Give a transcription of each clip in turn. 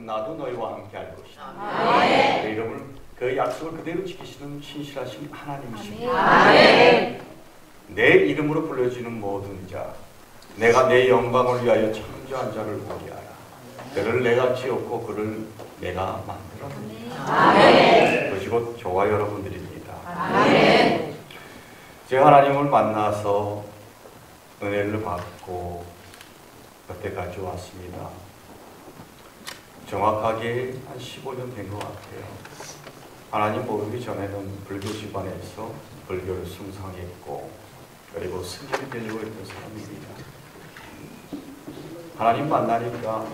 나도 너희와 함께 할 것이다. 아멘. 그 이름을 그 약속을 그대로 지키시는 신실하신 하나님이십니다. 아멘. 내 이름으로 불려지는 모든 자, 내가 내 영광을 위하여 창조한 자를 보게 하라. 그를 내가 지었고 그를 내가 만들었느니라. 아멘. 그것이 곧 저와 여러분들입니다. 아멘. 제가 하나님을 만나서 은혜를 받고 여태까지 왔습니다. 정확하게 한 15년 된 것 같아요. 하나님 모르기 전에는 불교 집안에서 불교를 숭상했고 그리고 스님이 되려고 했던 사람입니다. 하나님 만나니까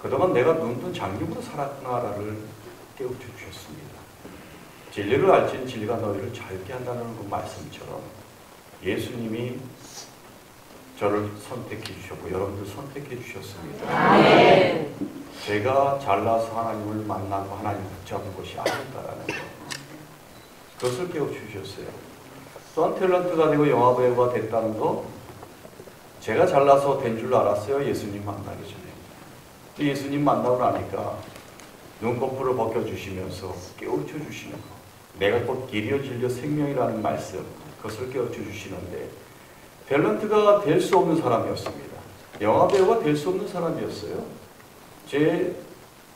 그동안 내가 눈뜬 장님으로 살았구나를 깨우쳐 주셨습니다. 진리를 알지는 진리가 너희를 자유케 한다는 그 말씀처럼 예수님이 저를 선택해 주셨고 여러분들 선택해 주셨습니다. 아멘. 제가 잘나서 하나님을 만나고 하나님 붙잡은 것이 아니다라는 것, 그것을 깨우쳐 주셨어요. 또한 탤런트가 되고 영화배우가 됐다는 거 제가 잘나서 된 줄 알았어요. 예수님 만나기 전에. 예수님 만나고 나니까 눈꺼풀을 벗겨주시면서 깨우쳐 주시는 거, 내가 곧 길이요 진리요 생명이라는 말씀, 그것을 깨우쳐 주시는데 탤런트가 될 수 없는 사람이었습니다. 영화배우가 될 수 없는 사람이었어요. 제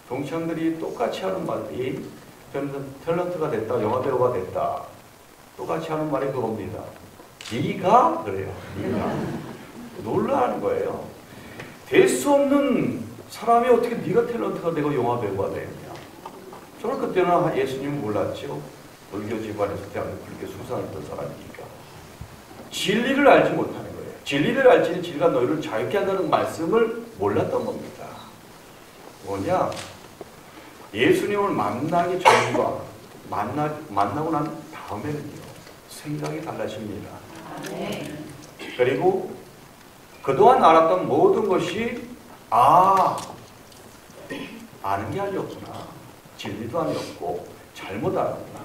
동창들이 똑같이 하는 말이 탤런트가 됐다, 영화배우가 됐다, 똑같이 하는 말이 그겁니다. 네가? 그래요. 네가. 놀라는 거예요. 될 수 없는 사람이 어떻게 네가 탤런트가 되고 영화배우가 되느냐. 저는 그때는 예수님 몰랐죠. 불교 집안에서 대한민국 불교 숭상했던 사람이니까. 진리를 알지 못하는 거예요. 진리를 알지는 진리가 너희를 자유케 한다는 말씀을 몰랐던 겁니다. 뭐냐? 예수님을 만나기 전과 만나고 난 다음에는요, 생각이 달라집니다. 그리고 그동안 알았던 모든 것이 아는 게 아니었구나. 진리도 아니었고 잘못 알았구나.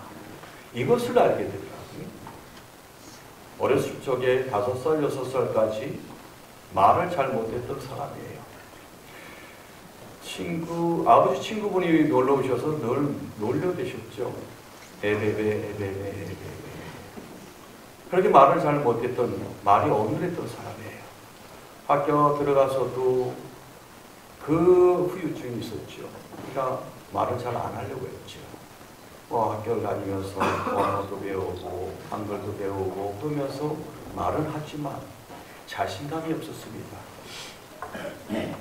이것을 알게 되더라고요. 어렸을 적에 5살, 6살까지 말을 잘 못했던 사람이에요. 아버지 친구분이 놀러 오셔서 늘 놀려대셨죠. 에베베. 그렇게 말을 잘 못했던, 말이 어눌했던 사람이에요. 학교 들어가서도 그 후유증이 있었죠. 그러니까 말을 잘 안 하려고 했죠. 학교를 다니면서 언어도 배우고 한글도 배우고 그러면서 말은 하지만 자신감이 없었습니다.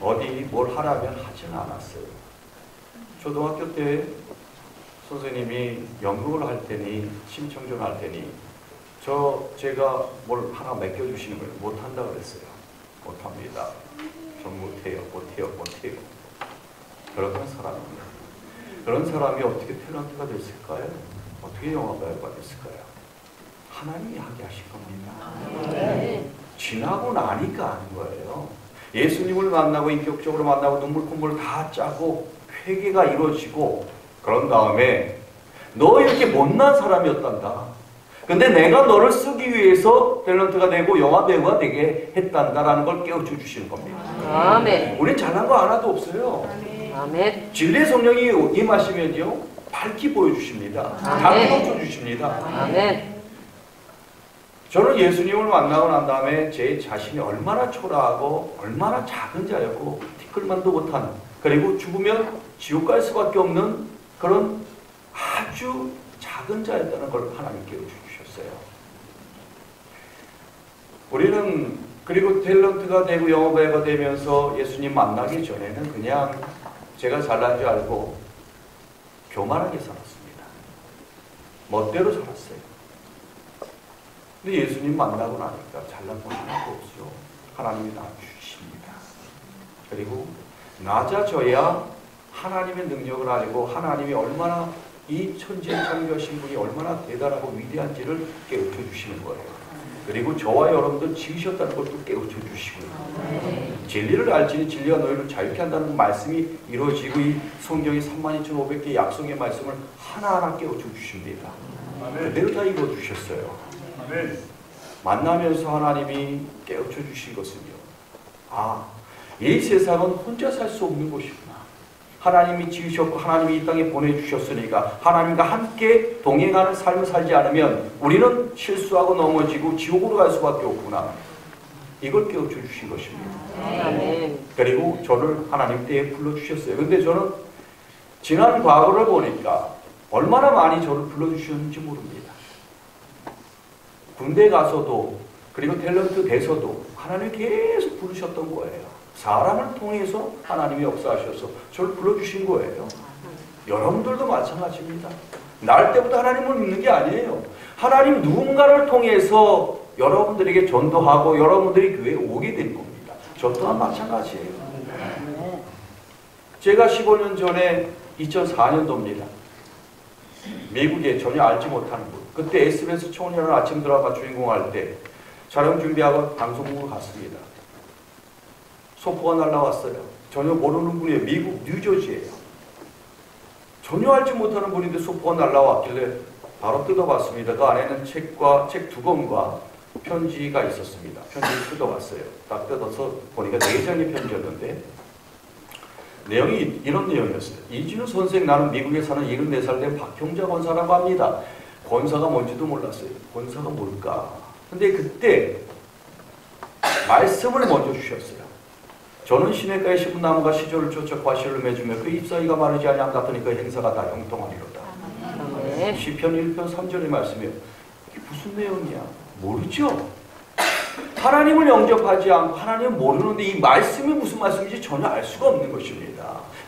어디 뭘 하라면 하지는 않았어요. 초등학교 때 선생님이 연극을 할 테니 심청전 할 테니 제가 뭘 하나 맡겨주시는 거예요. 못한다 그랬어요. 못합니다. 전 못해요. 그런 사람입니다. 그런 사람이 어떻게 탤런트가 됐을까요? 어떻게 영화배우가 됐을까요? 하나님이 하게 하신 겁니다. 지나고 나니까 아는 거예요. 예수님을 만나고 인격적으로 만나고 눈물 콧물 다 짜고 회개가 이루어지고 그런 다음에 너 이렇게 못난 사람이었단다. 근데 내가 너를 쓰기 위해서 탤런트가 되고 영화배우가 되게 했단다라는 걸 깨우쳐 주시는 겁니다. 아멘. 우린 잘난 거 하나도 없어요. 아멘. 진리의 성령이 임하시면요 밝히 보여주십니다. 다 깨우쳐 주십니다. 아멘. 저는 예수님을 만나고 난 다음에 제 자신이 얼마나 초라하고 얼마나 작은 자였고 티끌만도 못한, 그리고 죽으면 지옥 갈 수밖에 없는 그런 아주 작은 자였다는 걸 하나님께 주셨어요. 우리는 그리고 탤런트가 되고 영화배우가 되면서 예수님 만나기 전에는 그냥 제가 잘난 줄 알고 교만하게 살았습니다. 멋대로 살았어요. 근데 예수님 만나고 나니까 잘난 건 하나도 없죠. 하나님이 낮추십니다. 그리고 낮아져야 하나님의 능력을 알고 하나님이 얼마나 이 천지에 창조하신 분이 얼마나 대단하고 위대한지를 깨우쳐 주시는 거예요. 그리고 저와 여러분들 지으셨다는 것도 깨우쳐 주시고요. 진리를 알지니 진리가 너희를 자유케 한다는 말씀이 이루어지고 이 성경이 32,500개 약속의 말씀을 하나하나 깨우쳐 주십니다. 그대로 다 이루어 주셨어요. 만나면서 하나님이 깨우쳐 주신 것은요, 이 세상은 혼자 살 수 없는 곳이구나. 하나님이 지으셨고 하나님이 이 땅에 보내주셨으니까 하나님과 함께 동행하는 삶을 살지 않으면 우리는 실수하고 넘어지고 지옥으로 갈 수밖에 없구나. 이걸 깨우쳐 주신 것입니다. 아멘. 그리고 저를 하나님 때에 불러주셨어요. 근데 저는 지난 과거를 보니까 얼마나 많이 저를 불러주셨는지 모릅니다. 군대 가서도 그리고 탤런트 돼서도 하나님이 계속 부르셨던 거예요. 사람을 통해서 하나님이 역사하셔서 저를 불러주신 거예요. 여러분들도 마찬가지입니다. 날 때부터 하나님을 믿는 게 아니에요. 하나님 누군가를 통해서 여러분들에게 전도하고 여러분들이 교회에 오게 될 겁니다. 저 또한 마찬가지예요. 제가 15년 전에 2004년도입니다. 미국에 전혀 알지 못하는 분. 그때 SBS 청년을 아침 드라마 주인공 할 때 촬영 준비하고 방송국을 갔습니다. 소포가 날라왔어요. 전혀 모르는 분이에요. 미국 뉴저지예요. 전혀 알지 못하는 분인데 소포가 날라왔길래 바로 뜯어봤습니다. 그 안에는 책 2권과 편지가 있었습니다. 편지를 뜯어봤어요. 딱 뜯어서 보니까 4장의 편지였는데 내용이 이런 내용이었어요. 이진우 선생, 나는 미국에 사는 74살 된 박형자 권사라고 합니다. 권사가 뭔지도 몰랐어요. 권사가 뭘까? 근데 그때 말씀을 먼저 주셨어요. 저는 시냇가에 심은 나무가 시절을 쫓아 과실을 맺으며 그 잎사귀가 마르지 아니함 같으니 그 행사가 다 형통하리로다. 아멘. 시편 1편 3절의 말씀이에요. 이게 무슨 내용이야? 모르죠? 하나님을 영접하지 않고 하나님을 모르는데 이 말씀이 무슨 말씀인지 전혀 알 수가 없는 것입니다.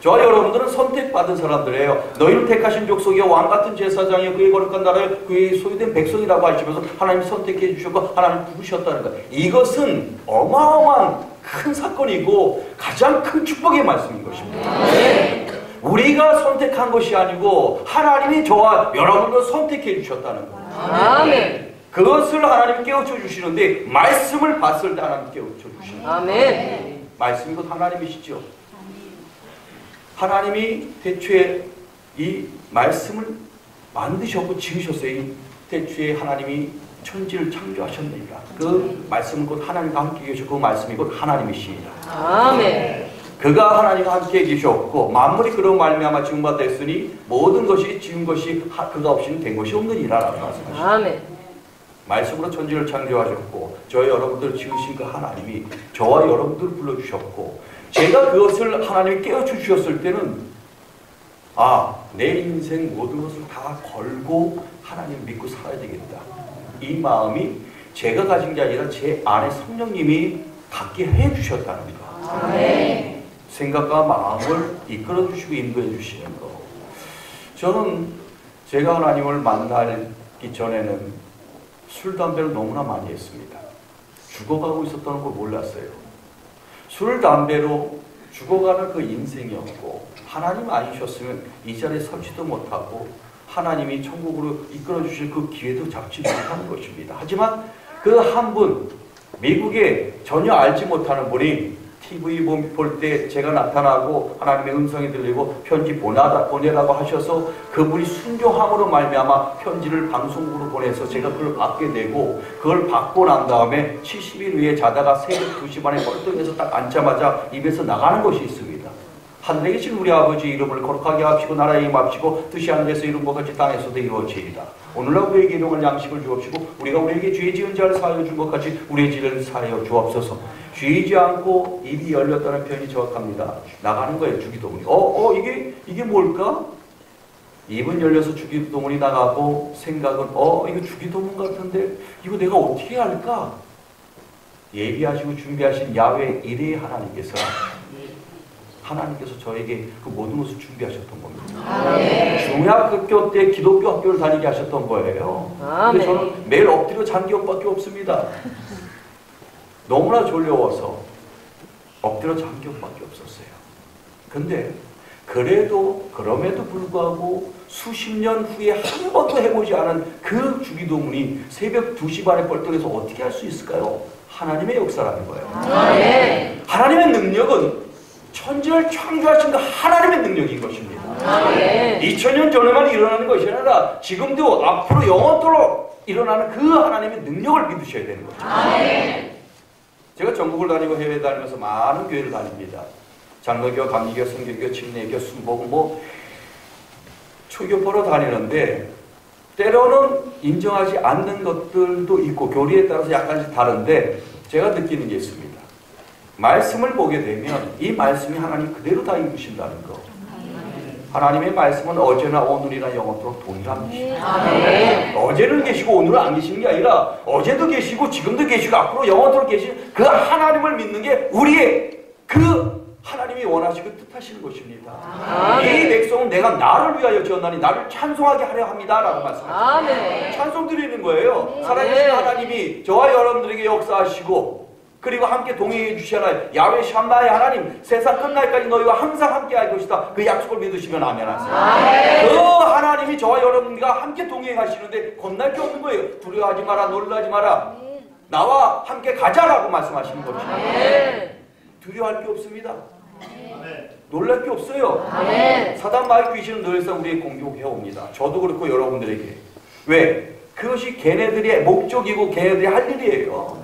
저와 여러분들은 선택받은 사람들이에요. 너희를 택하신 족속이여 왕같은 제사장이여 그의 거룩한 나라에 그의 소유된 백성이라고 하시면서 하나님이 선택해 주셨고 하나님 부르셨다는 것. 이것은 어마어마한 큰 사건이고 가장 큰 축복의 말씀인 것입니다. 우리가 선택한 것이 아니고 하나님이 저와 여러분을 선택해 주셨다는 것. 아멘. 그것을 하나님이 깨우쳐 주시는데 말씀을 봤을 때 하나님 깨우쳐 주십니다. 아멘. 말씀이 곧 하나님이시죠. 하나님이 대초에 이 말씀을 만드셨고 지으셨어요. 대초에 하나님이 천지를 창조하셨느니라. 그 말씀은 곧 하나님과 함께 계셨고 그 말씀이 곧 하나님이시니라. 아멘. 그가 하나님과 함께 계셨고 만물이 그로 말미암아 지은 바 됐으니 모든 것이 지은 것이 그가 없이는 된 것이 없느니라라고 말씀하십니다. 아멘. 말씀으로 천지를 창조하셨고 저희 여러분들을 지으신 그 하나님이 저와 여러분들을 불러주셨고 제가 그것을 하나님이 깨우쳐 주셨을 때는 내 인생 모든 것을 다 걸고 하나님 믿고 살아야 되겠다. 이 마음이 제가 가진 게 아니라 제 안에 성령님이 갖게 해주셨다는 거. 아멘. 생각과 마음을 이끌어 주시고 인도해 주시는 거. 저는 제가 하나님을 만나기 전에는 술, 담배를 너무나 많이 했습니다. 죽어가고 있었다는 걸 몰랐어요. 술, 담배로 죽어가는 그 인생이었고 하나님 아니셨으면 이 자리에 서지도 못하고 하나님이 천국으로 이끌어 주실 그 기회도 잡지 못하는 것입니다. 하지만 그 한 분, 미국에 전혀 알지 못하는 분이 TV 볼 때 제가 나타나고 하나님의 음성이 들리고 편지 보내라고 하셔서 그분이 순종함으로 말미암아 편지를 방송국으로 보내서 제가 그걸 받게 되고 그걸 받고 난 다음에 70일 위에 자다가 새벽 2시 반에 뻘떡해서 딱 앉자마자 입에서 나가는 것이 있습니다. 하늘에 계신 우리 아버지 이름을 거룩하게 합시고 나라에 임합시고 뜻이 하늘에서 이룬 것 같이 땅에서도 이루어지이다. 오늘날 우리에게 일용할 양식을 주옵시고 우리가 우리에게 죄 지은 자를 사하여 준 것 같이 우리의 죄를 사하여 주옵소서. 쥐지 않고 입이 열렸다는 표현이 정확합니다. 나가는 거예요. 주기도문이. 이게 뭘까? 입은 열려서 주기도문이 나가고 생각은 이거 주기도문 같은데 이거 내가 어떻게 할까? 예비하시고 준비하신 야훼 이레의 하나님께서 저에게 그 모든 것을 준비하셨던 겁니다. 중학교 때 기독교 학교를 다니게 하셨던 거예요. 근데 저는 매일 엎드려 잔 기억밖에 없습니다. 너무나 졸려워서 엎드려 잔 기억밖에 없었어요. 근데 그럼에도 불구하고 수십 년 후에 한 번도 해보지 않은 그 주기도문이 새벽 2시 반에 뻘떡해서 어떻게 할 수 있을까요? 하나님의 역사라는 거예요. 하나님의 능력은 천지를 창조하신 그 하나님의 능력인 것입니다. 2000년 전에만 일어나는 것이 아니라 지금도 앞으로 영원토록 일어나는 그 하나님의 능력을 믿으셔야 되는 거죠. 제가 전국을 다니고 해외 다니면서 많은 교회를 다닙니다. 장로교, 감리교, 성교교, 침례교, 순복, 초교포로 다니는데 때로는 인정하지 않는 것들도 있고 교리에 따라서 약간씩 다른데 제가 느끼는 게 있습니다. 말씀을 보게 되면 이 말씀이 하나님 그대로 다 이루신다는 거. 하나님의 말씀은 어제나 오늘이나 영원토록 동일합니다. 어제는 계시고 오늘은 안 계시는 게 아니라 어제도 계시고 지금도 계시고 앞으로 영원토록 계신 그 하나님을 믿는 게 우리의 그 하나님이 원하시고 뜻하시는 것입니다. 이 백성은 내가 나를 위하여 지었나니 나를 찬송하게 하려 합니다 라고 말씀하셨습니다. 찬송 드리는 거예요. 살아계신 하나님이 저와 여러분들에게 역사하시고 그리고 함께 동행해 주시잖아요. 야훼 샴마의 하나님 세상 끝날까지 너희와 항상 함께 할 것이다. 그 약속을 믿으시면 아멘 하세요. 그 하나님이 저와 여러분과 함께 동행하시는데 겁날 게 없는 거예요. 두려워하지 마라, 놀라지 마라. 나와 함께 가자라고 말씀하시는 것입니다. 두려워할 게 없습니다. 놀랄 게 없어요. 사단 마귀 귀신은 늘상 우리의 공격해 옵니다. 저도 그렇고 여러분들에게. 왜? 그것이 걔네들의 목적이고 걔네들이 할 일이에요.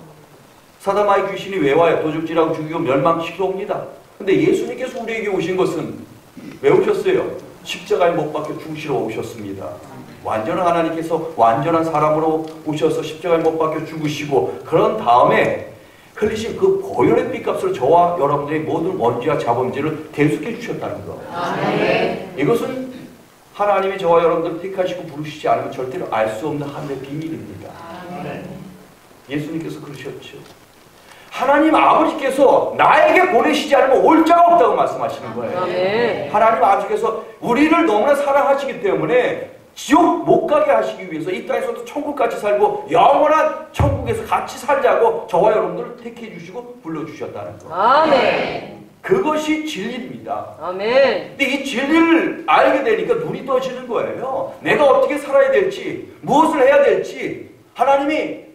사단 마귀 귀신이 왜 와요? 도적질하고 죽이고 멸망시켜 옵니다. 근데 예수님께서 우리에게 오신 것은 왜 오셨어요? 십자가에 못 박혀 죽으시러 오셨습니다. 완전한 하나님께서 완전한 사람으로 오셔서 십자가에 못 박혀 죽으시고 그런 다음에 흘리신 그 보혈의 핏값으로 저와 여러분들의 모든 원죄와 자범죄를 대속해 주셨다는 거. 이것은 하나님이 저와 여러분들을 택하시고 부르시지 않으면 절대로 알 수 없는 하늘의 비밀입니다. 예수님께서 그러셨죠. 하나님 아버지께서 나에게 보내시지 않으면 올 자가 없다고 말씀하시는 거예요. 하나님 아버지께서 우리를 너무나 사랑하시기 때문에 지옥 못 가게 하시기 위해서 이 땅에서도 천국같이 살고 영원한 천국에서 같이 살자고 저와 여러분들을 택해 주시고 불러주셨다는 거. 그것이 진리입니다. 근데 이 진리를 알게 되니까 눈이 떠지는 거예요. 내가 어떻게 살아야 될지, 무엇을 해야 될지 하나님이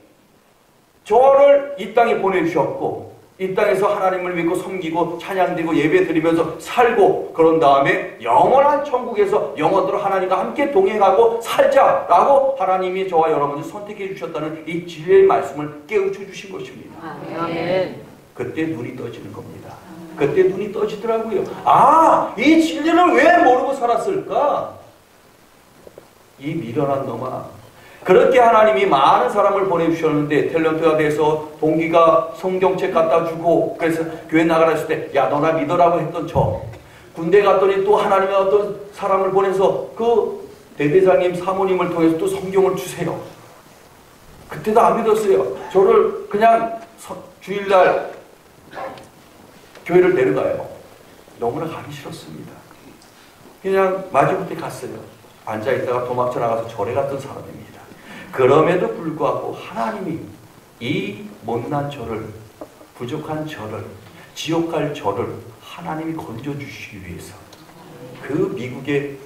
저를 이 땅에 보내주셨고 이 땅에서 하나님을 믿고 섬기고 찬양드리고 예배드리면서 살고 그런 다음에 영원한 천국에서 영원토록 하나님과 함께 동행하고 살자라고 하나님이 저와 여러분을 선택해 주셨다는 이 진리의 말씀을 깨우쳐 주신 것입니다. 그때 눈이 떠지는 겁니다. 그때 눈이 떠지더라고요. 아, 이 진리를 왜 모르고 살았을까? 이 미련한 놈아. 그렇게 하나님이 많은 사람을 보내주셨는데 탤런트가 돼서 동기가 성경책 갖다 주고 그래서 교회 나가라 했을 때 야 너나 믿어라고 했던 저 군대 갔더니 또 하나님의 어떤 사람을 보내서 그 대대장님 사모님을 통해서 또 성경을 주세요. 그때도 안 믿었어요. 저를 그냥 주일날 교회를 내려가요. 너무나 가기 싫었습니다. 그냥 마지못해 갔어요. 앉아있다가 도망쳐 나가서 절에 갔던 사람입니다. 그럼에도 불구하고 하나님이 이 못난 저를, 부족한 저를, 지옥 갈 저를 하나님이 건져주시기 위해서 그 미국의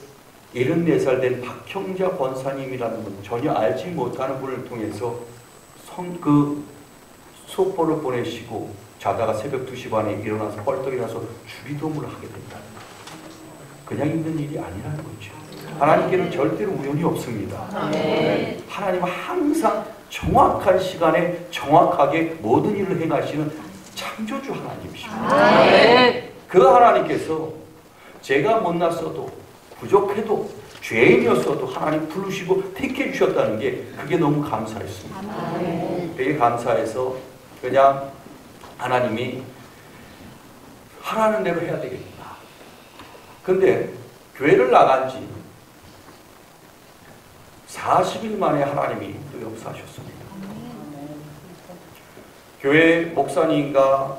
74살 된 박형자 권사님이라는 분, 전혀 알지 못하는 분을 통해서 그 소포를 보내시고 자다가 새벽 2시 반에 일어나서 뻘떡 일어나서 주기도문을 하게 된다는 거. 그냥 있는 일이 아니라는 거죠. 하나님께는 절대로 우연이 없습니다. 하나님은 항상 정확한 시간에 정확하게 모든 일을 행하시는 창조주 하나님이십니다. 그 하나님께서 제가 못났어도 부족해도 죄인이었어도 하나님 부르시고 택해 주셨다는 게 그게 너무 감사했습니다. 되게 감사해서 그냥 하나님이 하라는 대로 해야 되겠구나. 근데 교회를 나간 지 40일 만에 하나님이 또 역사하셨습니다. 교회 목사님과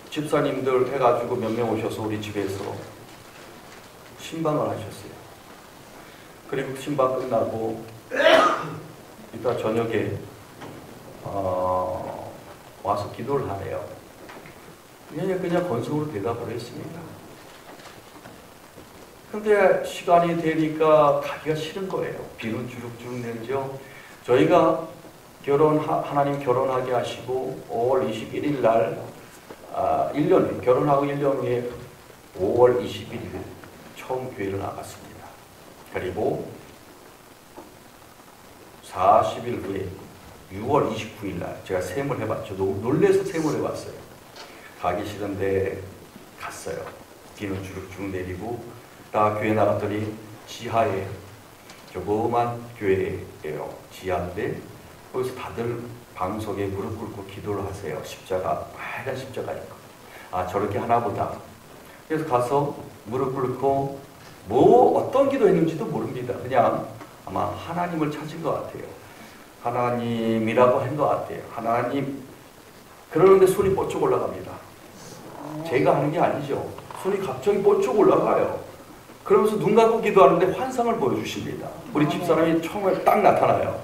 집사님들 해가지고 몇 명 오셔서 우리 집에서 신방을 하셨어요. 그리고 신방 끝나고 이따 저녁에 와서 기도를 하래요. 그냥 건성으로 대답을 했습니다. 근데 시간이 되니까 가기가 싫은 거예요. 비는 주룩주룩 내리죠. 저희가 하나님 결혼하게 하시고 5월 21일 날 1년 결혼하고 1년 후에 5월 21일 처음 교회를 나갔습니다. 그리고 40일 후에 6월 29일 날 제가 셈을 해봤죠. 너무 놀래서 셈을 해봤어요. 가기 싫은데 갔어요. 비는 주룩주룩 내리고 다 교회 나갔더니 지하에 조그만 교회예요. 지하인데 거기서 다들 방석에 무릎 꿇고 기도를 하세요. 십자가, 빨간 십자가 있고. 아, 저렇게 하나보다. 그래서 가서 무릎 꿇고 뭐 어떤 기도했는지도 모릅니다. 그냥 아마 하나님을 찾은 것 같아요. 하나님이라고 한 것 같아요. 하나님. 그러는데 손이 뻗쩍 올라갑니다. 제가 하는 게 아니죠. 손이 갑자기 뻗쩍 올라가요. 그러면서 눈 감고 기도하는데 환상을 보여주십니다. 우리 집사람이 처음에 딱 나타나요.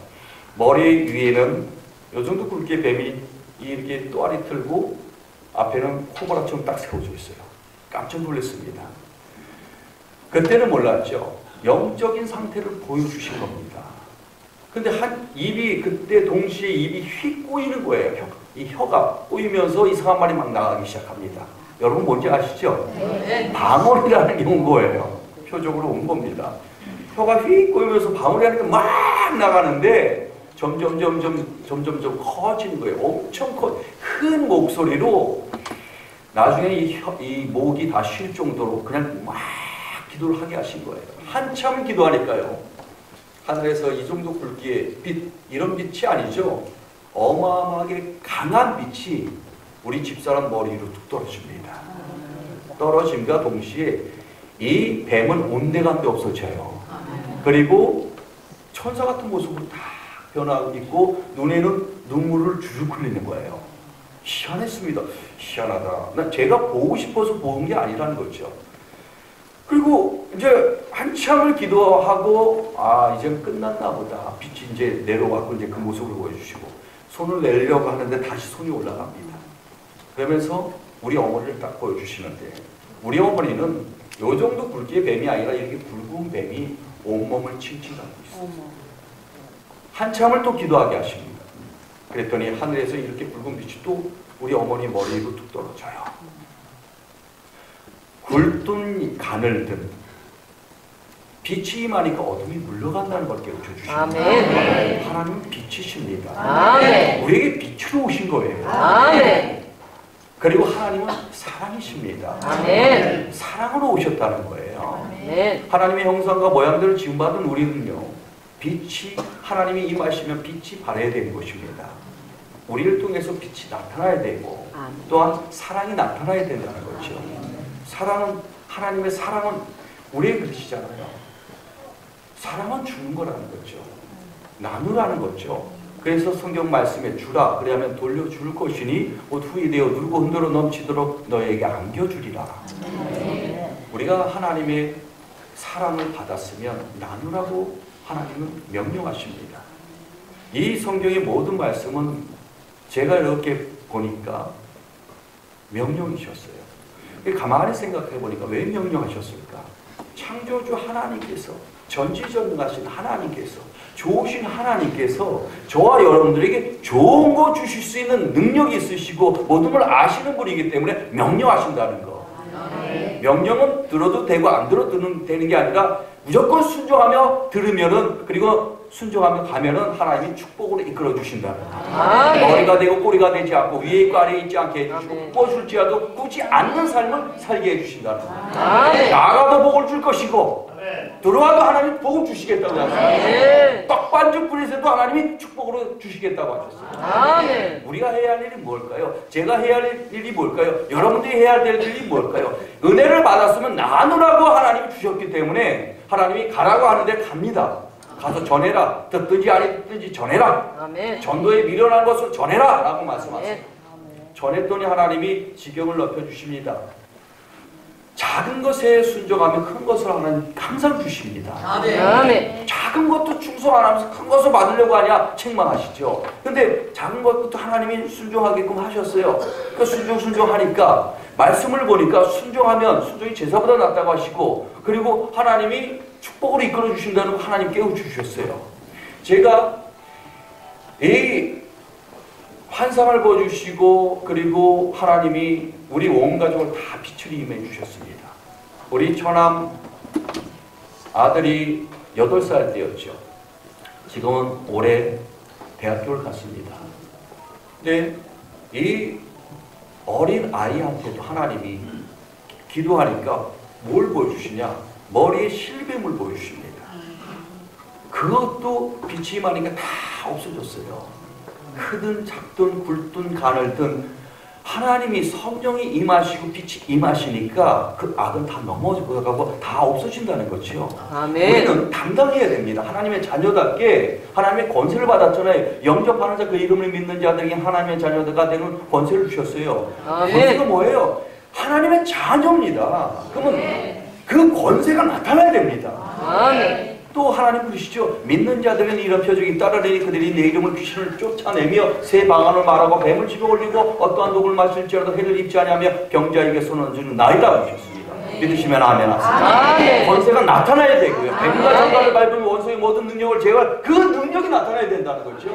머리 위에는 이 정도 굵게 뱀이 이렇게 또아리 틀고 앞에는 코브라처럼 딱 세워져 있어요. 깜짝 놀랐습니다. 그때는 몰랐죠. 영적인 상태를 보여주신 겁니다. 근데 입이 그때 동시에 입이 휙 꼬이는 거예요. 이 혀가 꼬이면서 이상한 말이 막 나가기 시작합니다. 여러분 뭔지 아시죠? 네. 방언이라는 게 온 거예요. 표적으로 온 겁니다. 혀가 휙 꼬이면서 방언이라는 게 막 나가는데 점점 커지는 거예요. 엄청 큰 목소리로 나중에 이 목이 다 쉴 정도로 그냥 막 기도를 하게 하신 거예요. 한참 기도하니까요. 하늘에서 이 정도 굵기의 빛, 이런 빛이 아니죠. 어마어마하게 강한 빛이 우리 집사람 머리 위로 툭 떨어집니다. 떨어짐과 동시에 이 뱀은 온데간데 없어져요. 그리고 천사 같은 모습으로 다 변하고 있고 눈에는 눈물을 줄줄 흘리는 거예요. 희한했습니다. 희한하다. 제가 보고 싶어서 본 게 아니라는 거죠. 그리고 이제 한참을 기도하고 이제 끝났나 보다. 빛이 이제 내려와서 이제 그 모습을 보여주시고 손을 내려고 하는데 다시 손이 올라갑니다. 그러면서 우리 어머니를 딱 보여주시는데 우리 어머니는 요 정도 굵기의 뱀이 아니라 이렇게 굵은 뱀이 온몸을 칭칭하고 있어요. 한참을 또 기도하게 하십니다. 그랬더니 하늘에서 이렇게 붉은 빛이 또 우리 어머니 머리 위로 뚝 떨어져요. 굴뚝 간을 든 빛이 임하니까 어둠이 물러간다는 걸 깨우쳐 주십니다. 아멘. 하나님은 빛이십니다. 아멘. 우리에게 빛으로 오신 거예요. 아멘. 그리고 하나님은 사랑이십니다. 아멘. 사랑으로 오셨다는 거예요. 아멘. 하나님의 형상과 모양대로 지음받은 우리는요, 빛이 하나님이 임하시면 빛이 발해야 되는 것입니다. 우리를 통해서 빛이 나타나야 되고 또한 사랑이 나타나야 된다는 거죠. 사랑은, 하나님의 사랑은 우리의 그릇이잖아요. 사랑은 주는 거라는 거죠. 나누라는 거죠. 그래서 성경 말씀에 주라 그러면 돌려줄 것이니 곧 후이되어 누르고 흔들어 넘치도록 너에게 안겨주리라. 우리가 하나님의 사랑을 받았으면 나누라고 하나님은 명령하십니다. 이 성경의 모든 말씀은 제가 이렇게 보니까 명령이셨어요. 가만히 생각해 보니까 왜 명령하셨을까? 창조주 하나님께서, 전지전능하신 하나님께서, 좋으신 하나님께서 저와 여러분들에게 좋은 거 주실 수 있는 능력이 있으시고 모든 걸 아시는 분이기 때문에 명령하신다는 거. 명령은 들어도 되고 안 들어도 되는 게 아니라 무조건 순종하며 들으면은, 그리고 순종하며 가면은 하나님이 축복으로 이끌어 주신다는 거. 머리가 되고 꼬리가 되지 않고 위에 있고 아래에 있지 않게 해주시고 꿔줄지라도 꾸지 않는 삶을 살게 해주신다는 거. 나가도 복을 줄 것이고 들어와도 하나님이 복을 주시겠다고 하셨어요. 떡반죽 뿌리세도 하나님이 축복으로 주시겠다고 하셨어요. 우리가 해야 할 일이 뭘까요? 제가 해야 할 일이 뭘까요? 여러분들이 해야 될 일이 뭘까요? 은혜를 받았으면 나누라고 하나님이 주셨기 때문에 하나님이 가라고 하는데 갑니다. 가서 전해라. 듣든지 안 듣든지 전해라. 전도에 미련한 것을 전해라 라고 말씀하세요. 전했더니 하나님이 지경을 높여주십니다. 작은 것에 순종하면 큰 것을 하나님 항상 주십니다. 아멘. 작은 것도 충성 안 하면서 큰 것을 받으려고 하냐 책망하시죠. 근데 작은 것부터 하나님이 순종하게끔 하셨어요. 그 순종하니까 말씀을 보니까 순종하면 순종이 제사보다 낫다고 하시고, 그리고 하나님이 축복으로 이끌어 주신다는 거 하나님 깨우쳐주셨어요. 제가 이 환상을 보여주시고 그리고 하나님이 우리 온 가족을 다 빛을 임해 주셨습니다. 우리 처남 아들이 8살 때였죠. 지금은 올해 대학교를 갔습니다. 근데 이 어린 아이한테도 하나님이 기도하니까 뭘 보여주시냐? 머리에 실뱀을 보여주십니다. 그것도 빛이 임하니까 다 없어졌어요. 크든 작든 굵든 가늘든 하나님이 성령이 임하시고 빛이 임하시니까 그 악은 다 넘어가고 다 없어진다는 거죠. 아멘. 우리는 당당해야 됩니다. 하나님의 자녀답게 하나님의 권세를 받았잖아요. 영접하는 자 그 이름을 믿는 자들에게 하나님의 자녀가 되는 권세를 주셨어요. 아멘. 권세가 뭐예요? 하나님의 자녀입니다. 그러면 그 권세가 나타나야 됩니다. 아멘. 또 하나님 그러시죠. 믿는 자들은 이런 표적이 따르리니 그들이 내 이름을 귀신을 쫓아내며 새 방언을 말하고 뱀을 집어 올리고 어떠한 독을 마실지라도 해를 입지 아니하며 병자에게 손을 주는 나이다 주셨습니다. 믿으시면 아멘 하세요. 아멘. 권세가 나타나야 되고요. 뱀과 장관을 밟으면 원수의 모든 능력을 제거할 그 능력이 나타나야 된다는 거죠.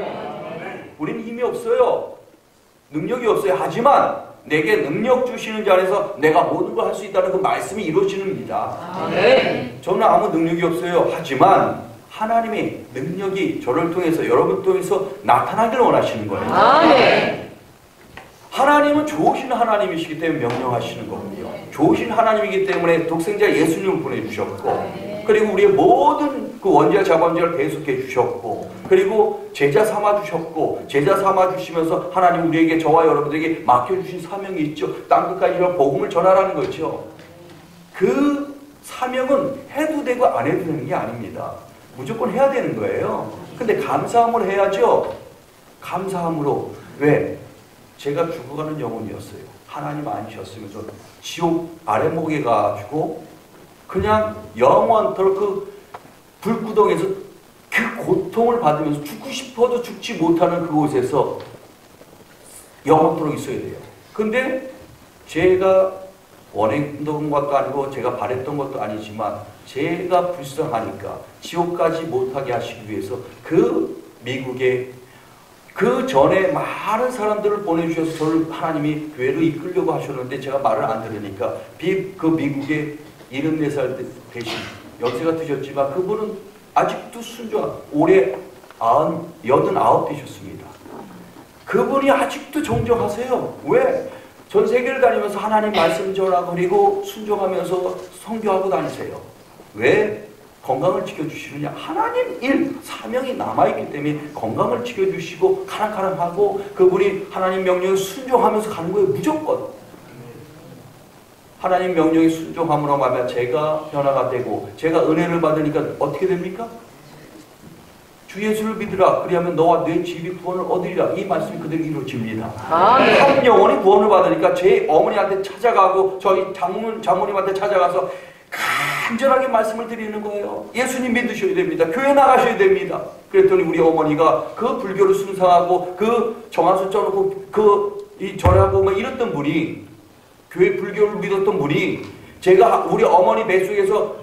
우리는 힘이 없어요. 능력이 없어요. 하지만 내게 능력 주시는 자리에서 내가 모든 걸 할 수 있다는 그 말씀이 이루어지는입니다. 아멘. 저는 아무 능력이 없어요. 하지만 하나님의 능력이 저를 통해서 여러분 통해서 나타나기를 원하시는 거예요. 아멘. 하나님은 좋으신 하나님이시기 때문에 명령하시는 거고요. 좋으신 하나님이기 때문에 독생자 예수님을 보내주셨고 그리고 우리의 모든 그 원죄와 자범죄를 대속해 주셨고 그리고 제자 삼아 주셨고 제자 삼아 주시면서 하나님 우리에게 저와 여러분들에게 맡겨주신 사명이 있죠. 땅끝까지 이런 복음을 전하라는 거죠. 그 사명은 해도 되고 안 해도 되는 게 아닙니다. 무조건 해야 되는 거예요. 근데 감사함으로 해야죠. 감사함으로. 왜? 제가 죽어가는 영혼이었어요. 하나님 아니셨으면 저는 지옥 아래목에 가가지고 그냥 영원토록 그 불구덩에서 그 고통을 받으면서 죽고 싶어도 죽지 못하는 그곳에서 영원토록 있어야 돼요. 근데 제가 원했던 것도 아니고 제가 바랬던 것도 아니지만 제가 불쌍하니까 지옥까지 못하게 하시기 위해서 그 미국에 그 전에 많은 사람들을 보내주셔서 저를 하나님이 교회로 이끌려고 하셨는데 제가 말을 안 들으니까 그 미국에 74살 되신 연세가 드셨지만 그분은 아직도 올해 89 되셨습니다. 그분이 아직도 정정하세요. 왜? 전 세계를 다니면서 하나님 말씀 전하고 그리고 순종하면서 선교하고 다니세요. 왜? 건강을 지켜주시느냐? 하나님 일, 사명이 남아있기 때문에 건강을 지켜주시고 카랑카랑하고 그분이 하나님 명령에 순종하면서 가는 거예요. 무조건. 하나님 명령에 순종함으로 말하면 제가 변화가 되고 제가 은혜를 받으니까 어떻게 됩니까? 주 예수를 믿으라. 그리하면 너와 내 집이 구원을 얻으리라. 이 말씀이 그대로 이루어집니다. 한 영혼이 구원을 받으니까 제 어머니한테 찾아가고 저희 장모님한테 찾아가서 간절하게 말씀을 드리는 거예요. 예수님 믿으셔야 됩니다. 교회 나가셔야 됩니다. 그랬더니 우리 어머니가 그 불교를 순상하고 그 정한수 쪄놓고 이 절하고 막 이랬던 분이 교회 불교를 믿었던 분이 제가 우리 어머니 뱃속에서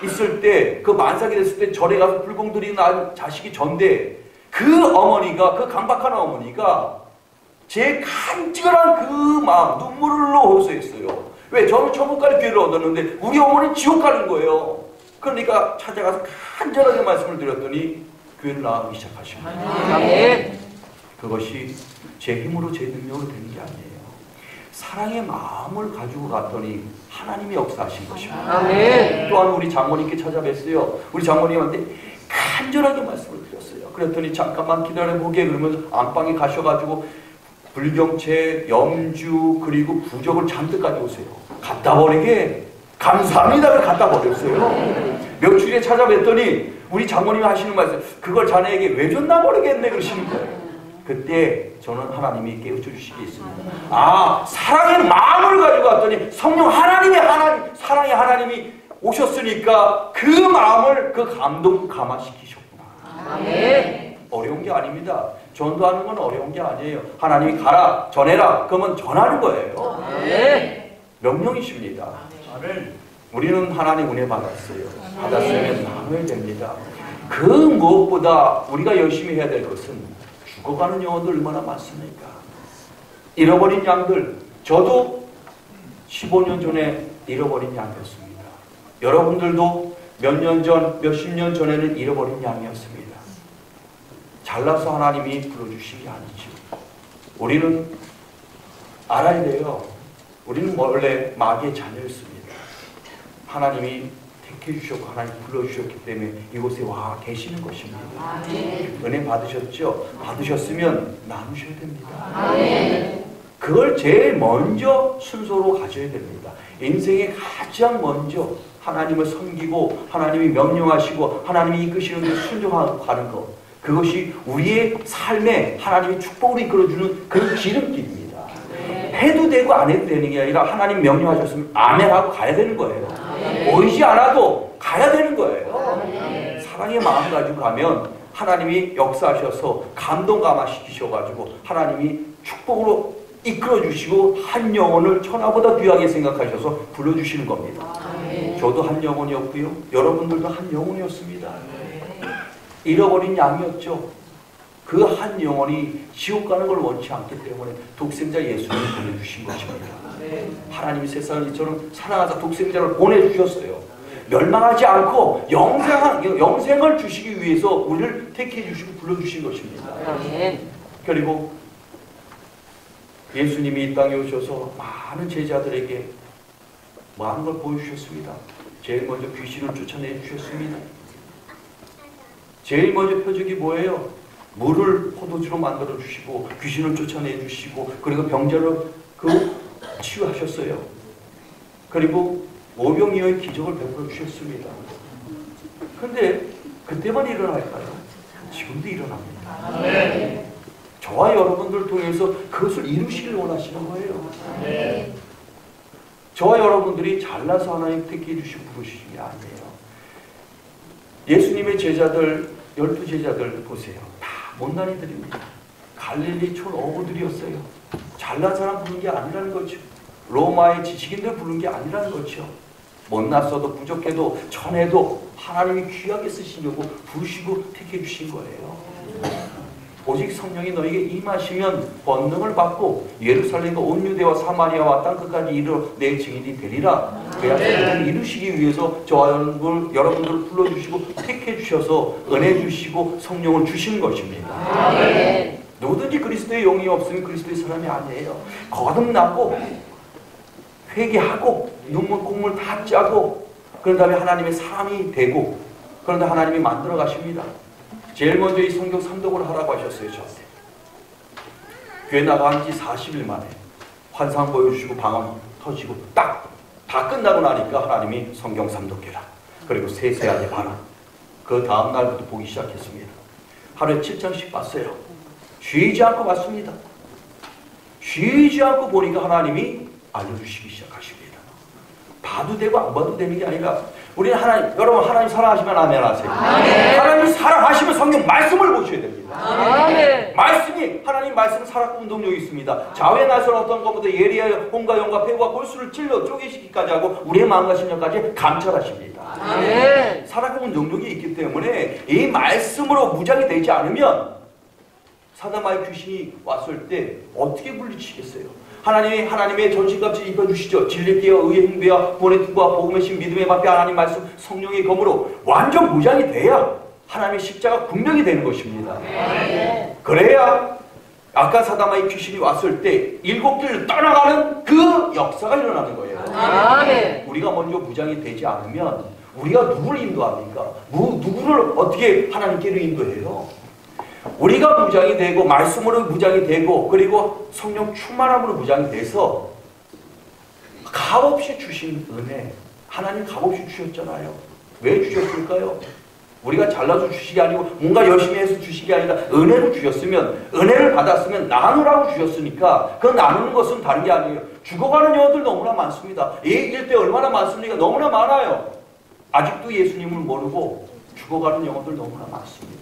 있을 때 그 만삭이 됐을 때 절에 가서 불공들이 낳은 자식이 전데 그 어머니가 그 강박한 어머니가 제 간절한 그 마음 눈물로 호소했어요. 왜? 저는 천국 갈 기회를 얻었는데 우리 어머니는 지옥 가는 거예요. 그러니까 찾아가서 간절하게 말씀을 드렸더니 교회를 나가기 시작하신 거예요. 아멘. 그것이 제 힘으로 제 능력으로 되는 게 아니에요. 사랑의 마음을 가지고 갔더니 하나님이 역사하신 것입니다. 아멘. 또한 우리 장모님께 찾아뵀어요. 우리 장모님한테 간절하게 말씀을 드렸어요. 그랬더니 잠깐만 기다려보게 그러면서 안방에 가셔가지고 불경책, 염주 그리고 부적을 잔뜩 가져오세요. 갖다 버리게 감사합니다를 갖다 버렸어요. 며칠에 찾아뵀더니 우리 장모님이 하시는 말씀 그걸 자네에게 왜 줬나 모르겠네 그러시는 거예요. 그때 저는 하나님이 깨우쳐 주시겠습니다. 아, 사랑의 마음을 가지고 왔더니 성령 사랑의 하나님이 오셨으니까 그 마음을 그 감동 감화시키셨구나. 아멘. 어려운 게 아닙니다. 전도하는 건 어려운 게 아니에요. 하나님이 가라, 전해라. 그러면 전하는 거예요. 아멘. 명령이십니다. 우리는 하나님 은혜 받았어요. 받았으면 나눠야 됩니다. 그 무엇보다 우리가 열심히 해야 될 것은 죽어가는 영혼들 얼마나 많습니까? 잃어버린 양들. 저도 15년 전에 잃어버린 양이었습니다. 여러분들도 몇 년 전, 몇십 년 전에는 잃어버린 양이었습니다. 잘나서 하나님이 불러주신 게 아니죠. 우리는 알아야 돼요. 우리는 원래 마귀의 자녀였습니다. 하나님이 택해 주셨고 하나님 불러주셨기 때문에 이곳에 와 계시는 것입니다. 아멘. 은혜 받으셨죠? 받으셨으면 나누셔야 됩니다. 아멘. 그걸 제일 먼저 순서로 가져야 됩니다. 인생에 가장 먼저 하나님을 섬기고 하나님이 명령하시고 하나님이 이끄시는 데 순종하고 가는 것, 그것이 우리의 삶에 하나님의 축복을 이끌어주는 그 기름길입니다. 해도 되고 안 해도 되는 게 아니라 하나님 명령하셨으면 아멘 하고 가야 되는 거예요. 보이지 않아도 가야 되는 거예요. 사랑의 마음 가지고 가면 하나님이 역사하셔서 감동 감화시키셔가지고 하나님이 축복으로 이끌어주시고 한 영혼을 천하보다 귀하게 생각하셔서 불러주시는 겁니다. 저도 한 영혼이었고요. 여러분들도 한 영혼이었습니다. 잃어버린 양이었죠. 그 한 영혼이 지옥 가는 걸 원치 않기 때문에 독생자 예수님을 보내주신 것입니다. 하나님이 세상을 이처럼 사랑하사 독생자를 보내주셨어요. 멸망하지 않고 영생을 주시기 위해서 우리를 택해 주시고 불러주신 것입니다. 그리고 예수님이 이 땅에 오셔서 많은 제자들에게 많은 걸 보여주셨습니다. 제일 먼저 귀신을 쫓아내 주셨습니다. 제일 먼저 표적이 뭐예요? 물을 포도주로 만들어 주시고 귀신을 쫓아내 주시고 그리고 병자를 치유하셨어요. 그리고 오병이어의 기적을 베풀어 주셨습니다. 그런데 그때만 일어날까요? 지금도 일어납니다. 네. 저와 여러분들 통해서 그것을 이루시길 원하시는 거예요. 저와 여러분들이 잘나서 하나님 택해 주시고 부르시는 게 아니에요. 예수님의 제자들 12제자들 보세요. 다 못난이들입니다. 갈릴리 촌 어부들이었어요. 잘난 사람 부른 게 아니라는 거죠. 로마의 지식인들 부른 게 아니라는 거죠. 못났어도 부족해도 천해도 하나님이 귀하게 쓰시려고 부르시고 택해 주신 거예요. 오직 성령이 너에게 임하시면 권능을 받고 예루살렘과 온 유대와 사마리아와 땅끝까지 이르러 내 증인이 되리라. 그 약속을 이루시기 위해서 저와 여러분들을 불러주시고 택해 주셔서 은혜 주시고 성령을 주시는 것입니다. 네. 누구든지 그리스도의 영이 없으면 그리스도의 사람이 아니에요. 거듭나고 회개하고 눈물 콧물 다 짜고 그런 다음에 하나님의 사람이 되고 그런데 하나님이 만들어 가십니다. 제일 먼저 이 성경 삼독을 하라고 하셨어요. 저한테. 교회 나간 지 40일 만에 환상 보여주시고 방언 터지고 딱 다 끝나고 나니까 하나님이 성경 삼독해라. 그리고 세세하게 봐라. 그 다음 날부터 보기 시작했습니다. 하루에 7장씩 봤어요. 쉬지 않고 봤습니다. 쉬지 않고 보니까 하나님이 알려주시기 시작하십니다. 봐도 되고 안 봐도 되는 게 아니라 우리는 하나님, 여러분 하나님 사랑하시면 아멘 하세요. 아멘. 하나님 사랑하시면 성경 말씀을 보셔야 됩니다. 아멘. 말씀이 하나님 말씀 살았고 운동력이 있습니다. 좌우에 나선 어떤 것보다 예리하여 혼과 영과 폐와 골수를 찔러 쪼개시기까지 하고 우리의 마음과 심령까지 감찰하십니다. 아멘. 살았고 운동력이 있기 때문에 이 말씀으로 무장이 되지 않으면 사단마의 귀신이 왔을 때 어떻게 물리치겠어요? 하나님의 전신갑주를 입혀주시죠. 진리께와 의의 흥배와 구원의 투구와 복음의 신 믿음의 마패 하나님 말씀 성령의 검으로 완전 무장이 돼야 하나님의 십자가 분명히 되는 것입니다. 네. 그래야 아까 사다마의 귀신이 왔을 때 7길 떠나가는 그 역사가 일어나는 거예요. 네. 우리가 먼저 무장이 되지 않으면 우리가 누구를 인도합니까? 누구를 어떻게 하나님께로 인도해요? 우리가 무장이 되고 말씀으로 무장이 되고 그리고 성령 충만함으로 무장이 돼서 값없이 주신 은혜, 하나님 값없이 주셨잖아요. 왜 주셨을까요? 우리가 잘나서 주시기 아니고 뭔가 열심히 해서 주시기 아니라 은혜로 주셨으면, 은혜를 받았으면 나누라고 주셨으니까 그 나누는 것은 다른 게 아니에요. 죽어가는 영혼들 너무나 많습니다. 이 일대 얼마나 많습니까? 너무나 많아요. 아직도 예수님을 모르고 죽어가는 영혼들 너무나 많습니다.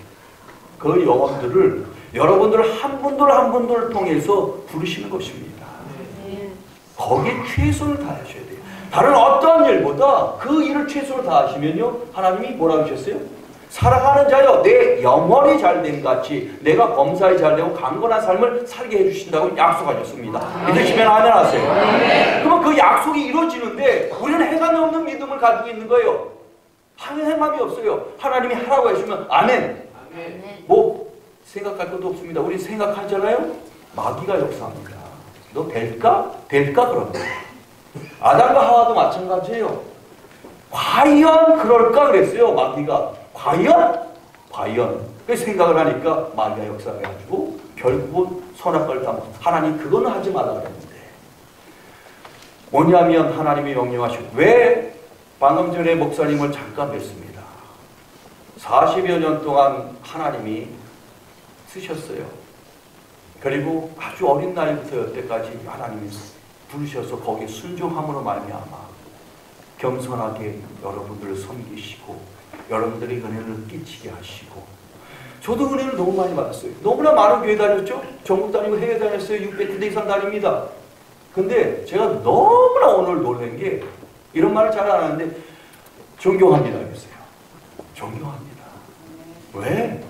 그 영혼들을 여러분들 한 분들 한 분들을 통해서 부르시는 것입니다. 거기에 최선을 다하셔야 돼요. 다른 어떤 일보다 그 일을 최선을 다하시면요 하나님이 뭐라고 하셨어요? 살아가는 자여 내 영혼이 잘된 같이 내가 범사에 잘되고 강건한 삶을 살게 해주신다고 약속하셨습니다. 믿으시면 아멘 하세요. 그러면 그 약속이 이루어지는데 우리는 해가 넘는 믿음을 가지고 있는 거예요. 행함이 없어요. 하나님이 하라고 하시면 아멘. 뭐 생각할 것도 없습니다. 우리 생각하잖아요. 마귀가 역사합니다. 너 될까? 될까? 그런다. 아담과 하와도 마찬가지예요. 과연 그럴까 그랬어요. 마귀가. 과연? 그 생각을 하니까 마귀가 역사해가지고 결국은 선악과를 다 먹었다. 하나님 그거는 하지 말라 그랬는데 뭐냐면 하나님이 명령하시고 왜 방금 전에 목사님을 잠깐 뵀습니다. 40여 년 동안 하나님이 쓰셨어요. 그리고 아주 어린 나이부터 여태까지 하나님이 부르셔서 거기에 순종함으로 말미암아 겸손하게 여러분들을 섬기시고 여러분들이 은혜를 끼치게 하시고 저도 은혜를 너무 많이 받았어요. 너무나 많은 교회 다녔죠. 전국 다니고 해외 다녔어요. 600군데 이상 다닙니다. 근데 제가 너무나 오늘 놀란 게 이런 말을 잘 안 하는데 존경합니다 그랬어요. 존경합니다. 왜?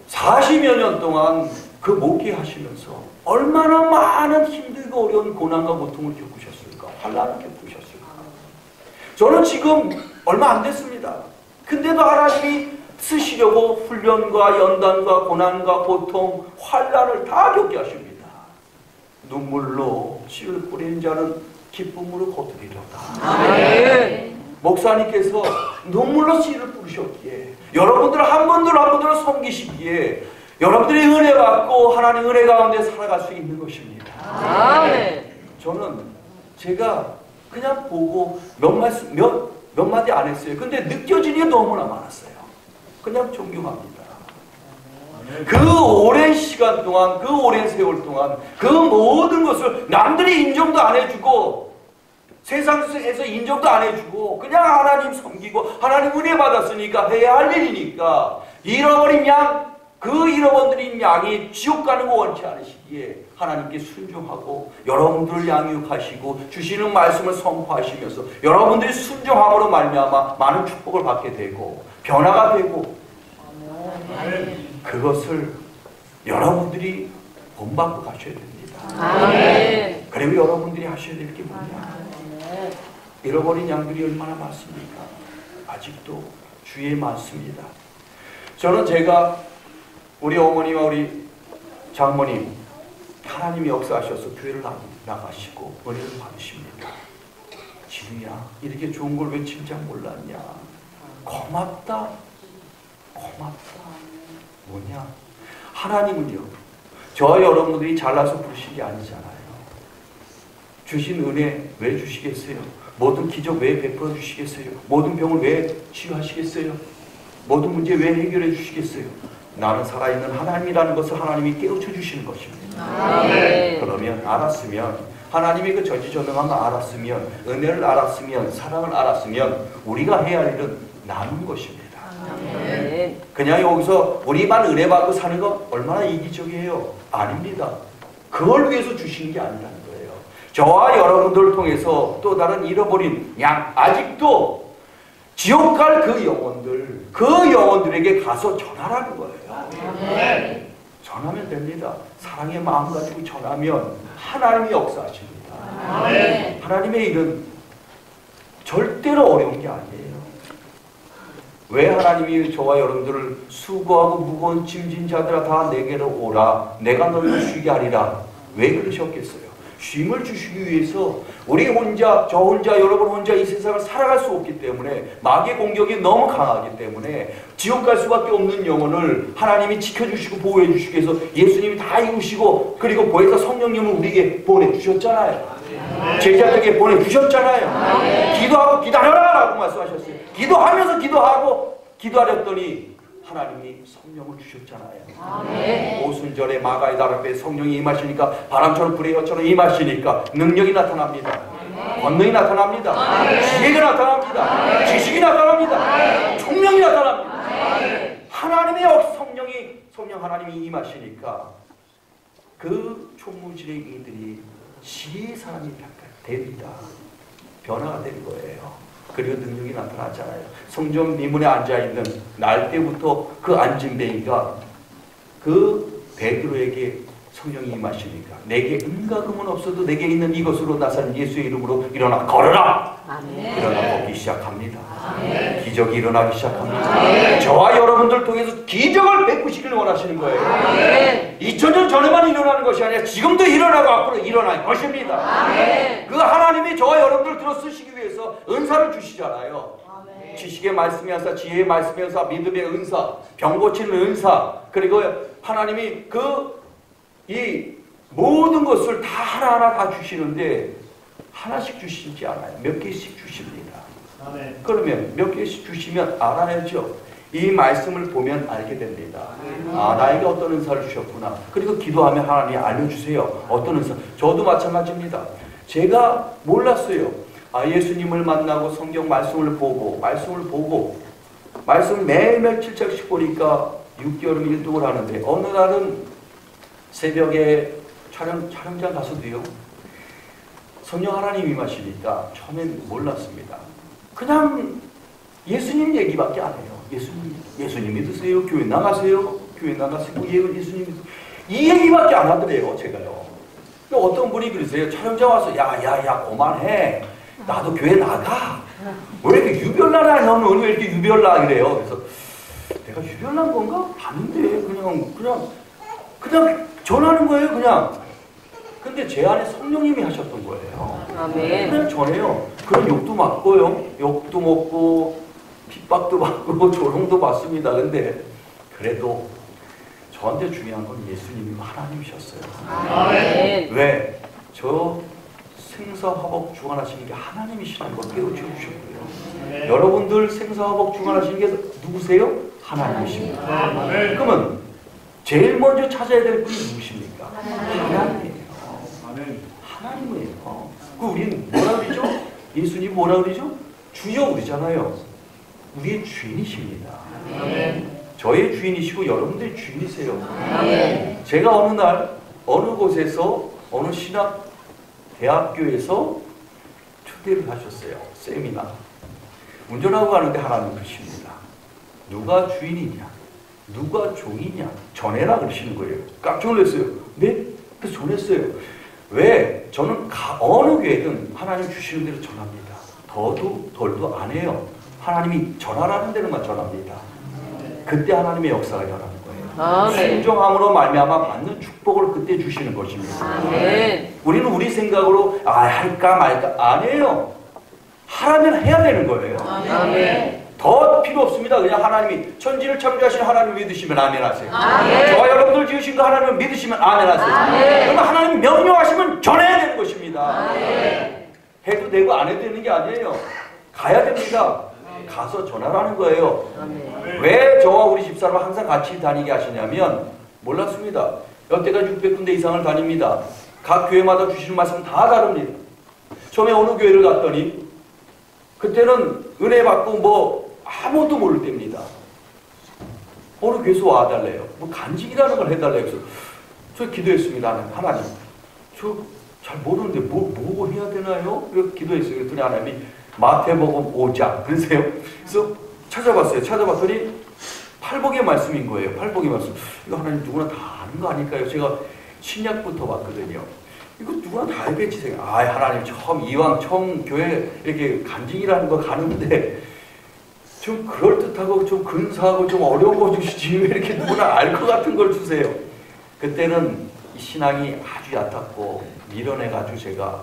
40여 년 동안 그 목회하시면서 얼마나 많은 힘들고 어려운 고난과 고통을 겪으셨을까? 환난을 겪으셨을까? 저는 지금 얼마 안 됐습니다. 근데도 하나님이 쓰시려고 훈련과 연단과 고난과 고통, 환난을 다 겪게 하십니다. 눈물로 씨를 뿌린 자는 기쁨으로 거두리로다. 아멘. 목사님께서 눈물로 씨를 뿌리셨기에 여러분들 한 분들 섬기시기에 여러분들이 은혜 받고 하나님 은혜 가운데 살아갈 수 있는 것입니다. 아멘. 저는 제가 그냥 보고 몇 마디 안 했어요. 근데 느껴지는 게 너무나 많았어요. 그냥 존경합니다. 그 오랜 시간 동안, 그 오랜 세월 동안 그 모든 것을 남들이 인정도 안 해주고 세상에서 인정도 안 해주고 그냥 하나님 섬기고 하나님 은혜 받았으니까 해야 할 일이니까 잃어버린 양, 그 잃어버린 양이 지옥 가는 거 원치 않으시기에 하나님께 순종하고 여러분들을 양육하시고 주시는 말씀을 선포하시면서 여러분들이 순종함으로 말미암아 많은 축복을 받게 되고 변화가 되고 그것을 여러분들이 본받고 가셔야 됩니다. 아멘. 그리고 여러분들이 하셔야 될 게 뭐냐? 잃어버린 양들이 얼마나 많습니까? 아직도 주위에 많습니다. 저는 제가 우리 어머니와 우리 장모님 하나님이 역사하셔서 교회를 나가시고 은혜를 받으십니다. 지루야 이렇게 좋은 걸 왜 진작 몰랐냐? 고맙다. 뭐냐? 하나님은요 저와 여러분들이 잘나서 부르신 게 아니잖아요. 주신 은혜 왜 주시겠어요? 모든 기적 왜 베풀어 주시겠어요? 모든 병을 왜 치유하시겠어요? 모든 문제 왜 해결해 주시겠어요? 나는 살아있는 하나님이라는 것을 하나님이 깨우쳐 주시는 것입니다. 그러면 알았으면 하나님의 그 전지전능함을 알았으면 은혜를 알았으면 사랑을 알았으면 우리가 해야 할 일은 나누는 것입니다. 그냥 여기서 우리만 은혜 받고 사는 건 얼마나 이기적이에요? 아닙니다. 그걸 위해서 주시는 게 아니라는 거예요. 저와 여러분들을 통해서 또 다른 잃어버린 양 아직도 지옥 갈 그 영혼들에게 가서 전하라는 거예요. 전하면 됩니다. 사랑의 마음 가지고 전하면 하나님이 역사하십니다. 하나님의 일은 절대로 어려운 게 아니에요. 왜 하나님이 저와 여러분들을 수고하고 무거운 짐진 자들아 다 내게로 오라 내가 너희를 쉬게 하리라 왜 그러셨겠어요? 쉼을 주시기 위해서 우리 혼자 저 혼자 여러분 혼자 이 세상을 살아갈 수 없기 때문에 마귀의 공격이 너무 강하기 때문에 지옥 갈 수밖에 없는 영혼을 하나님이 지켜주시고 보호해 주시기 위해서 예수님이 다 이루시고 그리고 보혜사 성령님을 우리에게 보내주셨잖아요. 제자들에게 보내주셨잖아요. 기도하고 기다려라 라고 말씀하셨어요. 기도하면서 기도하랬더니 하나님이 성령을 주셨잖아요. 오순절에 마가의 달 앞에 성령이 임하시니까 바람처럼 불의 혀처럼 임하시니까 능력이 나타납니다. 권능이 나타납니다. 지혜가 나타납니다. 지식이 나타납니다. 총명이 나타납니다. 하나님의 성령 하나님이 임하시니까 그 총무질의 이들이 지혜의 사람이 됩니다. 변화가 된 거예요. 그리고 능력이 나타났잖아요. 성전 미문에 앉아있는 날 때부터 그 앉은 베이가 그 베드로에게 성령이 임하시니까 내게 은가금은 없어도 내게 있는 이것으로 나사는 예수의 이름으로 일어나 걸어라. 아멘. 일어나 걷기 시작합니다. 아멘. 기적이 일어나기 시작합니다. 아멘. 저와 여러분들 통해서 기적을 베푸시길 원하시는 거예요. 아멘. 2000년 전에만 일어나는 것이 아니라 지금도 일어나고 앞으로 일어날 것입니다. 아멘. 그 하나님이 저와 여러분들 들어 쓰시기 위해서 은사를 주시잖아요. 아멘. 지식의 말씀의 은사, 지혜의 말씀의 은사, 믿음의 은사, 병 고치는 은사, 그리고 하나님이 이 모든 것을 다 하나하나 다 주시는데 하나씩 주시지 않아요. 몇 개씩 주십니다. 아멘. 그러면 몇 개씩 주시면 알아야죠. 이 말씀을 보면 알게 됩니다. 아, 나에게 어떤 은사를 주셨구나. 그리고 기도하면 하나님이 알려주세요. 어떤 은사. 저도 마찬가지입니다. 제가 몰랐어요. 아, 예수님을 만나고 성경 말씀을 보고 말씀을 매일매일 7장씩 보니까 6개월이면 일독을 하는데 어느 날은 새벽에 촬영장 가서도요, 성령 하나님이 임하시니까 처음엔 몰랐습니다. 그냥 예수님 얘기밖에 안 해요. 예수님 믿으세요. 교회 나가세요. 예수님 믿으세요. 이 얘기밖에 안 하더래요. 제가요. 어떤 분이 그러세요. 촬영장 와서 야 그만해. 나도 교회 나가. 왜 이렇게 유별나라 너는 왜 이렇게 유별나 그래요. 그래서 내가 유별난 건가? 아닌데 그냥 전하는 거예요. 그냥. 근데 제 안에 성령님이 하셨던 거예요. 아멘. 그냥 전해요. 그런 욕도 맞고요. 욕도 먹고 핍박도 받고 조롱도 받습니다. 근데 그래도 저한테 중요한 건 예수님이 하나님이셨어요. 아멘. 왜? 저 생사화복 주관하시는 게 하나님이시라는 걸 깨우쳐주셨고요. 네. 여러분들 생사화복 주관하시는 게 누구세요? 하나님이십니다. 아멘. 그러면 제일 먼저 찾아야 될 분이 누구십니까? 하나님이에요. 아멘. 하나님이에요. 그 우리는 뭐라 그러죠? 예수님 뭐라 그러죠? 주여 그러잖아요. 우리의 주인이십니다. 아멘. 저의 주인이시고 여러분들의 주인이세요. 아멘. 제가 어느 날 어느 곳에서 어느 신학 대학교에서 초대를 하셨어요. 세미나. 운전하고 가는데 하나님 그러십니다. 누가 주인이냐? 누가 종이냐? 전해라 그러시는 거예요. 깜짝 놀랐어요. 네? 그래서 전했어요. 왜? 저는 어느 교회든 하나님 주시는 대로 전합니다. 더도 덜도 안 해요. 하나님이 전하라는 대로만 전합니다. 그때 하나님의 역사가 일어나는 거예요. 아멘. 순종함으로 말미암아 받는 축복을 그때 주시는 것입니다. 아멘. 우리는 우리 생각으로 할까 말까 아니에요. 하라면 해야 되는 거예요. 아멘. 더 필요 없습니다. 그냥 하나님이 천지를 창조하신 하나님 믿으시면 아멘 하세요. 아멘. 저와 여러분들 지으신 거 하나님을 믿으시면 아멘 하세요. 아멘. 그러면 하나님 명령하시면 전해야 되는 것입니다. 아멘. 해도 되고 안 해도 되는 게 아니에요. 가야 됩니다. 가서 전하라는 거예요. 아멘. 왜 저와 우리 집사람을 항상 같이 다니게 하시냐면 몰랐습니다. 여태까지 600군데 이상을 다닙니다. 각 교회마다 주시는 말씀은 다 다릅니다. 처음에 어느 교회를 갔더니 그때는 은혜 받고 아무것도 모를 때입니다. 어느 교회에서 와달래요. 간직이라는 걸 해달래요. 그래서 저 기도했습니다. 하나님, 저 잘 모르는데 뭐 해야 되나요? 이렇게 기도했어요. 그랬더니 하나님이 마태복음 5장 그러세요. 그래서 찾아봤더니 팔복의 말씀인 거예요. 팔복의 말씀. 이거 하나님 누구나 다 아는 거 아닐까요? 제가 신약부터 봤거든요. 이거 누구나 다 알겠지. 하나님 이왕 처음 교회 이렇게 간증이라는 거 가는데 좀 그럴듯하고 좀 근사하고 좀 어려운 거 주시지 왜 이렇게 누구나 알 것 같은 걸 주세요. 그때는 이 신앙이 아주 얕았고 밀어내가지고 제가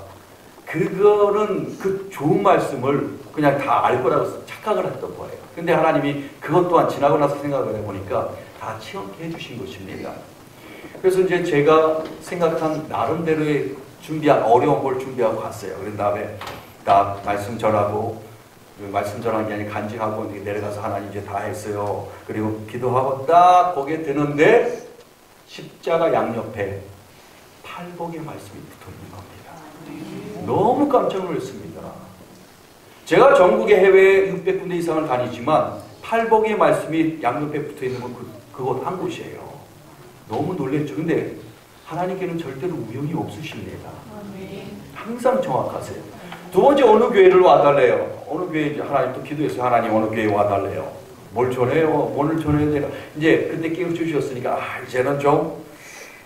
그거는 그 좋은 말씀을 그냥 다 알 거라고 착각을 했던 거예요. 근데 하나님이 그것 또한 지나고 나서 생각을 해보니까 다 체험케 해주신 것입니다. 그래서 이제 제가 생각한 나름대로의 준비한 어려운 걸 준비하고 갔어요. 그런 다음에 나 말씀 전하고 말씀 전한 게 아니라 간증하고 내려가서 하나님 이제 다 했어요. 그리고 기도하고 딱 거기에 드는데 십자가 양옆에 팔복의 말씀이 붙어 있는 겁니다. 너무 깜짝 놀랐습니다. 제가 전국의 해외에 600군데 이상을 다니지만 팔복의 말씀이 양옆에 붙어 있는 건 그곳 한 곳이에요. 너무 놀랬죠. 근데 하나님께는 절대로 우연이 없으십니다. 항상 정확하세요. 두 번째 어느 교회를 와달래요. 어느 교회 하나님 또 기도했어요. 하나님 어느 교회 와달래요. 뭘 전해요? 뭐를 전해야 되나? 이제 그때 깨우쳐 주셨으니까 이제는 좀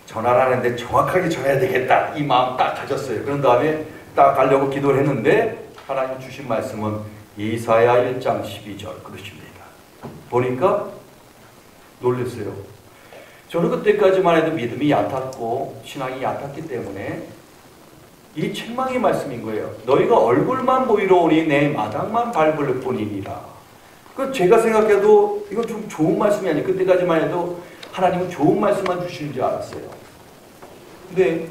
전하라는데 정확하게 전해야 되겠다 이 마음 딱 가졌어요. 그런 다음에 딱 가려고 기도를 했는데 하나님 주신 말씀은 이사야 1장 12절 그러십니다. 보니까 놀랐어요. 저는 그때까지만 해도 믿음이 얕았고 신앙이 얕았기 때문에 이 책망의 말씀인 거예요. 너희가 얼굴만 보이러 오니 내 마당만 밟을 뿐이니라. 그 제가 생각해도 이건 좀 좋은 말씀이 아니에요. 그때까지만 해도 하나님은 좋은 말씀만 주시는 줄 알았어요. 근데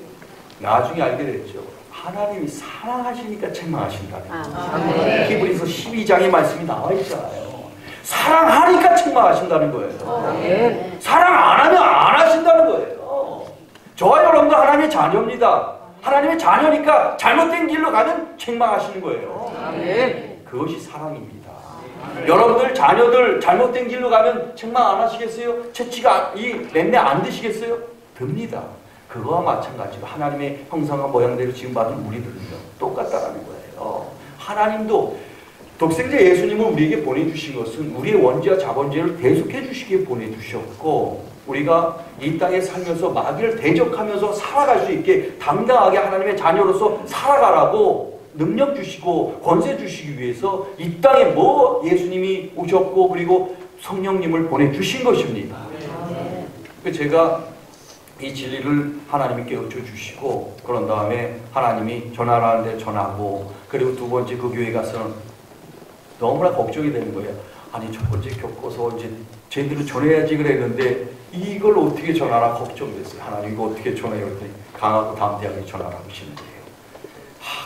나중에 알게 됐죠. 하나님이 사랑하시니까 책망하신다는 거예요. 히브리서 12장의 말씀이 나와 있잖아요. 사랑하니까 책망하신다는 거예요. 사랑 안 하면 안 하신다는 거예요. 저와 여러분도 하나님의 자녀입니다. 하나님의 자녀니까 잘못된 길로 가면 책망하시는 거예요. 그것이 사랑입니다. 여러분들 자녀들 잘못된 길로 가면 책망 안 하시겠어요? 채찍 맴매 안 드시겠어요? 듭니다. 그거와 마찬가지로 하나님의 형상과 모양대로 지음받은 우리들은요 똑같다라는 거예요. 하나님도 독생자 예수님을 우리에게 보내주신 것은 우리의 원죄와 자본죄를 대속해 주시기에 보내주셨고 우리가 이 땅에 살면서 마귀를 대적하면서 살아갈 수 있게 당당하게 하나님의 자녀로서 살아가라고 능력 주시고 권세 주시기 위해서 이 땅에 예수님이 오셨고 그리고 성령님을 보내주신 것입니다. 제가 이 진리를 하나님이 깨우쳐 주시고 그런 다음에 하나님이 전하라는 데 전하고 그리고 두 번째 그 교회 가서는 너무나 걱정이 되는 거예요. 아니 첫 번째 겪어서 이제 제대로 전해야지 그랬는데 이걸 어떻게 전하라 걱정됐어요. 하나님 이거 어떻게 전해요? 그랬더니 강하고 담대하게 전하라고 하시는 거예요.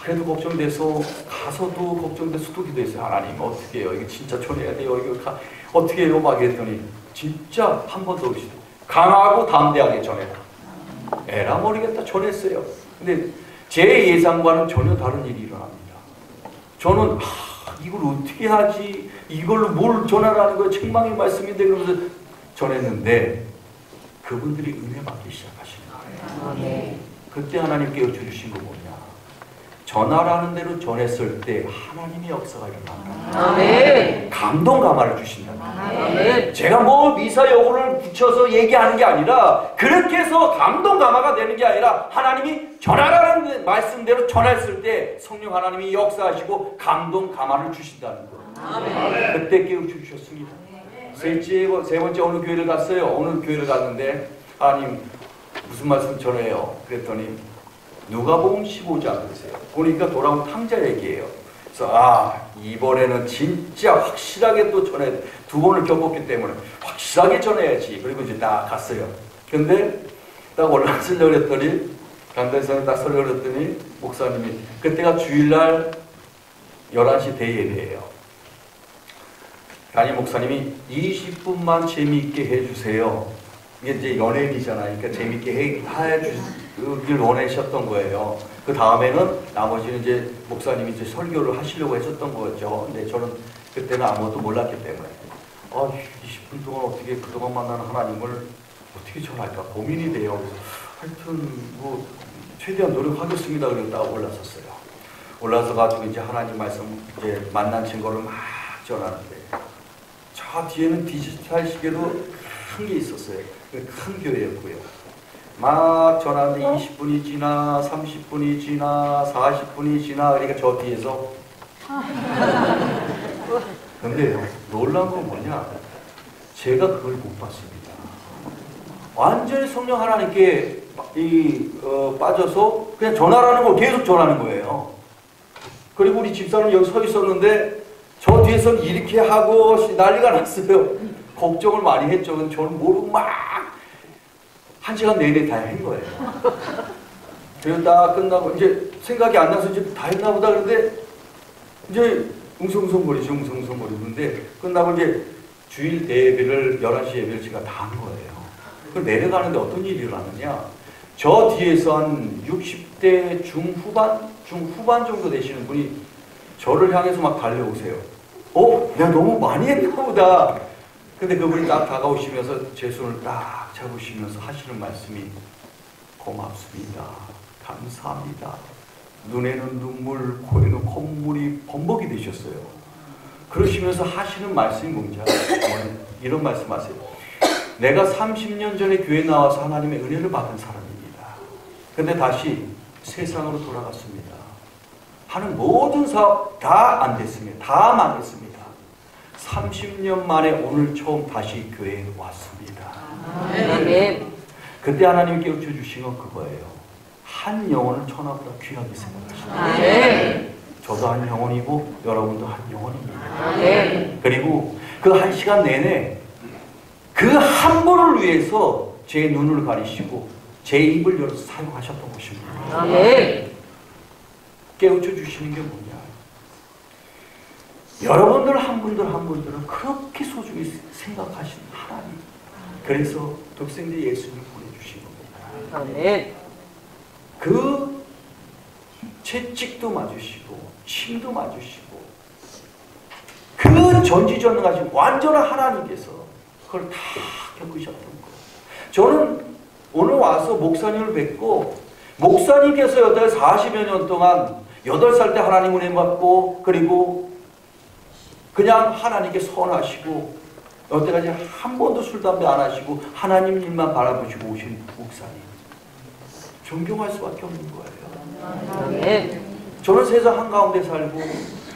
그래도 걱정돼서 가서도 걱정돼서 또 기도했어요. 하나님 어떻게 해요? 이거 진짜 전해야 돼요. 이거 어떻게 해요? 막 했더니 진짜 한 번 더 오시더 강하고 담대하게 전해라. 에라 모르겠다 전했어요. 근데 제 예상과는 전혀 다른 일이 일어납니다. 저는 이걸 어떻게 하지? 이걸로 뭘 전하라는 거예요? 책망의 말씀인데 그러면서 전했는데 그분들이 은혜 받기 시작하시는 거예요. 그때 하나님 깨우쳐 주신 거 뭐냐? 전하라는 대로 전했을 때 하나님의 역사가 일어난다. 감동 감화를 주신다. 제가 미사 여구를 붙여서 얘기하는 게 아니라 그렇게 해서 감동 감화가 되는 게 아니라 하나님이 전하라는 말씀대로 전했을 때 성령 하나님이 역사하시고 감동 감화를 주신다는 거예요. 그때 깨우쳐 주셨습니다. 세 번째 어느 교회를 갔어요. 어느 교회를 갔는데 하나님 무슨 말씀 전해요? 그랬더니 누가복음 15장 그러세요. 보니까 돌아온 탕자 얘기예요. 그래서 이번에는 진짜 확실하게 또 전해 두 번을 겪었기 때문에 확실하게 전해야지. 그리고 이제 딱 갔어요. 근데 딱 올라서려고 그랬더니 강단에서 딱 설교를 했더니 목사님이 그때가 주일날 11시 대예배예요. 담임 목사님이 20분만 재미있게 해주세요. 이게 이제 연예인이잖아요. 그러니까 재미있게 해주길 원하셨던 거예요. 그 다음에는 나머지는 이제 목사님이 이제 설교를 하시려고 하셨던 거죠. 근데 저는 그때는 아무것도 몰랐기 때문에 20분 동안 어떻게 그동안 만나는 하나님을 어떻게 전할까 고민이 돼요. 그래서 하여튼 최대한 노력하겠습니다. 그리고 딱 올라섰어요. 올라서 가지고 이제 하나님 말씀 이제 만난 증거를 막 전하는데 저 뒤에는 디지털 시계도 큰 게 있었어요. 큰 교회였고요. 막 전하는데 20분이 지나 30분이 지나 40분이 지나 그러니까 저 뒤에서 근데 놀라운 건 뭐냐? 제가 그걸 못 봤습니다. 완전히 성령 하나님께 빠져서 그냥 전하라는 걸 계속 전하는 거예요. 그리고 우리 집사는 여기 서 있었는데 저 뒤에서는 이렇게 하고 난리가 났어요. 걱정을 많이 했죠. 저는 모르고 막 1시간 내내 다 한 거예요. 그리고 딱 끝나고 이제 생각이 안 나서 이제 다 했나 보다 그런데 이제 웅성웅성거리죠. 웅성웅성거리는데 끝나고 이제 주일 예배를 11시 예배를 제가 다 한 거예요. 그 내려가는데 어떤 일이 일어나느냐? 저 뒤에서 한 60대 중후반 정도 되시는 분이 저를 향해서 막 달려오세요. 내가 너무 많이 했나 보다. 근데 그분이 딱 다가오시면서 제 손을 딱 잡으시면서 하시는 말씀이 고맙습니다. 감사합니다. 눈에는 눈물, 코에는 콧물이 범벅이 되셨어요. 그러시면서 하시는 말씀이 뭔지 알아요? 이런 말씀하세요. 내가 30년 전에 교회 나와서 하나님의 은혜를 받은 사람입니다. 근데 다시 세상으로 돌아갔습니다. 하는 모든 사업 다 안 됐습니다. 다 망했습니다. 30년 만에 오늘 처음 다시 교회에 왔습니다. 아멘. 그때 하나님 깨우쳐 주신 건 그거예요. 한 영혼을 천하보다 귀하게 생각하십니다. 아멘. 저도 한 영혼이고 여러분도 한 영혼입니다. 아멘. 그리고 그 한 시간 내내 그 한 분을 위해서 제 눈을 가리시고 제 입을 열어서 사용하셨던 것입니다. 아멘. 깨우쳐 주시는 게 뭐냐? 여러분들 한 분들은 그렇게 소중히 생각하신 하나님. 그래서 독생자 예수님을 보내주신 겁니다. 아멘. 그 채찍도 맞으시고 침도 맞으시고 그 전지전능하신 완전한 하나님께서 그걸 다 겪으셨던 거예요. 저는 오늘 와서 목사님을 뵙고 목사님께서 여태 40여 년 동안 8살 때 하나님 은혜 받고 그리고 그냥 하나님께 선하시고 여태까지 한 번도 술 담배 안 하시고 하나님 일만 바라보시고 오신 목사님 존경할 수밖에 없는 거예요. 아멘. 저는 세상 한가운데 살고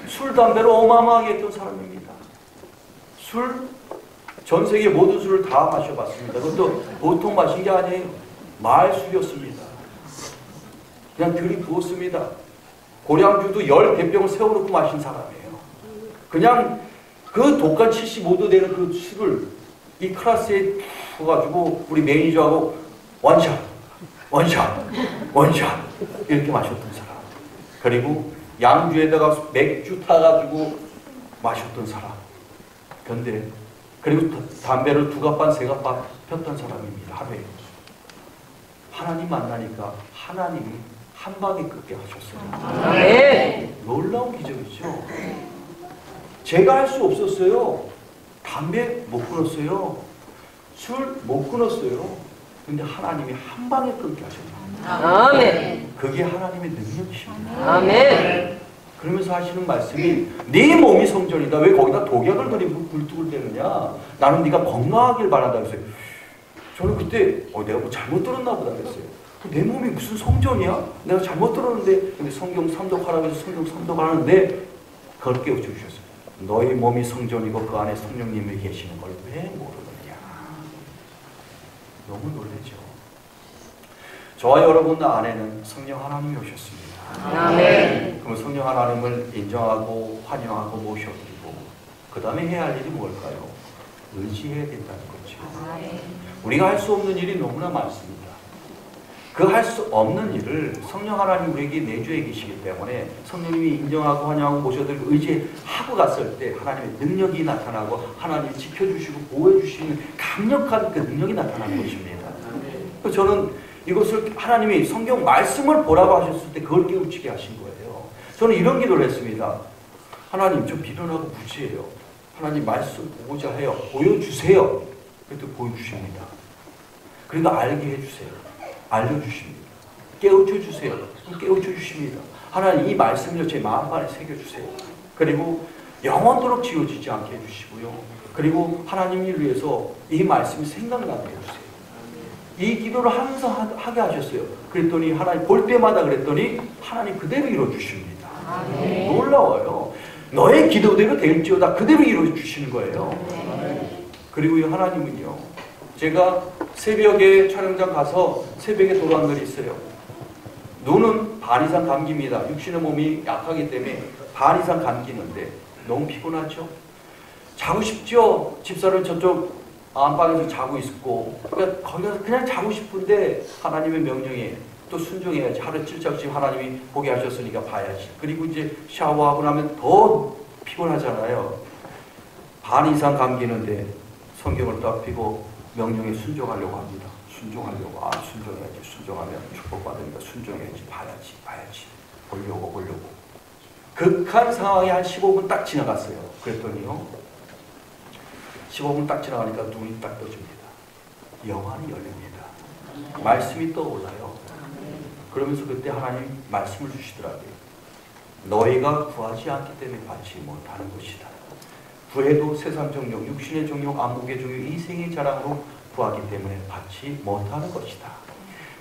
술 담배를 어마어마하게 했던 사람입니다. 전 세계 모든 술을 다 마셔봤습니다. 그것도 보통 마신 게 아니에요. 말술이었습니다. 그냥 들이부었습니다. 고량주도 10대병을 세워놓고 마신 사람이에요. 그냥 그 독한 75도 되는 그 술을 이 클래스에 부어가지고 우리 매니저하고 원샷 이렇게 마셨던 사람. 그리고 양주에다가 맥주 타가지고 마셨던 사람. 근데 그리고 담배를 2갑반 3갑반 폈던 사람입니다. 하루에. 하나님 만나니까 하나님이 한 방에 끊게 하셨어요. 아멘. 놀라운 기적이죠. 제가 할 수 없었어요. 담배 못 끊었어요. 술 못 끊었어요. 근데 하나님이 한 방에 끊게 하셨어요. 아멘. 그게 하나님의 능력이십니다. 아멘. 그러면서 하시는 말씀이 네 몸이 성전이다. 왜 거기다 독약을 들이고 굴뚝을 대느냐. 나는 네가 건강하길 바란다 그랬어요. 저는 그때 내가 뭐 잘못 들었나 보다 그랬어요. 내 몸이 무슨 성전이야? 내가 잘못 들었는데 근데 성경 삼독하라고 해서 성경 삼독하는데 그걸 깨우쳐 주셨어요. 너희 몸이 성전이고 그 안에 성령님이 계시는 걸 왜 모르느냐. 너무 놀라죠. 저와 여러분 안에는 성령 하나님이 오셨습니다. 아멘. 그럼 성령 하나님을 인정하고 환영하고 모셔드리고 그 다음에 해야 할 일이 뭘까요? 의지해야 된다는 거죠. 우리가 할 수 없는 일이 너무나 많습니다. 그 할 수 없는 일을 성령 하나님 우리에게 내주해 계시기 때문에 성령님이 인정하고 환영하고 모셔드리고 의지하고 갔을 때 하나님의 능력이 나타나고 하나님이 지켜주시고 보호해주시는 강력한 그 능력이 나타나는 것입니다. 저는 이것을 하나님이 성경 말씀을 보라고 하셨을 때 그걸 깨우치게 하신 거예요. 저는 이런 기도를 했습니다. 하나님 저 비련하고 무지해요. 하나님 말씀 보고자 해요. 보여주세요. 그래도 보여주십니다. 그러니까 알게 해주세요. 알려주십니다. 깨우쳐 주세요. 깨우쳐 주십니다. 하나님 이 말씀을 제 마음판에 새겨주세요. 그리고 영원토록 지워지지 않게 해주시고요. 그리고 하나님을 위해서 이 말씀이 생각나게 해주세요. 이 기도를 항상 하게 하셨어요. 그랬더니 하나님 볼 때마다 그랬더니 하나님 그대로 이루어주십니다. 놀라워요. 너의 기도대로 될지어다 그대로 이루어주시는 거예요. 그리고 이 하나님은요. 제가 새벽에 촬영장 가서 새벽에 돌아온 날이 있어요. 눈은 반 이상 감깁니다. 육신의 몸이 약하기 때문에 반 이상 감기는데 너무 피곤하죠? 자고 싶죠? 집사는 저쪽 안방에서 자고 있고 그러니까 거기 가서 그냥 자고 싶은데 하나님의 명령에 또 순종해야지. 하루 찔짝씩 하나님이 보게 하셨으니까 봐야지. 그리고 이제 샤워하고 나면 더 피곤하잖아요. 반 이상 감기는데 성경을 딱 펴고 명령에 순종하려고 합니다. 순종하려고. 순종해야지. 순종하면 축복받으니까 순종해야지. 봐야지. 보려고. 극한 상황이 한 15분 딱 지나갔어요. 그랬더니요. 15분 딱 지나가니까 눈이 딱 떠집니다. 영안이 열립니다. 말씀이 떠올라요. 그러면서 그때 하나님 말씀을 주시더라고요. 너희가 구하지 않기 때문에 받지 못하는 것이다. 구해도 세상 정욕, 육신의 정욕, 안목의 정욕, 인생의 자랑으로 구하기 때문에 받지 못하는 것이다.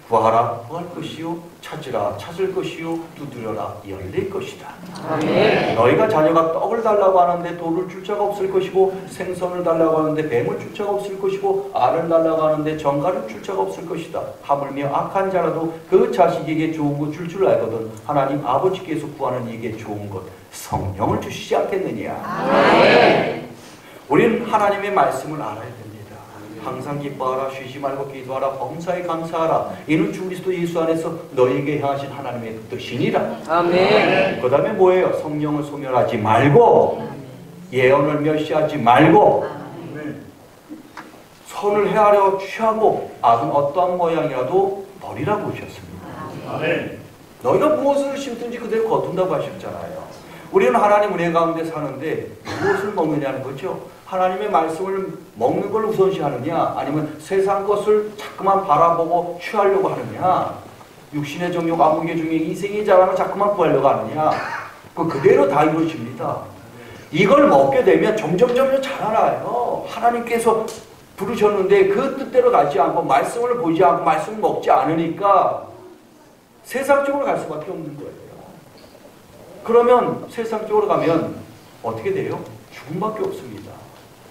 구하라 구할 것이요 찾으라 찾을 것이요 두드려라 열릴 것이다. 아멘. 너희가 자녀가 떡을 달라고 하는데 돌을 줄 자가 없을 것이고 생선을 달라고 하는데 뱀을 줄 자가 없을 것이고 알을 달라고 하는데 정갈을 줄 자가 없을 것이다. 하물며 악한 자라도 그 자식에게 좋은 것 줄 알거든 하나님 아버지께서 구하는 이에게 좋은 것 성령을 주시지 않겠느냐. 아멘. 우리는 하나님의 말씀을 알아야 됩니다. 항상 기뻐하라 쉬지 말고 기도하라 범사에 감사하라 이는 주 그리스도 예수 안에서 너희에게 향하신 하나님의 뜻이니라. 아멘. 그 다음에 뭐예요? 성령을 소멸하지 말고 예언을 멸시하지 말고 선을 헤아려 취하고 악은 어떠한 모양이라도 버리라고 하셨습니다. 아멘. 너희가 무엇을 심든지 그대로 거둔다고 하셨잖아요. 우리는 하나님 은혜 가운데 사는데 무엇을 먹느냐는 거죠. 하나님의 말씀을 먹는 걸 우선시하느냐 아니면 세상 것을 자꾸만 바라보고 취하려고 하느냐 육신의 정욕 아무개 중에 인생의 자랑을 자꾸만 구하려고 하느냐 그대로 다 이루어집니다. 이걸 먹게 되면 점점 자라나요. 하나님께서 부르셨는데 그 뜻대로 가지 않고 말씀을 보지 않고 말씀을 먹지 않으니까 세상적으로 갈 수밖에 없는 거예요. 그러면 세상적으로 가면 어떻게 돼요? 죽음밖에 없습니다.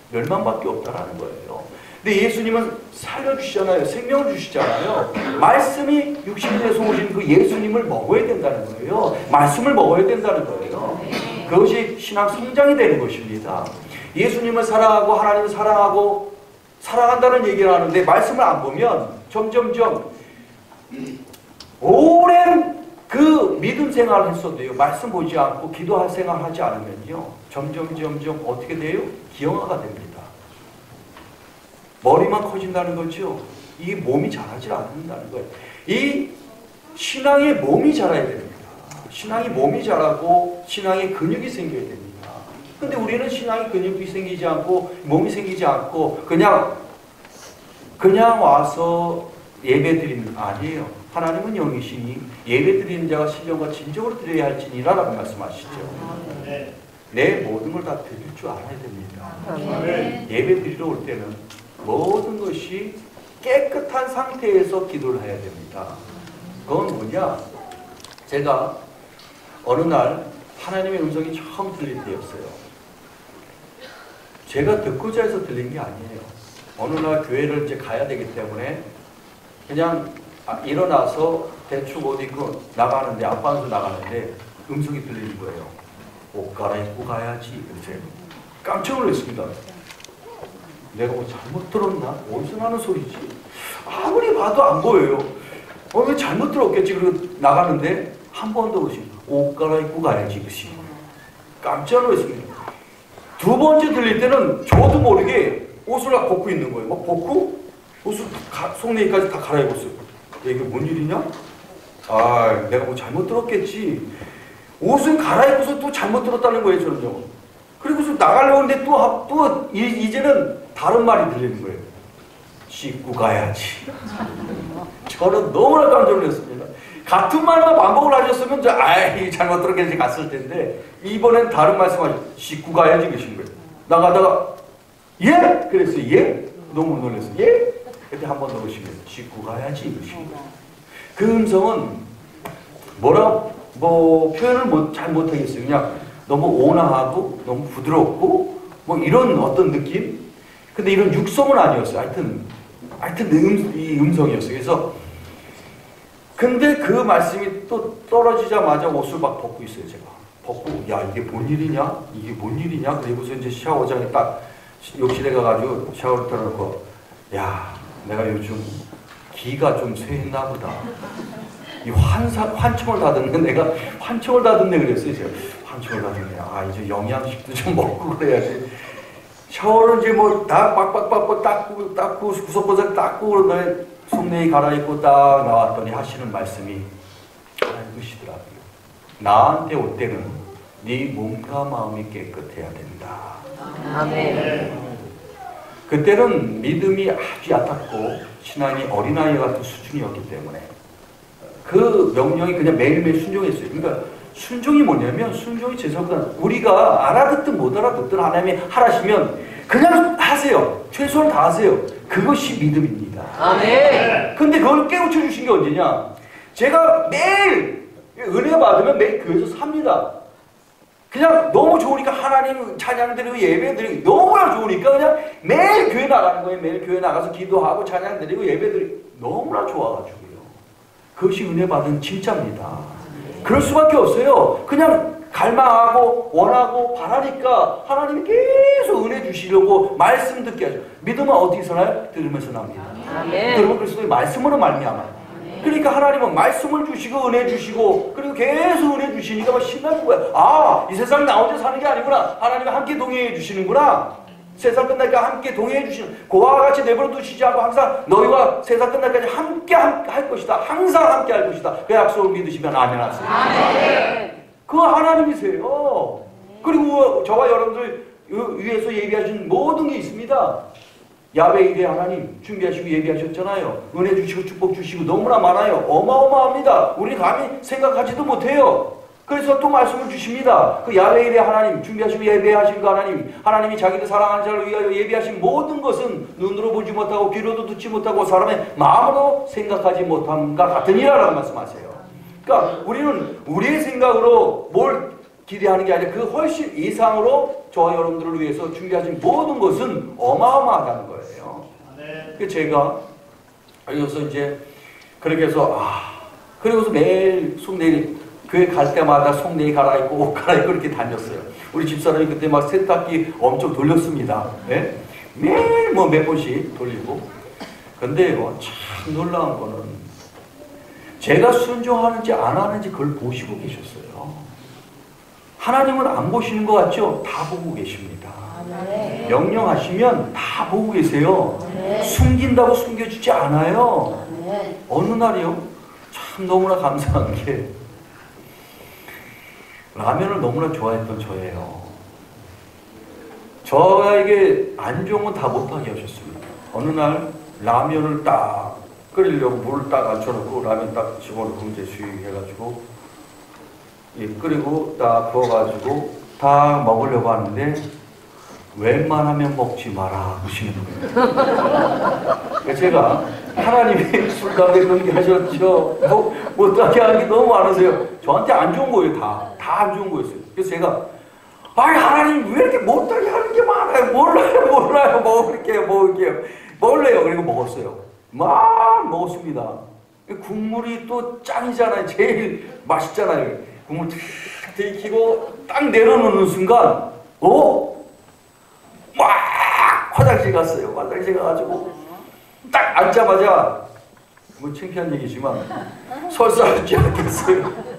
멸망밖에 없다라는 거예요. 근데 예수님은 살려주시잖아요. 생명을 주시잖아요. 말씀이 육신이 돼서 오신 그 예수님을 먹어야 된다는 거예요. 말씀을 먹어야 된다는 거예요. 그것이 신앙 성장이 되는 것입니다. 예수님을 사랑하고 하나님을 사랑하고 사랑한다는 얘기를 하는데 말씀을 안 보면 점점점 오랜 그 믿음 생활을 했어도요. 말씀 보지 않고 기도할 생활을 하지 않으면요. 점점 어떻게 돼요? 기형아가 됩니다. 머리만 커진다는 거죠. 이 몸이 자라지 않는다는 거예요. 이 신앙의 몸이 자라야 됩니다. 신앙이 몸이 자라고 신앙의 근육이 생겨야 됩니다. 근데 우리는 신앙의 근육이 생기지 않고 몸이 생기지 않고 그냥 와서 예배 드리는 아니에요. 하나님은 영이시니 예배 드리는 자가 신령과 진정으로 드려야 할지니라라고 말씀하시죠. 네. 내 모든 걸 다 드릴 줄 알아야 됩니다. 아멘. 예배 드리러 올 때는 모든 것이 깨끗한 상태에서 기도를 해야 됩니다. 그건 뭐냐? 제가 어느 날 하나님의 음성이 처음 들릴 때였어요. 제가 듣고자 해서 들린 게 아니에요. 어느 날 교회를 이제 가야 되기 때문에 그냥 일어나서 대충 옷 입고 나가는데 앞방에서 나가는데 음성이 들리는 거예요. 옷 갈아입고 가야지. 그래서 깜짝 놀랐습니다. 내가 뭐 잘못 들었나? 어디서 나는 소리지? 아무리 봐도 안 보여요. 왜 잘못 들었겠지? 그리고 나가는데 한 번 더 오시. 옷 갈아입고 가야지. 그시. 깜짝 놀랐습니다. 두 번째 들릴 때는 저도 모르게 옷을 막 벗고 있는 거예요. 막 벗고 옷을 속내까지 다 갈아입었어요. 이게 뭔 일이냐? 내가 뭐 잘못 들었겠지. 옷은 갈아입고서 또 잘못 들었다는 거예요, 저는요. 그리고서 나가려고 하는데 또 이제는 다른 말이 들리는 거예요. 씻고 가야지. 저는 너무나 깜짝 놀랐습니다. 같은 말만 반복을 하셨으면 잘못 들었겠지 갔을 텐데 이번엔 다른 말씀하셨어요. 씻고 가야지 그러신 거예요. 나가다가 예? 그랬어요. 예? 너무 놀랐어요. 예? 그때 한 번 더 오시면 씻고 가야지 그러신 거예요. 그 음성은 표현을 잘 못하겠어요. 그냥 너무 온화하고 너무 부드럽고 뭐 이런 어떤 느낌? 근데 이런 육성은 아니었어요. 하여튼 이 음성이었어요. 그래서 근데 그 말씀이 또 떨어지자마자 옷을 막 벗고 있어요. 제가 벗고 이게 뭔 일이냐? 이게 뭔 일이냐? 그리고서 이제 샤워장에 딱 욕실에 가가지고 샤워를 틀어놓고 내가 요즘 기가 좀 쇠했나 보다. 이 환청을 다듬네. 내가 환청을 다듬네 그랬어요. 제가 환청을 다듬네. 이제 영양식도 좀 먹고 그래야지. 샤워를 이제 다 빡빡 닦고 구석구석 닦고 그런 다음에 속내에 갈아입고 딱 나왔더니 하시는 말씀이 그러시더라고요. 나한테 올 때는 네 몸과 마음이 깨끗해야 된다. 아멘. 그때는 믿음이 아주 얕았고 신앙이 어린아이 같은 수준이었기 때문에 그 명령이 그냥 매일매일 순종했어요. 그러니까 순종이 뭐냐면 순종이 제사보다 우리가 알아듣든 못 알아듣든 하나님이 하라시면 그냥 하세요. 최선을 다하세요. 그것이 믿음입니다. 아멘. 근데 그걸 깨우쳐 주신 게 언제냐? 제가 매일 은혜 받으면 매일 교회에서 삽니다. 그냥 너무 좋으니까 하나님 찬양 드리고 예배 드리고 너무나 좋으니까 그냥 매일 교회 나가는 거예요. 매일 교회 나가서 기도하고 찬양 드리고 예배 드리고 너무나 좋아가지고요. 그것이 은혜 받은 진짜입니다. 그럴 수밖에 없어요. 그냥 갈망하고 원하고 바라니까 하나님이 계속 은혜 주시려고 말씀 듣게 하죠. 믿음은 어디서 나요? 들으면서 납니다. 아멘. 여러분 그리스도의 말씀으로 말미암아요. 그러니까 하나님은 말씀을 주시고 은혜 주시고 그리고 계속 은혜 주시니까 막 신나는 거야. 아, 이 세상 나 혼자 사는 게 아니구나. 하나님이 함께 동행해 주시는구나. 세상 끝날까 함께 동행해 주시는 그와 같이 내버려 두시지 않고 항상 너희와 세상 끝날까지 함께 할 것이다. 항상 함께 할 것이다. 그 약속을 믿으시면 아멘 하세요. 아멘. 그 하나님이세요. 그리고 저와 여러분들 위해서 예비하신 모든 게 있습니다. 야훼 일의 하나님 준비하시고 예비하셨잖아요. 은혜 주시고 축복 주시고 너무나 많아요. 어마어마합니다. 우리는 감히 생각하지도 못해요. 그래서 또 말씀을 주십니다. 그 야훼 일의 하나님 준비하시고 예비하신 그 하나님이 자기를 사랑하는 자를 위하여 예비하신 모든 것은 눈으로 보지 못하고 귀로도 듣지 못하고 사람의 마음으로 생각하지 못함과 같으니라라고 말씀하세요. 그러니까 우리는 우리의 생각으로 뭘 기대하는 게 아니라 그 훨씬 이상으로 저와 여러분들을 위해서 준비하신 모든 것은 어마어마하다는 거예요. 그래서 제가 여기서 이제 그렇게 해서 그리고서 매일 속내일 교회 갈 때마다 속내일 갈아입고 옷 갈아입고 이렇게 다녔어요. 우리 집사람이 그때 막 세탁기 엄청 돌렸습니다. 네? 매일 뭐 몇 번씩 돌리고. 근데 참 놀라운 거는 제가 순종하는지 안 하는지 그걸 보시고 계셨어요. 하나님은 안 보시는 것 같죠? 다 보고 계십니다. 네. 명령하시면 다 보고 계세요. 네. 숨긴다고 숨겨주지 않아요. 네. 어느 날이요? 참 너무나 감사한 게 라면을 너무나 좋아했던 저예요. 저에게 안 좋은 건 다 못하게 하셨습니다. 어느 날 라면을 딱 끓이려고 물을 딱 앉혀놓고 라면 딱 집어넣고 이제 수육해가지고 끓이고 딱 부어가지고 다 먹으려고 하는데 웬만하면 먹지 마라 하시는 거예요. 제가 하나님이 술 담배 끊게 하셨죠. 못하게 하는 게 너무 많으세요. 저한테 안 좋은 거예요. 다 안 좋은 거였어요. 그래서 제가 하나님 왜 이렇게 못하게 하는 게 많아요. 몰라요. 먹을게요. 먹을래요. 그리고 먹었어요. 막 먹었습니다. 국물이 또 짱이잖아요. 제일 맛있잖아요. 국물 탁 데이키고 딱 내려놓는 순간 막 화장실 갔어요. 화장실 가가지고 딱 앉자마자 뭐 창피한 얘기지만 설사하지 않겠어요.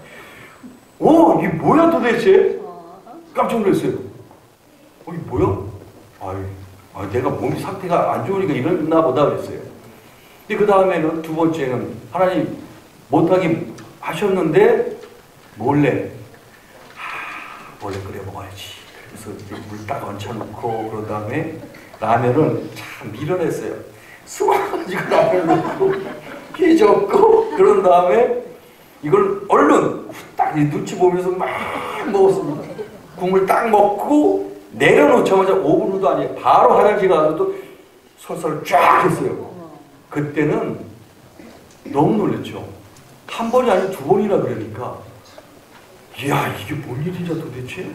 이게 뭐야 도대체? 깜짝 놀랐어요. 이게 뭐야? 내가 몸이 상태가 안 좋으니까 이랬나 보다 그랬어요. 근데 그 다음에는 두 번째는 하나님 못하게 하셨는데 몰래 끓여 먹어야지. 그래서 물 딱 얹혀놓고 그런 다음에 라면을 참 밀어냈어요. 수고가지고 라면을 넣고 휘젓고 그런 다음에 이걸 얼른 딱 눈치 보면서 막 먹었습니다. 국물 딱 먹고 내려놓자마자 5분 후도 아니에요. 바로 화장실 가서 또 설사를 쫙 했어요. 그때는 너무 놀랐죠. 한 번이 아니고 두 번이나 그러니까 이야 이게 뭔 일이냐 도대체?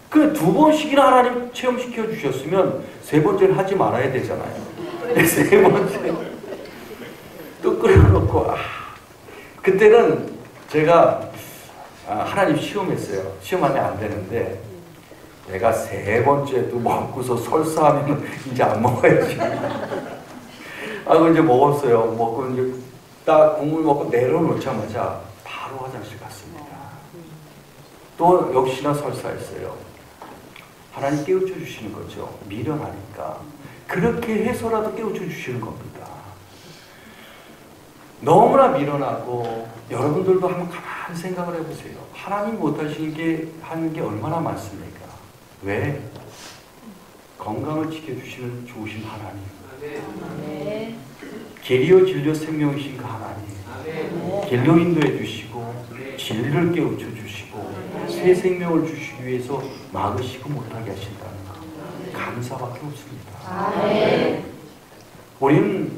그래 두 번씩이나 하나님 체험시켜 주셨으면 세 번째는 하지 말아야 되잖아요. 세 번째 또 끓여놓고 그때는 제가 하나님 시험했어요. 시험하면 안 되는데 내가 세 번째 또 먹고서 설사하면 이제 안 먹어야지. 이제 먹었어요. 먹고 이제 딱 국물 먹고 내려놓자마자 바로 화장실 갔습니다. 또 역시나 설사했어요. 하나님 깨우쳐 주시는 거죠. 미련하니까. 그렇게 해서라도 깨우쳐 주시는 겁니다. 너무나 미련하고 여러분들도 한번 가만히 생각을 해보세요. 하나님 못하시게 하는 게 얼마나 많습니까? 왜? 건강을 지켜주시는 좋으신 하나님. 네. 길이요 진리요 생명이신 그 하나님. 길로 인도해 주시고 진리를 깨우쳐 주시고 새 생명을 주시기 위해서 막으시고 못하게 하신다는 것. 감사밖에 없습니다. 우리는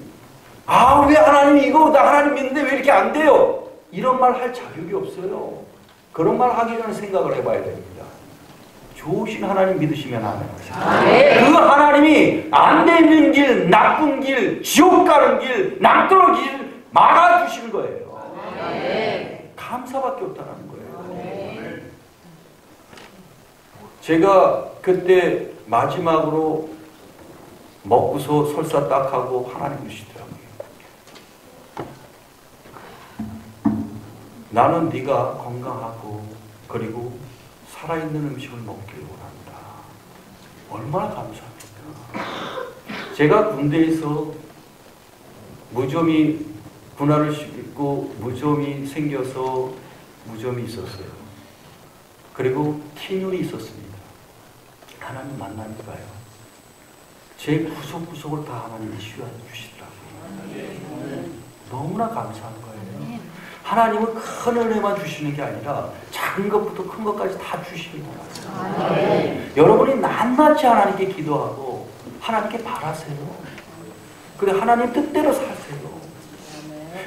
왜 하나님이 이거 나 하나님 믿는데 왜 이렇게 안 돼요? 이런 말 할 자격이 없어요. 그런 말 하기 전에 생각을 해봐야 됩니다. 좋으신 하나님 믿으시면 안 돼요. 그 하나님이 안 되는 길, 나쁜 길, 지옥 가는 길, 낭떠러 길 막아주시는 거예요. 감사밖에 없다는 거예요. 제가 그때 마지막으로 먹고서 설사 딱 하고 하나님 주시더라고요. 나는 네가 건강하고 그리고 살아있는 음식을 먹기를 원한다. 얼마나 감사합니까? 제가 군대에서 무좀이 군화를 입고 무좀이 생겨서 무좀이 있었어요. 그리고 팅율이 있었습니다. 하나님 만나니까요. 제 구석구석을 다 하나님이 씌워주시더라고요. 너무나 감사한 거예요. 하나님은 큰 은혜만 주시는 게 아니라 작은 것부터 큰 것까지 다 주시는 거예요. 여러분이 낱낱이 하나님께 기도하고 하나님께 바라세요. 그래 하나님 뜻대로 사세요.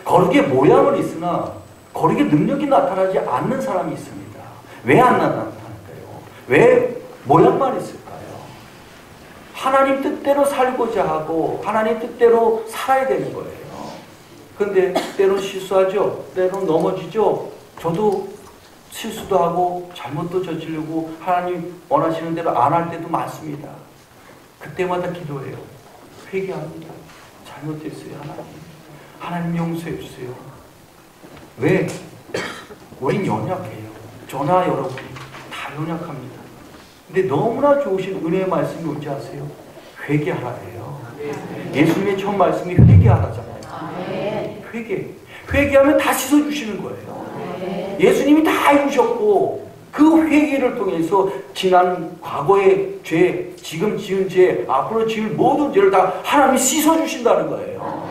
거룩의 모양은 있으나 거룩의 능력이 나타나지 않는 사람이 있습니다. 왜 안 나타날까요? 왜 모양만 있을까요? 하나님 뜻대로 살고자 하고 하나님 뜻대로 살아야 되는 거예요. 근데 때론 실수하죠. 때론 넘어지죠. 저도 실수도 하고 잘못도 저지르고 하나님 원하시는 대로 안 할 때도 많습니다. 그때마다 기도해요. 회개합니다. 잘못했어요. 하나님 용서해 주세요. 왜? 우린 연약해요. 저나 여러분 다 연약합니다. 근데 너무나 좋으신 은혜의 말씀이 뭔지 아세요? 회개하라예요. 예수님의 첫 말씀이 회개하라잖아요. 회개하면 다 씻어주시는 거예요. 예수님이 다 해주셨고 그 회개를 통해서 지난 과거의 죄, 지금 지은 죄, 앞으로 지을 모든 죄를 다 하나님이 씻어주신다는 거예요.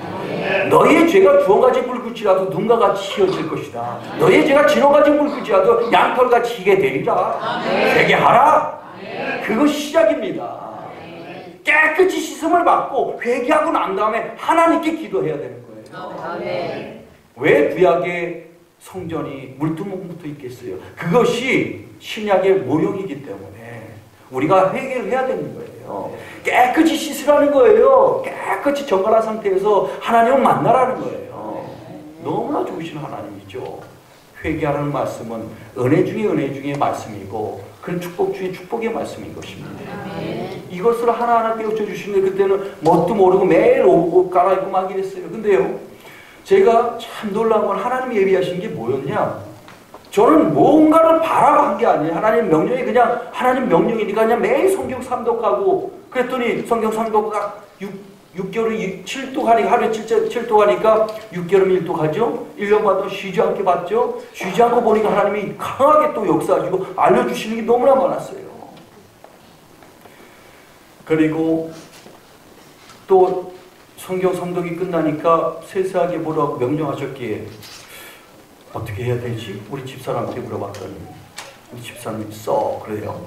너희의 죄가 주홍같이 붉을지라도 눈과 같이 희어질 것이다. 너희의 죄가 진홍같이 붉을지라도 양털같이 희게 되리라. 회개하라. 그것이 시작입니다. 깨끗이 씻음을 받고 회개하고 난 다음에 하나님께 기도해야 되는 거예요. 왜 구약의 성전이 물두멍부터 있겠어요? 그것이 신약의 모형이기 때문에 우리가 회개를 해야 되는 거예요. 깨끗이 씻으라는 거예요. 깨끗이 정갈한 상태에서 하나님을 만나라는 거예요. 너무나 좋으신 하나님이죠. 회개하라는 말씀은 은혜 중에 은혜 중에 말씀이고 그런 축복 중에 축복의 말씀인 것입니다. 이것을 하나하나 깨우쳐 주시는데 그때는 뭣도 모르고 매일 옷 갈아입고 막 이랬어요. 근데요, 제가 참 놀라운 건 하나님이 예비하신 게 뭐였냐? 저는 뭔가를 바라고 한 게 아니에요. 하나님 명령이 그냥 하나님 명령이니까 그냥 매일 성경 삼독하고 그랬더니 성경 삼독가 6개월에 7독하니까 하루에 7독하니까 6개월이면 1독하죠. 1년마다 쉬지 않게 봤죠. 쉬지 않고 보니까 하나님이 강하게 또 역사하시고 알려주시는 게 너무나 많았어요. 그리고 또 성경 삼독이 끝나니까 세세하게 보라고 명령하셨기에 어떻게 해야 되지? 우리 집사람한테 물어봤더니 우리 집사람이 그래요.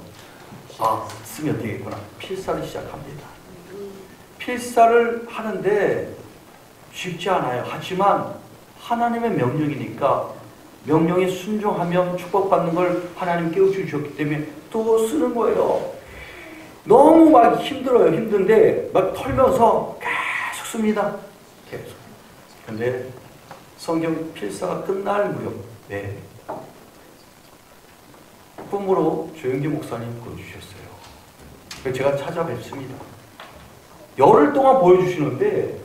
쓰면 되겠구나. 필사를 시작합니다. 필사를 하는데 쉽지 않아요. 하지만 하나님의 명령이니까 명령에 순종하면 축복받는 걸 하나님 깨우쳐 주셨기 때문에 또 쓰는 거예요. 너무 막 힘들어요. 힘든데 막 털면서 계속 씁니다. 계속. 근데 성경 필사가 끝날 무렵에 꿈으로 조영기 목사님 보여주셨어요. 그래서 제가 찾아뵙습니다. 열흘 동안 보여주시는데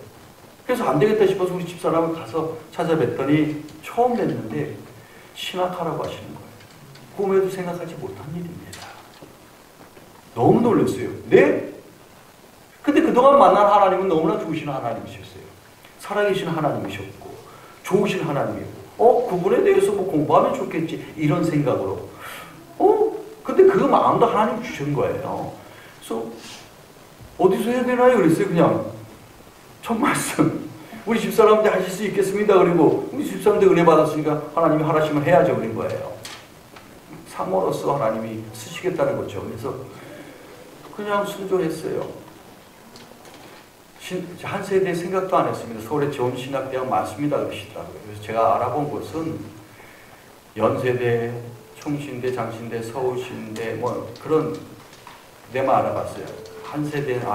그래서 안 되겠다 싶어서 우리 집사람을 가서 찾아뵀더니 처음 뵀는데 신학하라고 하시는 거예요. 꿈에도 생각하지 못한 일입니다. 너무 놀랐어요. 네? 근데 그동안 만난 하나님은 너무나 좋으신 하나님이셨어요. 살아계신 하나님이셨고 좋으신 하나님이고 그분에 대해서 뭐 공부하면 좋겠지 이런 생각으로 근데 그 마음도 하나님 주신 거예요. 그래서 어디서 해야 되나요? 그랬어요. 그냥 첫 말씀 우리 집사람한테 하실 수 있겠습니다. 그리고 우리 집사람한테 은혜 받았으니까 하나님이 하라시면 해야죠. 그런 거예요. 사모로서 하나님이 쓰시겠다는 거죠. 그래서 그냥 순종했어요. 한 세대 생각도 안 했습니다. 서울에 좋은 신학대학 많습니다 그러시더라고요. 그래서 제가 알아본 곳은 연세대, 충신대, 장신대, 서울신대 뭐 그런 데만 알아봤어요. 한 세대는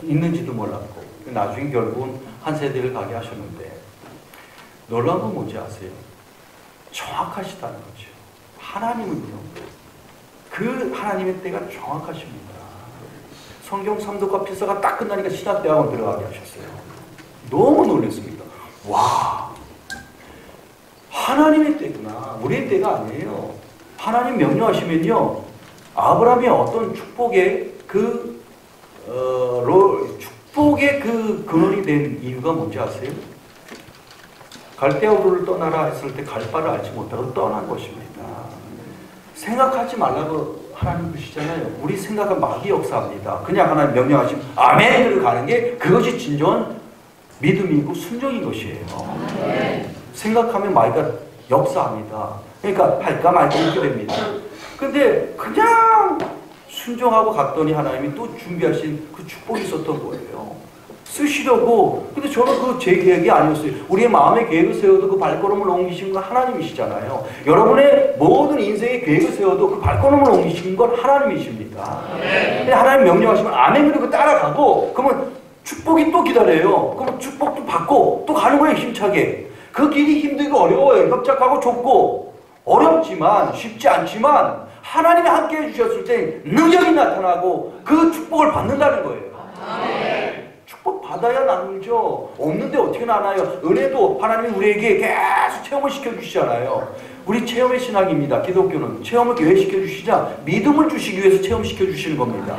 있는지도 몰랐고 나중에 결국은 한 세대를 가게 하셨는데 놀라운 건 뭔지 아세요? 정확하시다는 거죠. 하나님은요, 그 하나님의 때가 정확하십니다. 성경 삼독과 필사가 딱 끝나니까 신학대학원 들어가게 하셨어요. 너무 놀랐습니다. 와, 하나님의 때구나. 우리의 때가 아니에요. 하나님 명령하시면요, 아브라함의 어떤 축복의 축복의 그 근원이 된 이유가 뭔지 아세요? 갈대아 우르를 떠나라 했을 때 갈 바를 알지 못하고 떠난 것입니다. 생각하지 말라고 하나님 그러시잖아요. 우리 생각은 마귀 역사합니다. 그냥 하나님 명령하시면 아멘으로 가는 게 그것이 진정한 믿음이고 순종인 것이에요. 생각하면 마귀가 역사합니다. 그러니까 할까 말까 이렇게 됩니다. 근데 그냥 순종하고 갔더니 하나님이 또 준비하신 그 축복이 있었던 거예요. 쓰시려고. 근데 저는 그 제 계획이 아니었어요. 우리의 마음의 계획을 세워도 그 발걸음을 옮기신 건 하나님이시잖아요. 여러분의 모든 인생의 계획을 세워도 그 발걸음을 옮기신 건 하나님이십니다. 근데 하나님 명령하시면 아멘 그리고 따라가고 그러면 축복이 또 기다려요. 그러면 축복도 받고 또 가는 거예요. 힘차게. 그 길이 힘들고 어려워요. 협착하고 좁고 어렵지만 쉽지 않지만 하나님이 함께 해주셨을 때 능력이 나타나고 그 축복을 받는다는 거예요. 축복 받아야 나누죠. 없는데 어떻게 나눠요? 은혜도 하나님이 우리에게 계속 체험을 시켜주시잖아요. 우리 체험의 신학입니다. 기독교는 체험을 왜 시켜주시냐? 믿음을 주시기 위해서 체험시켜 주시는 겁니다.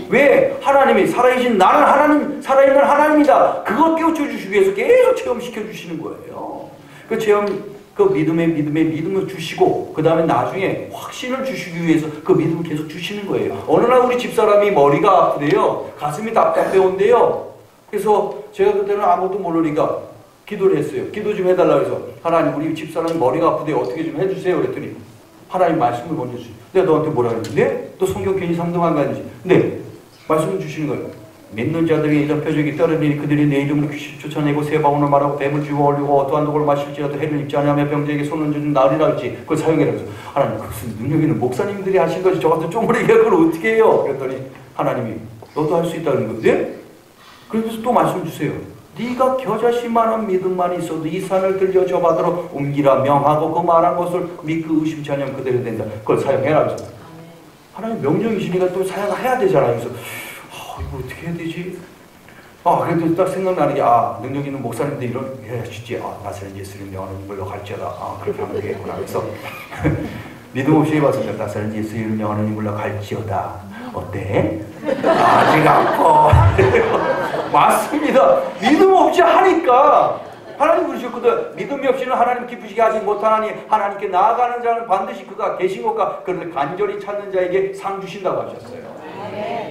왜? 하나님이 살아계신 나는 하나님, 살아있는 하나님이다. 그걸 깨우쳐 주시기 위해서 계속 체험시켜 주시는 거예요. 그 체험, 그 믿음을 주시고 그 다음에 나중에 확신을 주시기 위해서 그 믿음을 계속 주시는 거예요. 어느 날 우리 집사람이 머리가 아프대요. 가슴이 답답해 온대요. 그래서 제가 그때는 아무것도 모르니까 기도를 했어요. 기도 좀 해달라고 해서 하나님 우리 집사람이 머리가 아프대요. 어떻게 좀 해주세요. 그랬더니 하나님 말씀을 먼저 주세요. 내가 너한테 뭐라 그랬는데? 네? 또 성경 괜히 상동한 거 아니지? 네. 말씀을 주시는 거예요. 믿는 자들에게 이런 표적이 떨어지니 그들이 내 이름으로 귀신 쫓아내고 새 바운을 말하고 뱀을 쥐고 올리고 어떠한 독을 마실지라도 해를 입지 않으며 병자에게 손을 얹어 나으리라 했지. 그걸 사용해라. 그래서 하나님 그것은 능력있는 목사님들이 하신 것이 저 같은 쪼무레기가 그걸 어떻게 해요? 그랬더니 하나님이 너도 할 수 있다는 건데? 그래서 또 말씀 주세요. 네가 겨자씨만한 믿음만 있어도 이 산을 들려 저 바다로 옮기라 명하고 그 말한 것을 믿고 의심치 않으면 그대로 된다. 그걸 사용해라. 그래서 하나님 명령이시니까 또 사용해야 되잖아요. 그래서 이거 어떻게 해야 되지? 그래도 딱 생각나는 게, 능력 있는 목사님들 이런, 해주지. 나사렛 예수님 명하는 걸로 갈지어다. 그렇게 하면 되겠구나. 그래서, 믿음 없이 해봤습니다. 나사렛 예수님 명하는 걸로 갈지어다. 어때? 아직 아파. 맞습니다. 믿음 없이 하니까, 하나님 그러셨거든. 믿음이 없이는 하나님 기쁘시게 하지 못하나니 하나님께 나아가는 자는 반드시 그가 계신 것과 그를 간절히 찾는 자에게 상 주신다고 하셨어요.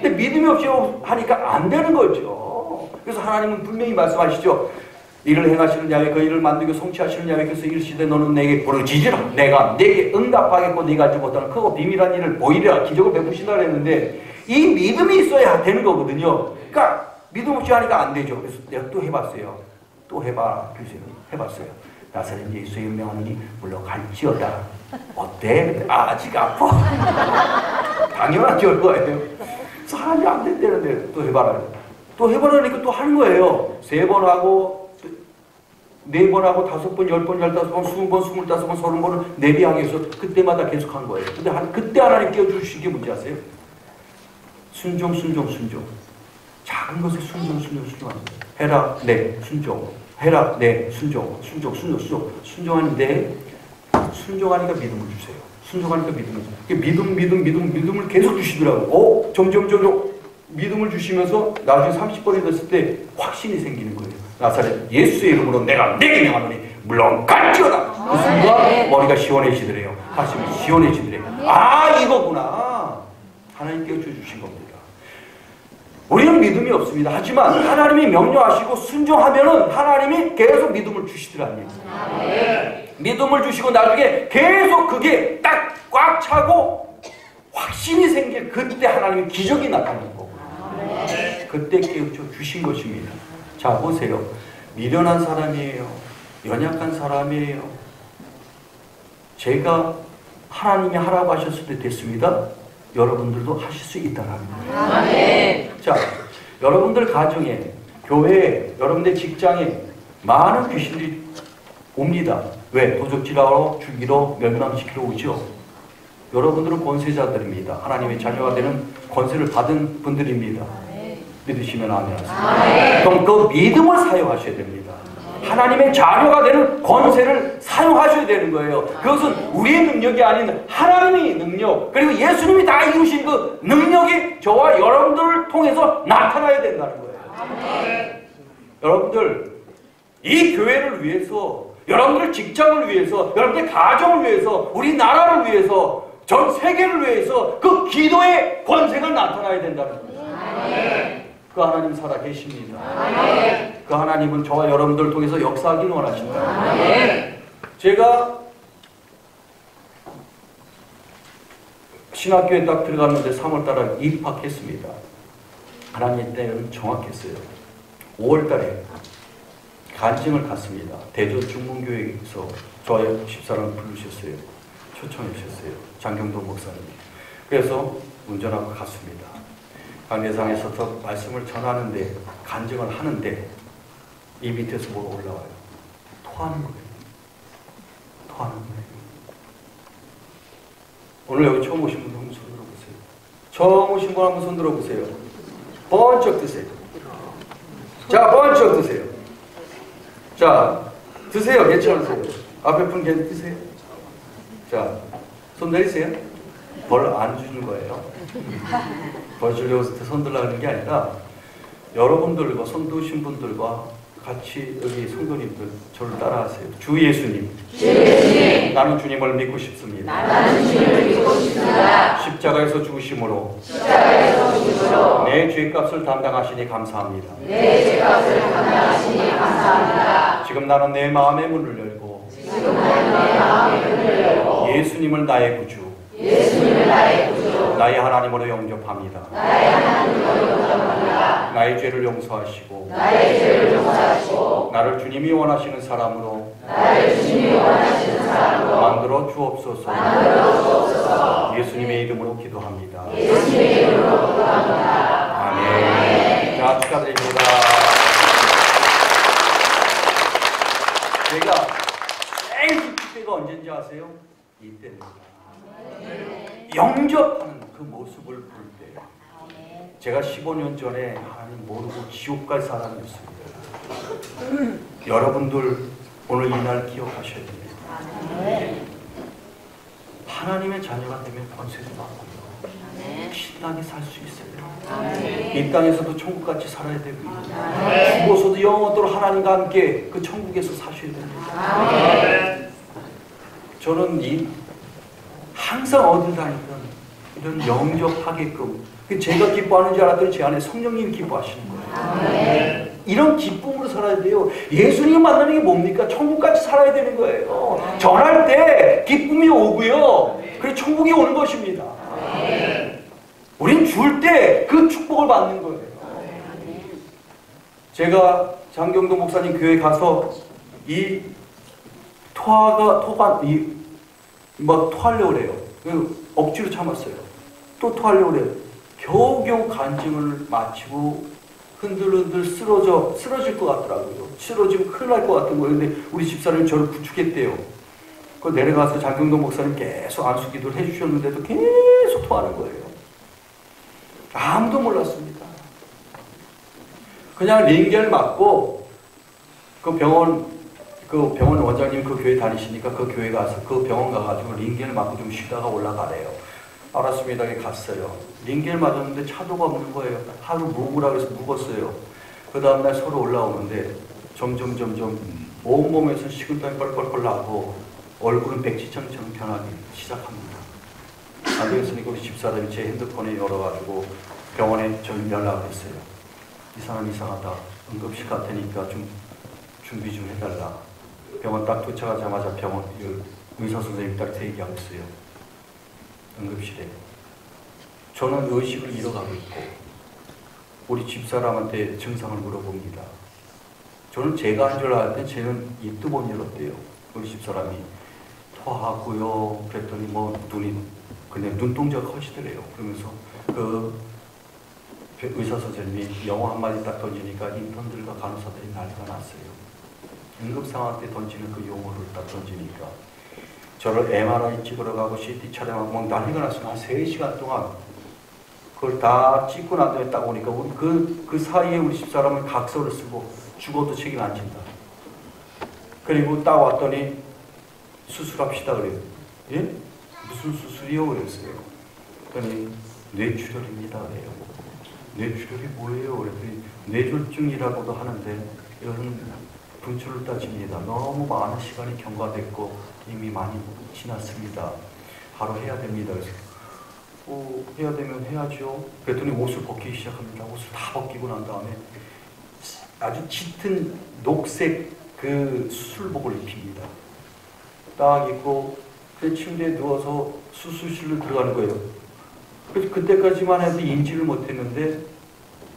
근데 믿음이 없이 하니까 안 되는 거죠. 그래서 하나님은 분명히 말씀하시죠. 이를 행하시는 자의 그 일을 만들고 성취하시는 자에게서 이르시되 너는 내게 부르짖으라. 내가 내게 응답하겠고 네가 알지 못하는 크고 비밀한 일을 보이리라. 기적을 베푸신다 그랬는데 이 믿음이 있어야 되는 거거든요. 그러니까 믿음 없이 하니까 안 되죠. 그래서 내가 또 해봤어요. 또 해봐. 그래서 해봤어요. 나사렛 예수의 명하니 물러갈지어다. 어때? 아직 아파. 당연하죠 그거예요. 사람이 안 된다는데 또 해봐라. 또 해보라니까 또 하는 거예요. 3번 하고 4번 하고 5번, 10번, 15번, 20번, 25번, 30번을 내비하기 위해서 그때마다 계속 한 거예요. 근데 그때 하나님 깨워주신 게 뭔지 아세요? 순종. 작은 것에 순종. 해라, 네, 순종. 해라, 네, 순종. 순종하는데 순종하니까 믿음을 주세요. 순종하니까 믿음을 주세요. 믿음을 계속 주시더라고요. 점점 믿음을 주시면서 나중에 30번이 됐을 때 확신이 생기는 거예요. 나사렛 예수의 이름으로 내가 내게 명하노니 물러갈지어다. 그 순간 머리가 시원해지더래요. 가슴이 시원해지더래요. 이거구나. 하나님 깨우쳐 주신 겁니다. 우리는 믿음이 없습니다. 하지만 하나님이 명령하시고 순종하면은 하나님이 계속 믿음을 주시더라는 얘기예요. 믿음을 주시고 나중에 계속 그게 딱 꽉 차고 확신이 생길 그때 하나님의 기적이 나타나는 거고요. 그때 깨우쳐 주신 것입니다. 자, 보세요. 미련한 사람이에요. 연약한 사람이에요. 제가 하나님이 하라고 하셨을 때 됐습니다. 여러분들도 하실 수 있다라는 거예요. 아멘. 자, 여러분들 가정에, 교회에, 여러분들 직장에 많은 귀신들이 옵니다. 왜? 도적질하러, 죽이러, 멸망시키러 오죠. 여러분들은 권세자들입니다. 하나님의 자녀가 되는 권세를 받은 분들입니다. 믿으시면 아멘. 그럼 그 믿음을 사용하셔야 됩니다. 하나님의 자녀가 되는 권세를 사용하셔야 되는 거예요. 그것은 우리의 능력이 아닌 하나님의 능력, 그리고 예수님이 다 이루신 그 능력이 저와 여러분들을 통해서 나타나야 된다는 거예요. 여러분들, 이 교회를 위해서, 여러분들 직장을 위해서, 여러분들 가정을 위해서, 우리 나라를 위해서, 전 세계를 위해서 그 기도의 권세가 나타나야 된다는 거예요. 그 하나님 살아 계십니다. 그 하나님은 저와 여러분들 통해서 역사하기를 원하신다. 제가 신학교에 딱 들어갔는데 3월달에 입학했습니다. 하나님 때는 정확했어요. 5월달에 간증을 갔습니다. 대전 중문교회에서 저의 집사람을 부르셨어요. 초청해 주셨어요. 장경도 목사님. 그래서 운전하고 갔습니다. 강대상에 서서 말씀을 전하는데, 간증을 하는데 이 밑에서 뭐가 올라와요? 토하는 거예요. 토하는 거예요. 오늘 여기 처음 오신 분 한번 손 들어보세요. 처음 오신 분 한번 손 들어보세요. 번쩍 드세요. 자, 번쩍 드세요. 자, 드세요. 괜찮으세요? 앞에 분 드세요. 자, 손 내리세요. 벌 안 주는 거예요. 벌 주려고 손 들라는 게 아니라 여러분들과 손 드신 분들과 같이 여기 성도님들 저를 따라하세요. 주 예수님. 주 예수님. 나는 주님을 믿고 싶습니다. 나는 주님을 믿고 싶습니다. 십자가에서 죽으심으로. 십자가에서 죽으심으로. 내 죄값을 담당하시니 감사합니다. 내 죄값을 담당하시니 감사합니다. 지금 나는 내 마음의 문을 열고. 지금 나는 내 마음의 문을 열고. 예수님을 나의 구주. 예수님을 나의 구주. 나의 하나님으로 영접합니다. 나의 하나님으로 영접합니다. 나의 죄를 용서하시고. 나의 죄를 용서하시고. 나를 주님이 원하시는 사람으로. 나를 주님이 원하시는 사람으로. 만들어 주옵소서. 만들어 주옵소서. 예수님의 이름으로 기도합니다. 예수님의 이름으로 기도합니다. 아멘. 자, 축하드립니다. 제가 제일 기쁠 때가 언제인지 아세요? 이때입니다. 영접하는 그 모습을 볼 때, 제가 15년 전에 하나님 모르고 지옥 갈 사람이었습니다. 여러분들 오늘 이날 기억하셔야 됩니다. 하나님의 자녀가 되면 권세를 받고 신나게 살 수 있어요. 이 땅에서도 천국같이 살아야 되고요. 죽어서도 영원토록 하나님과 함께 그 천국에서 사셔야 됩니다. 저는 항상 어딜 다니든 이런 영접하게끔, 제가 기뻐하는 줄 알았더니 제 안에 성령님이 기뻐하시는 거예요. 이런 기쁨으로 살아야 돼요. 예수님 만나는 게 뭡니까? 천국같이 살아야 되는 거예요. 전할 때 기쁨이 오고요. 그리고 천국이 오는 것입니다. 우린 줄 때 그 축복을 받는 거예요. 제가 장경도 목사님 교회 가서 이 토하려고 그래요. 억지로 참았어요. 또 토하려고 그래요. 겨우겨우 간증을 마치고 흔들흔들 쓰러질 것 같더라고요. 쓰러지면 큰일 날 것 같은 거예요. 근데 우리 집사람이 저를 부축했대요. 그 내려가서 장경도 목사님 계속 안수 기도를 해주셨는데도 계속 토하는 거예요. 아무도 몰랐습니다. 그냥 링겔 맞고 그 병원 원장님 그 교회 다니시니까 그 교회 가서 그 병원 가가지고 링겔 맞고 좀 쉬다가 올라가래요. 알았습니다. 갔어요. 링겔 맞았는데 차도가 없는 거예요. 하루 묵으라 그래서 묵었어요. 그 다음날 서로 올라오는데 점점 온몸에서 식은땀이 뻘뻘 나고 얼굴은 백지장처럼 변하기 시작합니다. 안 되겠으니까 우리 집사람이 제 핸드폰에 열어가지고 병원에 전 연락을 했어요. 이 사람 이상하다. 응급실 갈 테니까 좀 준비 좀 해달라. 병원 딱 도착하자마자 의사 선생님이 딱 대기하고 있어요. 응급실에. 저는 의식을 잃어가고 있고 우리 집사람한테 증상을 물어봅니다. 저는 제가 한 줄 알았더니 쟤는 입도 못 열었대요. 우리 집사람이 토하고요. 그랬더니 뭐 눈이 그냥 눈동자가 커지더래요. 그러면서 그 의사 선생님이 영어 한마디 딱 던지니까 인턴들과 간호사들이 난리가 났어요. 응급 상황 때 던지는 그 용어를 딱 던지니까 저를 MRI 찍으러 가고 CT 촬영하고 막 난리가 났어요. 한 3시간 동안 그걸 다 찍고 난 다음에 딱 오니까 그 사이에 우리 집사람은 각서를 쓰고 죽어도 책임 안 진다. 그리고 딱 왔더니 수술합시다 그래요. 예? 무슨 수술이요? 그랬어요. 그랬더니 뇌출혈입니다 그래요. 뇌출혈이 뭐예요? 그랬더니 뇌졸중이라고도 하는데 이거는 분출을 따집니다. 너무 많은 시간이 경과됐고 이미 많이 지났습니다. 바로 해야 됩니다. 그래서 해야 되면 해야죠. 그랬더니 옷을 벗기기 시작합니다. 옷을 다 벗기고 난 다음에 아주 짙은 녹색 그 수술복을 입힙니다. 딱 입고 그 침대에 누워서 수술실로 들어가는 거예요. 그래서 그때까지만 해도 인지를 못했는데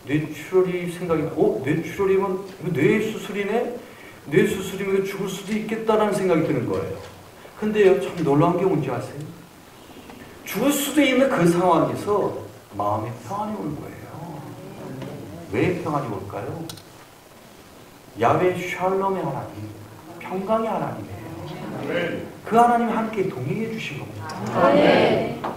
뇌출혈이 생각이 나. 뇌출혈이면 뇌수술이네? 뇌수술이면 죽을 수도 있겠다라는 생각이 드는 거예요. 근데요, 참 놀라운 게 뭔지 아세요? 죽을 수도 있는 그 상황에서 마음에 평안이 오는 거예요. 왜 평안이 올까요? 야훼 샬롬의 하나님, 평강의 하나님이에요. 그 하나님이 함께 동행해 주신 겁니다.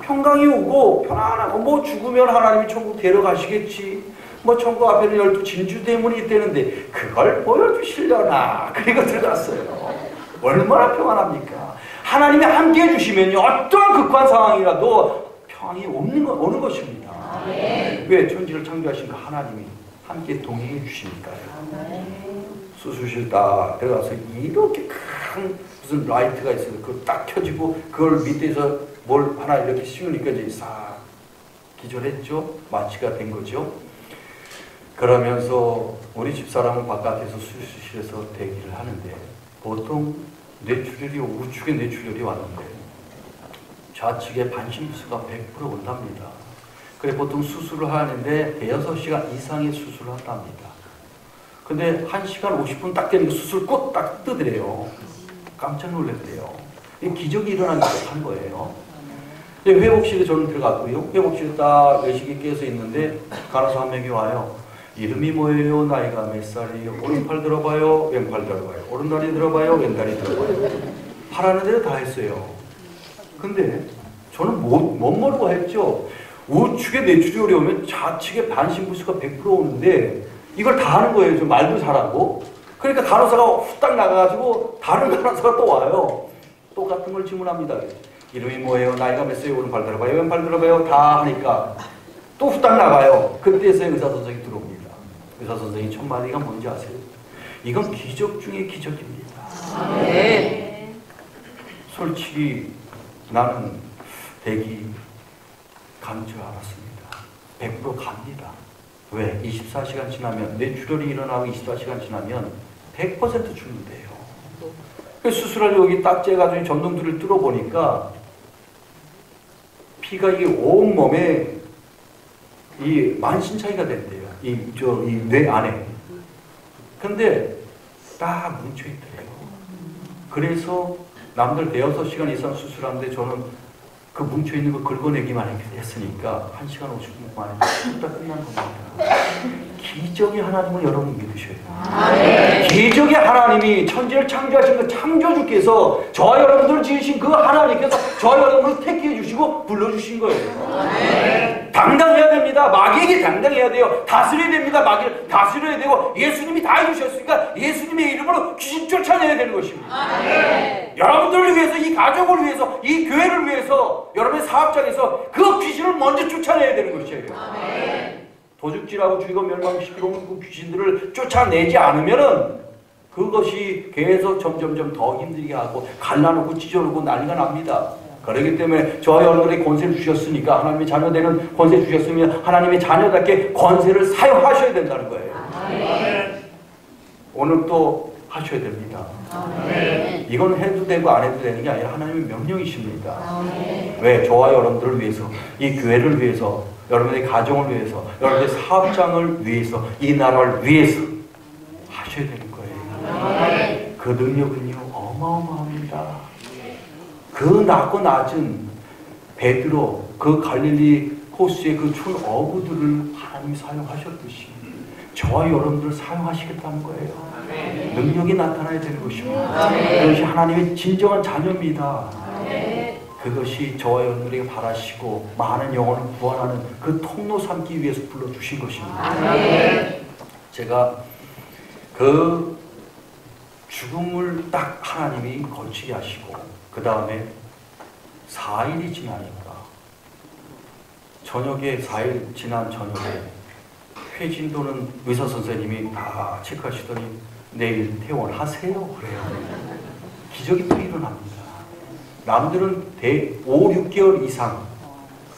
평강이 오고 편안하고 뭐 죽으면 하나님이 천국 데려가시겠지. 뭐 천국 앞에는 12 진주 대문이 있다는데 그걸 보여주시려나. 그리고 들어갔어요. 얼마나 평안합니까? 하나님이 함께 해주시면요, 어떠한 극한 상황이라도 평안이 오는 것입니다. 왜? 천지를 창조하신 그 하나님이 함께 동행해 주시니까요. 수술실 딱 들어가서 이렇게 큰 무슨 라이트가 있어요. 그걸 딱 켜지고 그걸 밑에서 뭘 하나 이렇게 씌우니까 이제 싹 기절했죠. 마취가 된 거죠. 그러면서 우리 집사람은 바깥에서 수술실에서 대기를 하는데 보통 뇌출혈이 우측에 뇌출혈이 왔는데 좌측에 반신부수가 100% 온답니다. 그래 보통 수술을 하는데 6시간 이상의 수술을 한답니다. 근데 1시간 50분 딱 되니까 수술 꼭 딱 뜨더래요. 깜짝 놀랐대요. 기적이 일어나는 한 거예요. 회복실에 저는 들어갔고요. 회복실에 딱 의식이 깨서 있는데 간호사 한 명이 와요. 이름이 뭐예요? 나이가 몇 살이에요? 오른팔 들어봐요? 왼팔 들어봐요? 오른다리 들어봐요? 왼다리 들어봐요? 하라는 대로 다 했어요. 근데 저는 못 모르고 했죠. 우측에 뇌출혈이 오면 좌측에 반신부수가 100% 오는데 이걸 다 하는 거예요. 저 말도 잘하고. 그러니까 간호사가 후딱 나가가지고 다른 간호사가 또 와요. 똑같은 걸 질문합니다. 이름이 뭐예요? 나이가 몇 살이에요? 오른팔 들어봐요? 왼팔 들어봐요? 다 하니까 또 후딱 나가요. 그때서야 의사 선생님이 들어옵니다. 의사 선생님이 첫 마디가 뭔지 아세요? 이건 기적 중의 기적입니다. 솔직히 나는 대기 간 줄 알았습니다. 100% 갑니다. 왜? 24시간 지나면 뇌출혈이 일어나고 24시간 지나면 100% 죽는데요. 수술하려고 여기 딱 째가지고 전동줄을 뚫어보니까 피가 이게 온 몸에 이 만신창이가 된대요. 이 뇌 안에. 근데 딱 뭉쳐있더래요. 그래서 남들 6시간 이상 수술하는데 저는 그 뭉쳐있는 거 긁어내기만 했으니까 1시간 50분 만에 딱 끝난 겁니다. 기적의 하나님을 여러분 믿으셔야 돼요. 기적의 하나님이 천지를 창조하신 그 창조주께서 저와 여러분들을 지으신 그 하나님께서 저와 여러분을 택해 주시고 불러주신 거예요. 당당해야 됩니다. 마귀에게 당당해야 돼요. 다스려야 됩니다. 마귀를 다스려야 되고 예수님이 다 해주셨으니까 예수님의 이름으로 귀신 쫓아내야 되는 것입니다. 여러분들을 위해서, 이 가족을 위해서, 이 교회를 위해서 여러분의 사업장에서 그 귀신을 먼저 쫓아내야 되는 것이에요. 도둑질하고 죽이고 멸망시키고 그 귀신들을 쫓아내지 않으면은 그것이 계속 점점점 더 힘들게 하고 갈라놓고 찢어놓고 난리가 납니다. 그렇기 때문에 저와 여러분들이 권세를 주셨으니까 하나님의 자녀되는 권세 주셨으면 하나님의 자녀답게 권세를 사용하셔야 된다는 거예요. 오늘 또 하셔야 됩니다. 이건 해도 되고 안 해도 되는 게 아니라 하나님의 명령이십니다. 왜? 저와 여러분들을 위해서, 이 교회를 위해서, 여러분의 가정을 위해서, 여러분의 사업장을 위해서, 이 나라를 위해서 하셔야 되는 거예요. 그 능력은요 어마어마합니다. 그 낮고 낮은 베드로, 그 갈릴리 호수의 그 촌 어부들을 하나님이 사용하셨듯이 저와 여러분들을 사용하시겠다는 거예요. 능력이 나타나야 되는 것입니다. 그것이 하나님의 진정한 자녀입니다. 그것이 저와 여러분들에게 바라시고 많은 영혼을 구원하는 그 통로 삼기 위해서 불러주신 것입니다. 제가 그 죽음을 딱 하나님이 거치게 하시고 그 다음에 4일이 지나니까 저녁에 4일 지난 저녁에 회진도는 의사 선생님이 다 체크하시더니 내일 퇴원하세요 그래요. 기적이 또 일어납니다. 남들은 5, 6개월 이상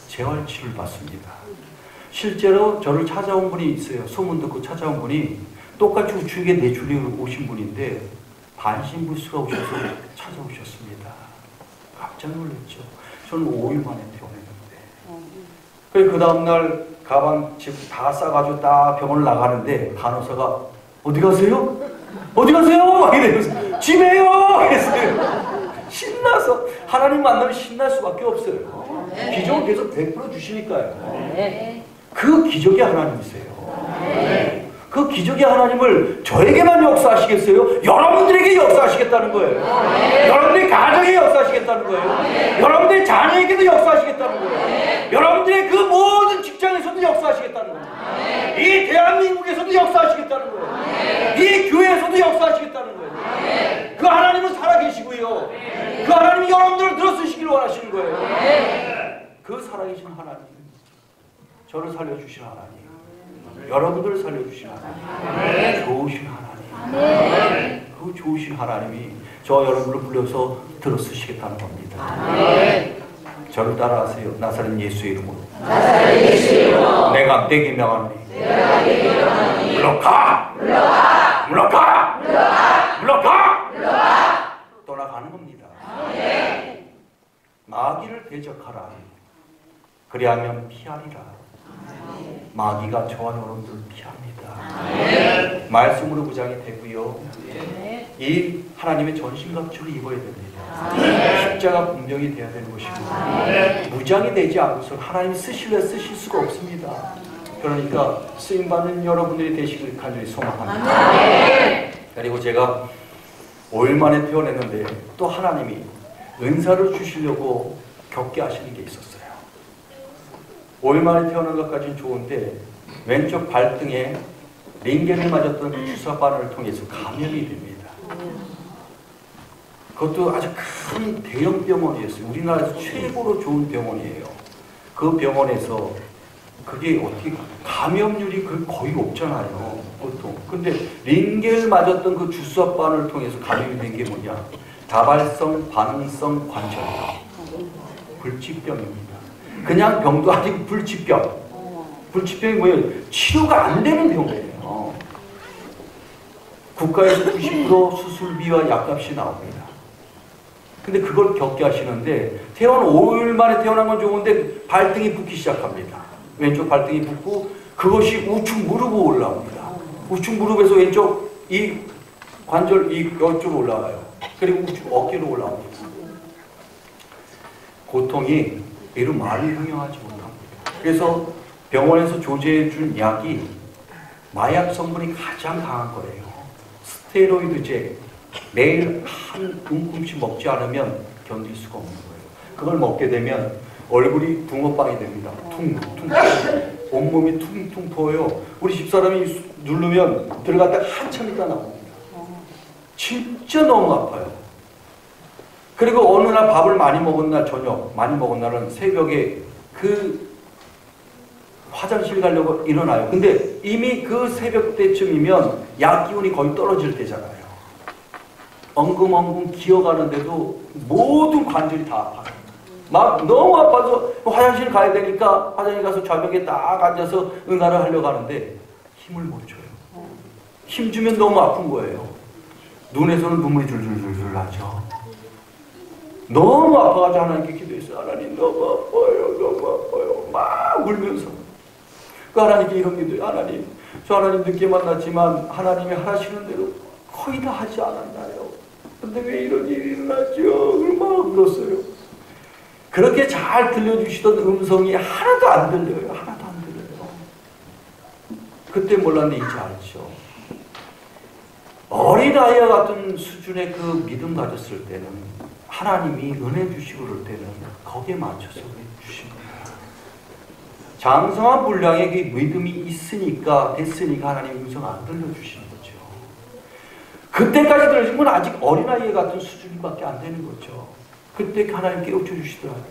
재활치료를 받습니다. 실제로 저를 찾아온 분이 있어요. 소문 듣고 찾아온 분이 똑같이 우측에 뇌출혈로 오신 분인데 반신불수가 오셔서 찾아오셨습니다. 깜짝 놀랐죠. 저는 5일 만에 퇴원했는데 그 다음날 가방 집 다 싸가지고 딱 병원을 나가는데 간호사가 어디 가세요? 어디 가세요? 막 이래서 집에요! 했어요. 신나서 하나님 만나면 신날 수밖에 없어요. 기적을 계속 베풀어 주시니까요. 그 기적이 하나님이세요. 그 기적의 하나님을 저에게만 역사하시겠어요? 여러분들에게 역사하시겠다는 거예요. 여러분들의 가정에 역사하시겠다는 거예요. 여러분들의 자녀에게도 역사하시겠다는 거예요. 여러분들의 그 모든 직장에서도 역사하시겠다는 거예요. 이 대한민국에서도 역사하시겠다는 거예요. 이 교회에서도 역사하시겠다는 거예요. 그 하나님은 살아계시고요. 그 하나님이 여러분들을 들어쓰시길 원하시는 거예요. 그 살아계신 하나님, 저를 살려주신 하나님, 여러분들을 살려주신 하나님, 좋으신 하나님, 그 좋으신 하나님이 저 여러분을 불러서 들어쓰시겠다는 겁니다. 저를 따라하세요. 나사렛 예수의 이름으로. 내가 내게 명하노니 물러가! 떠나가는 겁니다. 마귀를 대적하라. 그리하면 피하리라. 마귀가 저와 여러분들을 피합니다. 말씀으로 무장이 되고요. 이 하나님의 전신갑주를 입어야 됩니다. 십자가 분명히 돼야 되는 것이고 무장이 되지 않고서 하나님이 쓰실 수가 없습니다. 그러니까 쓰임받는 여러분들이 되시길 간절히 소망합니다. 그리고 제가 5일 만에 태어났는데 또 하나님이 은사를 주시려고 겪게 하시는 게 있었어요. 5일 만에 태어난 것까지는 좋은데 왼쪽 발등에 링겔을 맞았던 주사 바늘을 통해서 감염이 됩니다. 그것도 아주 큰 대형 병원이었어요. 우리나라에서 최고로 좋은 병원이에요. 그 병원에서 그게 어떻게 감염률이 거의 없잖아요. 보통. 근데 링겔 맞았던 그 주사 바늘을 통해서 감염이 된 게 뭐냐? 다발성 반응성 관절 불치병입니다. 그냥 병도 아니고 불치병. 불치병이 뭐예요? 치료가 안 되는 병이에요. 국가에서 90% 수술비와 약값이 나옵니다. 근데 그걸 겪게 하시는데 태어난 5일 만에 태어난 건 좋은데 발등이 붓기 시작합니다. 왼쪽 발등이 붓고 그것이 우측 무릎으로 올라옵니다. 우측 무릎에서 왼쪽 이 관절 이쪽으로 올라와요. 그리고 우측 어깨로 올라옵니다. 고통이 이루 말을 형용하지 못합니다. 그래서 병원에서 조제해 준 약이 마약 성분이 가장 강한 거예요. 스테로이드제. 매일 한 움큼씩 먹지 않으면 견딜 수가 없는 거예요. 그걸 먹게 되면 얼굴이 붕어빵이 됩니다. 퉁퉁 온몸이 퉁퉁 부어요. 우리 집사람이 누르면 들어갔다가 한참 있다 나옵니다. 진짜 너무 아파요. 그리고 어느 날 밥을 많이 먹은 날 저녁 많이 먹은 날은 새벽에 그 화장실 가려고 일어나요. 근데 이미 그 새벽 때쯤이면 약 기운이 거의 떨어질 때잖아요. 엉금엉금 기어가는데도 모든 관절이 다 아파요. 막 너무 아파서 화장실 가야 되니까 화장실 가서 좌벽에 딱 앉아서 응아를 하려고 하는데 힘을 못 줘요. 힘 주면 너무 아픈 거예요. 눈에서는 눈물이 줄줄줄줄 나죠. 너무 아파가지고 하나님께 기도했어요. 하나님 너무 아파요. 너무 아파요. 막 울면서 그 하나님께 이런 기도해요. 하나님, 저 하나님 늦게 만났지만 하나님이 하시는 대로 거의 다 하지 않았나요? 근데 왜 이런 일이 일어났죠? 얼마나 울었어요. 그렇게 잘 들려주시던 음성이 하나도 안 들려요. 하나도 안 들려요. 그때 몰랐는데 이제 알죠. 어린아이와 같은 수준의 그 믿음 가졌을 때는 하나님이 은혜 주시고 그럴 때는 거기에 맞춰서 주신 거예요. 장성한 분량의 그 믿음이 있으니까 됐으니까 하나님 음성 안 들려주시는 거죠. 그때까지 들으신 건 아직 어린아이 같은 수준밖에 안 되는 거죠. 그때 하나님 깨우쳐 주시더라고요.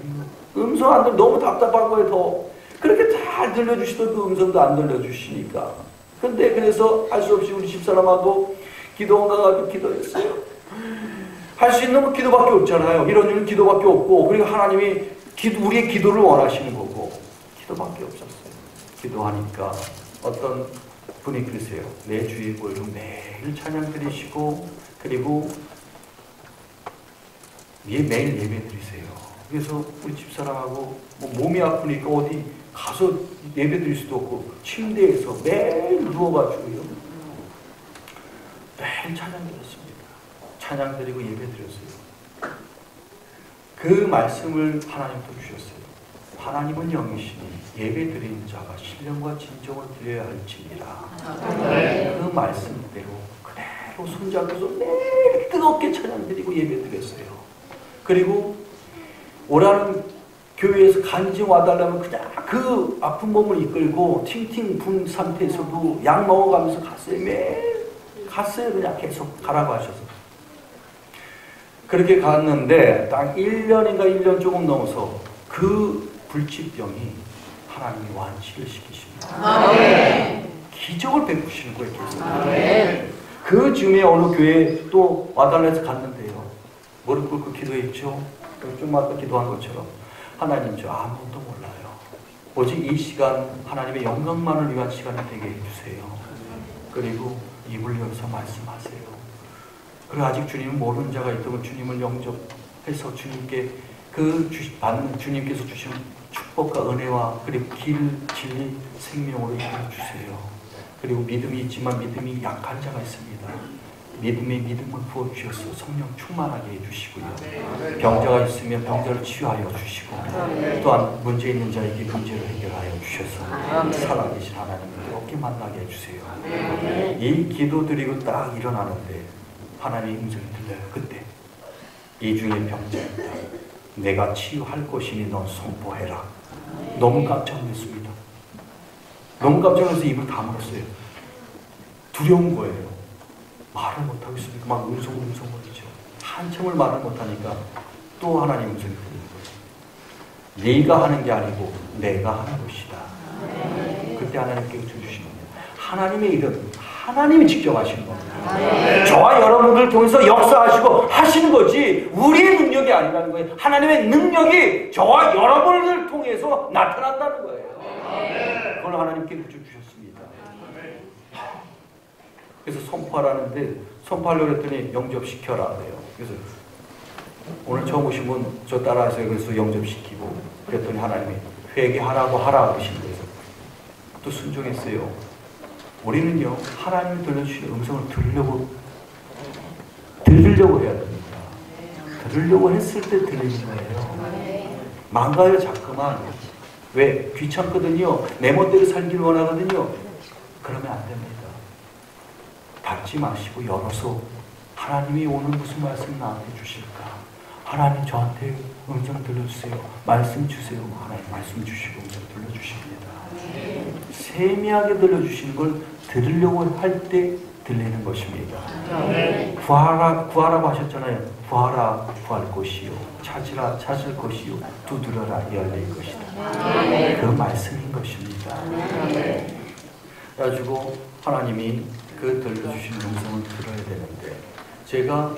음성 안 들려 너무 답답한 거예요. 더 그렇게 잘 들려주시던 그 음성도 안 들려주시니까. 근데 그래서 할 수 없이 우리 집사람하고 기도원 가가지고 기도했어요. 할 수 있는 건 기도밖에 없잖아요. 이런 일은 기도밖에 없고, 그리고 하나님이 우리의 기도를 원하시는 거고, 기도밖에 없었어요. 기도하니까 어떤 분이 그러세요. 내 주의 보혈로 매일 찬양 드리시고, 그리고 매일 예배 드리세요. 그래서 우리 집사람하고 몸이 아프니까 어디 가서 예배 드릴 수도 없고, 침대에서 매일 누워가지고요. 매일 찬양 드렸습니다. 찬양 드리고 예배 드렸어요. 그 말씀을 하나님도 주셨어요. 하나님은 영이시니 예배 드리는 자가 신령과 진정을 드려야 할지니라. 그 말씀대로 그대로 손잡고서 매일 뜨겁게 찬양 드리고 예배 드렸어요. 그리고 오라는 교회에서 간증 와달라면 그냥 그 아픈 몸을 이끌고 팅팅 분 상태에서도 약 먹어가면서 갔어요. 매일 갔어요. 그냥 계속 가라고 하셔서. 그렇게 갔는데 딱 1년인가 1년 조금 넘어서 그 불치병이 하나님이 완치를 시키십니다. 아멘. 기적을 베푸시는 거예요. 계속. 아멘. 그 즈음에 어느 교회에 또 와달라서 갔는데요. 무릎 꿇고 기도했죠. 좀 아까 기도한 것처럼 하나님 저 아무것도 몰라요. 오직 이 시간 하나님의 영광만을 위한 시간이 되게 해주세요. 그리고 입을 열어서 말씀하세요. 그리고 아직 주님은 모르는 자가 있다면 주님을 영접해서 주님께 받는 주님께서 주시는 축복과 은혜와 그리고 길, 진리, 생명으로 이끌어 주세요. 그리고 믿음이 있지만 믿음이 약한 자가 있습니다. 믿음의 믿음을 부어주셔서 성령 충만하게 해주시고요. 병자가 있으면 병자를 치유하여 주시고 또한 문제 있는 자에게 문제를 해결하여 주셔서 살아계신 하나님을 그렇게 만나게 해주세요. 이 기도 드리고 딱 일어나는데 하나님의 음성이 들려요. 그때 이 중에 병자였다. 내가 치유할 것이니 넌 선포해라. 너무 깜짝 놀랐습니다. 너무 깜짝 놀라서 입을 다물었어요. 두려운 거예요. 말을 못하고 있으니까 막 음성거리죠. 한참을 말을 못하니까 또 하나님 음성이 들리는 거예요. 네가 하는 게 아니고 내가 하는 것이다. 그때 하나님께 주시는 겁니다. 하나님의 일은 하나님이 직접 하시는 겁니다. 저와 여러분들 통해서 역사하시고 하시는 거지 우리의 능력이 아니라는 거예요. 하나님의 능력이 저와 여러분을 통해서 나타난다는 거예요. 그걸 하나님께 주셨습니다. 그래서 선포하라는데 선포하려고 했더니 영접시켜라 그래요. 그래서 오늘 처음 오신 분 저 따라하세요. 그래서 영접시키고 그랬더니 하나님이 회개하라고 하라 그러신 거예요. 또 순종했어요. 우리는요 하나님이 들려주시는 음성을 들으려고 해야 됩니다. 들으려고 했을 때 들리는 거예요. 망가요 자꾸만. 왜? 귀찮거든요. 내 멋대로 살기를 원하거든요. 그러면 안 됩니다. 닫지 마시고 열어서 하나님이 오늘 무슨 말씀 나한테 주실까? 하나님 저한테 음성 들려주세요. 말씀 주세요. 하나님 말씀 주시고 음성 들려주십니다. 세미하게 들려주시는 걸 들으려고 할 때 들리는 것입니다. 구하라고 하셨잖아요. 구하라 구할 것이요. 찾으라 찾을 것이요. 두드려라 열릴 것이다. 그 말씀인 것입니다. 그래가지고 하나님이 그 들려주신 음성을 들어야 되는데 제가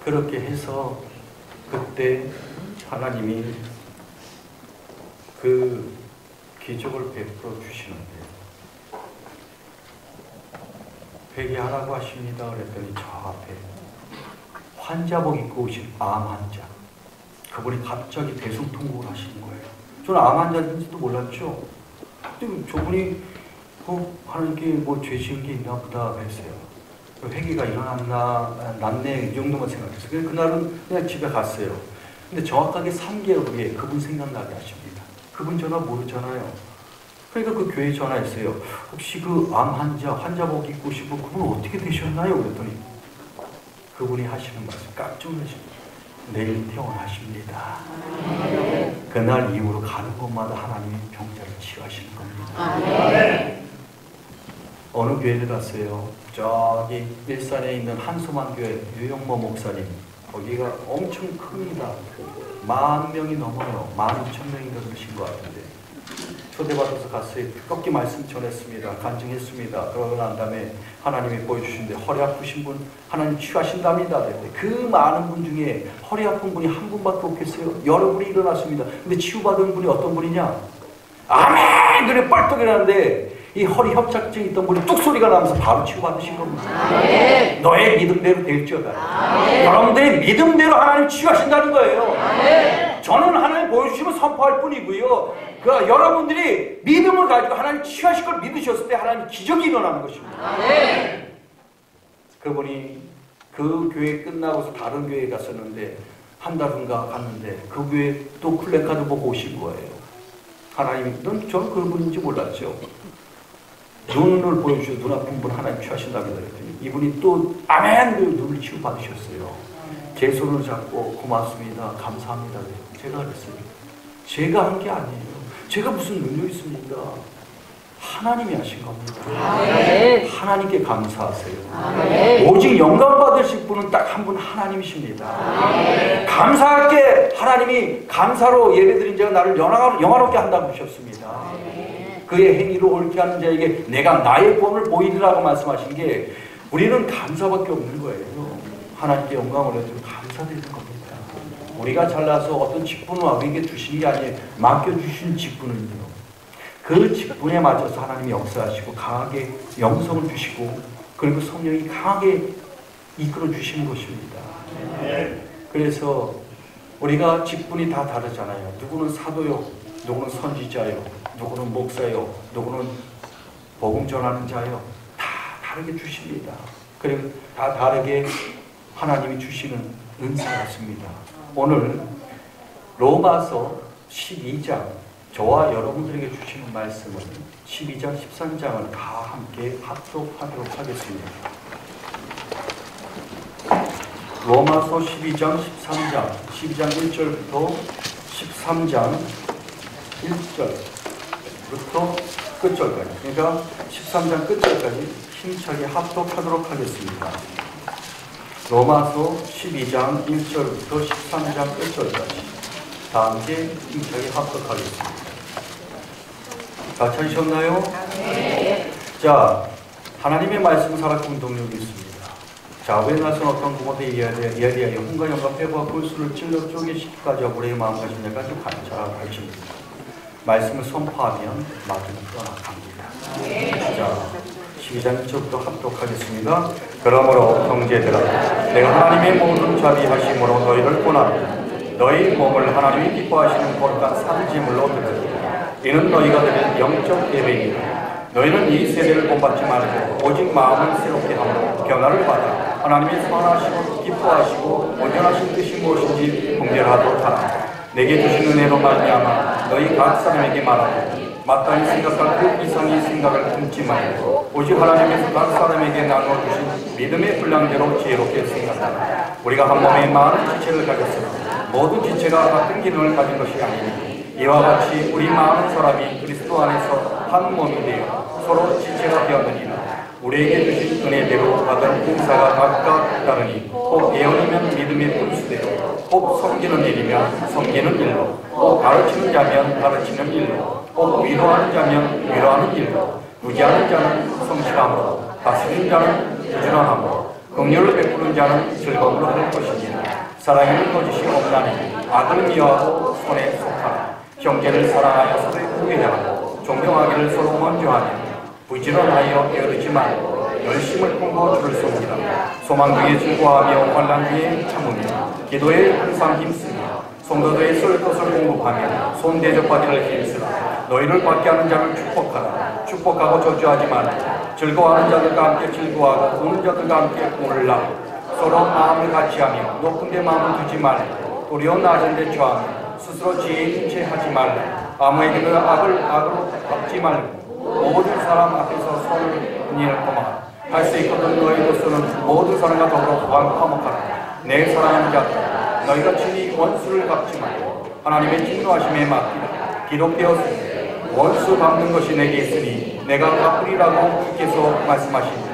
그렇게 해서 그때 하나님이 그 기적을 베풀어 주시는데 회개하라고 하십니다. 그랬더니 저 앞에 환자복 입고 오신 암 환자 그분이 갑자기 대성통곡을 하시는 거예요. 저는 암 환자인지도 몰랐죠. 저분이 하나님께 뭐 죄 지은 게 있나 보다 했어요. 회개가 났네 이 정도만 생각했어요. 그래서 그날은 그냥 집에 갔어요. 근데 정확하게 3개월 후에 그분 생각나게 하십니다. 그분 전화 모르잖아요. 그러니까 그 교회에 전화했어요. 혹시 그 암 환자복 입고 싶은 그분 어떻게 되셨나요? 그랬더니 그분이 하시는 말씀 깜짝 놀라십니다. 내일 퇴원하십니다. 그날 이후로 가는 곳마다 하나님이 병자를 치유하시는 겁니다. 어느 교회를 갔어요. 저기 일산에 있는 한소만 교회 유영모 목사님, 거기가 엄청 큽니다. 10,000명이 넘어요. 12,000명인가 그러신 것 같은데 초대받아서 갔어요. 두껍게 말씀 전했습니다. 간증했습니다. 그러고 난 다음에 하나님이 보여주신데 허리 아프신 분 하나님 치유하신답니다. 그 많은 분 중에 허리 아픈 분이 한 분밖에 없겠어요. 여러분이 일어났습니다. 근데 치유받은 분이 어떤 분이냐? 아멘! 그래 뻘떡 일어났는데 이 허리 협착증 있던 분이 뚝 소리가 나면서 바로 치유받으신 겁니다. 아멘. 너의 믿음대로 될지어다. 여러분들의 믿음대로 하나님 치유하신다는 거예요. 아멘. 저는 하나님 보여주시면 선포할 뿐이고요. 여러분들이 믿음을 가지고 하나님 치유하실 걸 믿으셨을 때 하나님 기적이 일어나는 것입니다. 아멘. 그분이 그 교회 끝나고서 다른 교회에 갔었는데 한 달 후인가 갔는데 그 교회 또 플래카드 보고 오신 거예요. 하나님이 저는 그분인지 몰랐죠. 눈을 보여주셔서 눈 아픈 분 하나님 치유하신다고 그랬더니 이분이 또 아멘! 눈을 치유받으셨어요. 제 손을 잡고 고맙습니다. 감사합니다. 제가 그랬어요. 제가 한 게 아니에요. 제가 무슨 능력이 있습니까? 하나님이 하신 겁니다. 아멘. 하나님께 감사하세요. 아멘. 오직 영광 받으실 분은 딱 한 분 하나님이십니다. 아멘. 감사할 게 하나님이 감사로 예배드린 자가 나를 영화롭게 한다고 하셨습니다. 아멘. 그의 행위로 옳게 하는 자에게 내가 나의 구원을 보이리라고 말씀하신 게 우리는 감사밖에 없는 거예요. 하나님께 영광을 해주고 감사드리는 겁니다. 우리가 잘나서 어떤 직분을 우리에게 주신 게 아니에요. 맡겨주신 직분은요. 그 직분에 맞춰서 하나님이 역사하시고 강하게 영성을 주시고 그리고 성령이 강하게 이끌어 주시는 것입니다. 그래서 우리가 직분이 다 다르잖아요. 누구는 사도요, 누구는 선지자요, 누구는 목사요, 누구는 복음 전하는 자요. 다 다르게 주십니다. 그리고 다 다르게 하나님이 주시는 은사가 있습니다. 오늘 로마서 12장 저와 여러분들에게 주시는 말씀은 12장, 13장을 다 함께 합독하도록 하겠습니다. 로마서 12장, 13장, 12장 1절부터 13장 1절부터 끝절까지, 그러니까 13장 끝절까지 힘차게 합독하도록 하겠습니다. 로마서 12장 1절부터 13장 끝절까지 다 함께 힘차게 합독하겠습니다. 다 찾으셨나요? 네. 자, 하나님의 말씀은 살아있고 운동력이 있습니다. 자부에 나선 어떤 구원에 이야기하여 hun과 영과 폐부와 골수를 찔러 쪼개시기까지 우리의 마음가짐까지 관찰하고 하십니다. 말씀을 선포하면 마귀는 떠나갑니다. 네. 자, 12장 1절부터 합독하겠습니다. 그러므로 형제들아, 내가 하나님의 모든 자비하심으로 너희를 권하노라. 너희 몸을 하나님이 기뻐하시는 거룩한 산지물로 드리라. 이는 너희가 드릴 영적 예배이니라. 너희는 이 세대를 본받지 말고 오직 마음을 새롭게 하고 변화를 받아 하나님의 선하시고 기뻐하시고 온전하신 뜻이 무엇인지 분별하도록 하라. 내게 주신 은혜로 말미암아 너희 각 사람에게 말하고 마땅히 생각할 그 이상의 생각을 품지 말고 오직 하나님께서 각 사람에게 나눠주신 믿음의 분량대로 지혜롭게 생각하라. 우리가 한 몸에 많은 지체를 가졌으나 모든 지체가 같은 기능을 가진 것이 아니니 이와 같이 우리 많은 사람이 그리스도 안에서 한 몸이 되어 서로 지체가 되었느니라. 우리에게 주신 은혜대로 받은 봉사가 각각 다르니 혹 예언이면 믿음의 분수대로, 혹 섬기는 일이면 섬기는 일로, 혹 가르치는 자면 가르치는 일로, 혹 위로하는 자면 위로하는 일로, 무지하는 자는 성실함으로, 다스리는 자는 부지런함으로, 긍휼을 베푸는 자는 즐거움으로 할 것이니라. 사랑에는 거짓이 없나니 악을 미워하고 손에 속하라. 형제를 사랑하여 서로 후회하고 존경하기를 서로 먼저 하며 부지런하여 게으르지 말고 열심을 품고 주를 섬기라. 소망 중에 즐거워하며 환난 중에 참으며 기도에 항상 힘쓰며 성도들의 쓸 것을 공급하며 손 대접받기를 힘쓰라. 너희를 받게 하는 자를 축복하라. 축복하고 저주하지 말라. 즐거워하는 자들과 함께 즐거워하고 우는 자들과 함께 울라. 서로 마음을 같이하며 높은 데 마음을 두지 말라. 도리어 낮은 데 처하며 스스로 지혜에 인체하지 말라. 아무에게도 악으로 갚지 말고 모든 사람 앞에서 손을 내놓고만 할 수 있거든. 너희로서는 모든 사람과 더불어 화목하라. 내 사랑하는 자들, 너희가 친히 원수를 갚지 말고 하나님의 진노하심에 맡기라. 기록되었으니 원수 갚는 것이 내게 있으니 내가 갚으리라고 주께서 말씀하시니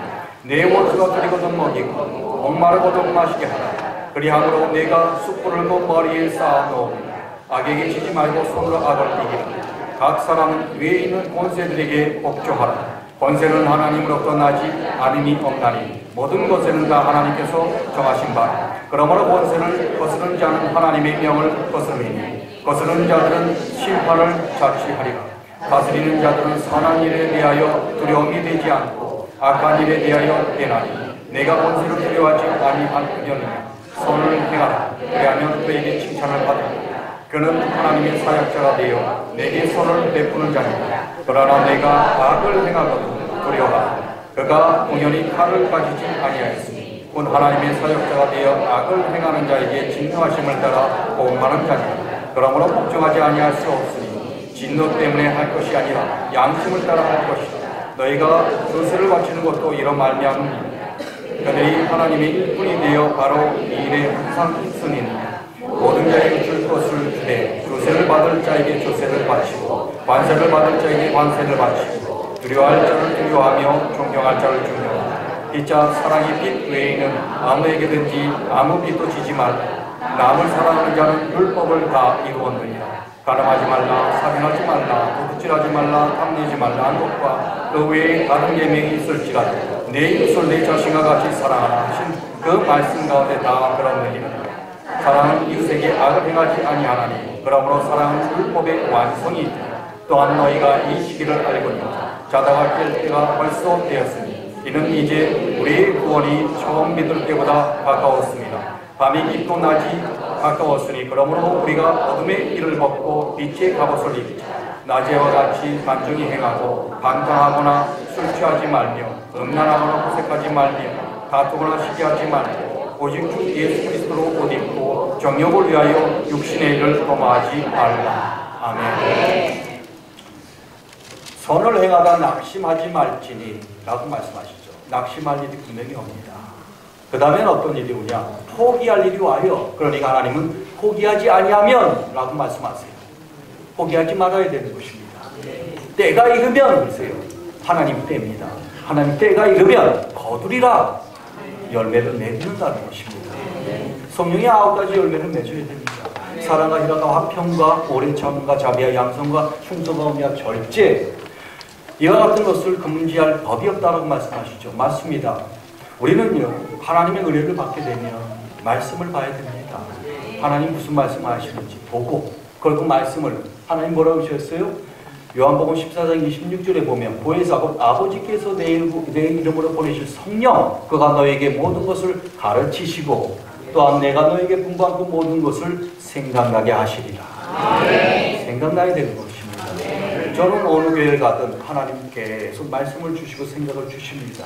내 원수가 드리거든 먹이고 목마르거든 마시게 하라. 그리함으로 내가 숯불을 그 머리에 쌓아놓으니 악에게 지지 말고 손으로 악을 이기라. 각 사람은 위에 있는 권세들에게 복종하라. 권세는 하나님으로부터 나지 아님이 없나니 모든 권세는 다 하나님께서 정하신 바라. 그러므로 권세를 거스르는 자는 하나님의 명을 거스르니 거스르는 자들은 심판을 자취하리라. 다스리는 자들은 선한 일에 대하여 두려움이 되지 않고 악한 일에 대하여 되나니 내가 권세를 두려워하지 아니하느냐. 선을 행하라. 그리하면 그에게 칭찬을 받으라. 그는 하나님의 사역자가 되어 내게 선을 베푸는 자니라. 그러나 내가 악을 행하거든 두려워하라. 그가 공연히 칼을 가지지 아니하였으니 곧 하나님의 사역자가 되어 악을 행하는 자에게 진노하심을 따라 복음하는 자니라. 그러므로 복종하지 아니할 수 없으니 진노 때문에 할 것이 아니라 양심을 따라 할 것이다. 너희가 조세를 바치는 것도 이런 말미암으니 그들이 하나님의 일꾼이 되어 바로 이 일에 항상 힘쓰니라. 모든 자에게 줄 것을 주되 조세를 받을 자에게 조세를 바치고 관세를 받을 자에게 관세를 바치고 두려워할 자를 두려워하며 존경할 자를 존경하라. 피자 사랑의 빛 외에는 아무에게든지 아무 빛도 지지 말라. 남을 사랑하는 자는 율법을 다 이루었느니라. 가늠하지 말라, 살인하지 말라, 도둑질하지 말라, 탐내지 말라 한 것과 그 외에 다른 계명이 있을지라도 내 이웃을 내 자신과 같이 사랑하라 하신 그 말씀 가운데 다 그렇느니라. 사랑은 이웃에게 악을 행하지 아니하나니 그러므로 사랑은 율법의 완성이 있다. 또한 너희가 이 시기를 알거니 자다가 깰 때가 벌써 되었으니 이는 이제 우리의 구원이 처음 믿을 때보다 가까웠습니다. 밤이 깊고 낮이 가까웠으니 그러므로 우리가 어둠의 일을 벗고 빛의 갑옷을 입자. 낮에와 같이 단정히 행하고 방탕하거나 술 취하지 말며 음란하거나 호색하지 말며 다투거나 시기하지 말고 오직 주 예수 그리스도로 옷 입고 정욕을 위하여 육신의 일을 범하지 말라. 아멘. 선을 행하다 낙심하지 말지니 라고 말씀하시죠. 낙심할 일이 분명히 옵니다. 그 다음엔 어떤 일이 오냐? 포기할 일이 와요. 그러니까 하나님은 포기하지 아니하면 라고 말씀하세요. 포기하지 말아야 되는 것입니다. 때가 익으면 보세요. 하나님 때입니다. 하나님 때가 익으면 거두리라. 열매를 맺는다는 것입니다. 성령의 9가지 열매를 맺어야 됩니다. 사랑과 희락과 화평과 오래 참음과 자비와 양성과 충성과 절제, 이와 같은 것을 금지할 법이 없다고 말씀하시죠. 맞습니다. 우리는요 하나님의 은혜를 받게 되면 말씀을 봐야 됩니다. 하나님 무슨 말씀을 하시는지 보고 그리고 말씀을 하나님 뭐라고 하셨어요? 요한복음 14장 26절에 보면 보혜사 아버지께서 내 이름으로 보내실 성령 그가 너에게 모든 것을 가르치시고 또한 내가 너에게 분부한 그 모든 것을 생각나게 하시리라. 생각나야 되는 것입니다. 저는 어느 교회를 가든 하나님 계속 말씀을 주시고 생각을 주십니다.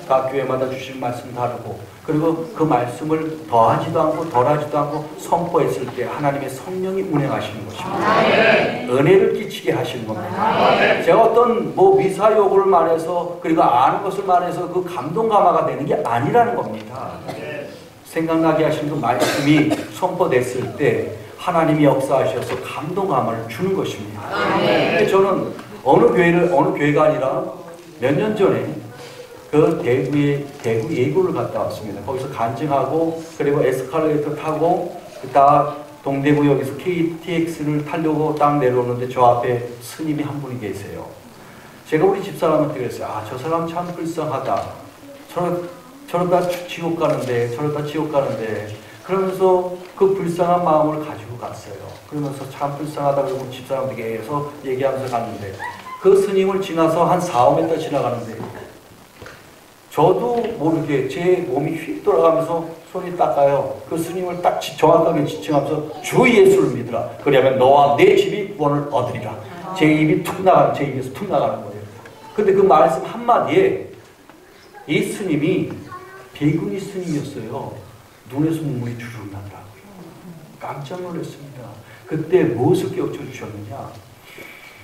각 교회마다 주신 말씀 다르고 그리고 그 말씀을 더하지도 않고 덜하지도 않고 선포했을 때 하나님의 성령이 운행하시는 것입니다. 은혜를 끼치게 하시는 겁니다. 제가 어떤 미사여구를 말해서 그리고 아는 것을 말해서 그 감동 감화가 되는 게 아니라는 겁니다. 생각나게 하시는 그 말씀이 선포됐을 때 하나님이 역사하셔서 감동 감화를 주는 것입니다. 저는 어느 교회가 아니라 몇 년 전에 그 대구 예구를 갔다 왔습니다. 거기서 간증하고 그리고 에스컬레이터 타고 다 동대구역에서 KTX를 타려고 딱 내려오는데 저 앞에 스님이 한 분이 계세요. 제가 우리 집사람한테 그랬어요. 저 사람 참 불쌍하다. 저러다 지옥 가는데 저러다 지옥 가는데 그러면서 그 불쌍한 마음을 가지고 갔어요. 그러면서 참 불쌍하다 그러고 집사람들에게 해서 얘기하면서 갔는데 그 스님을 지나서 한 4-5m 지나가는데 저도 모르게 제 몸이 휙 돌아가면서 손이 닦아요. 그 스님을 딱 정확하게 지칭하면서 주 예수를 믿으라. 그러면 너와 내 집이 구원을 얻으리라. 제 입이 툭 나가는, 제 입에서 툭 나가는 거예요. 근데 그 말씀 한마디에 이 스님이 비구니 스님이었어요. 눈에서 눈물이 주르륵 나더라고요. 깜짝 놀랐습니다. 그때 무엇을 깨우쳐 주셨느냐?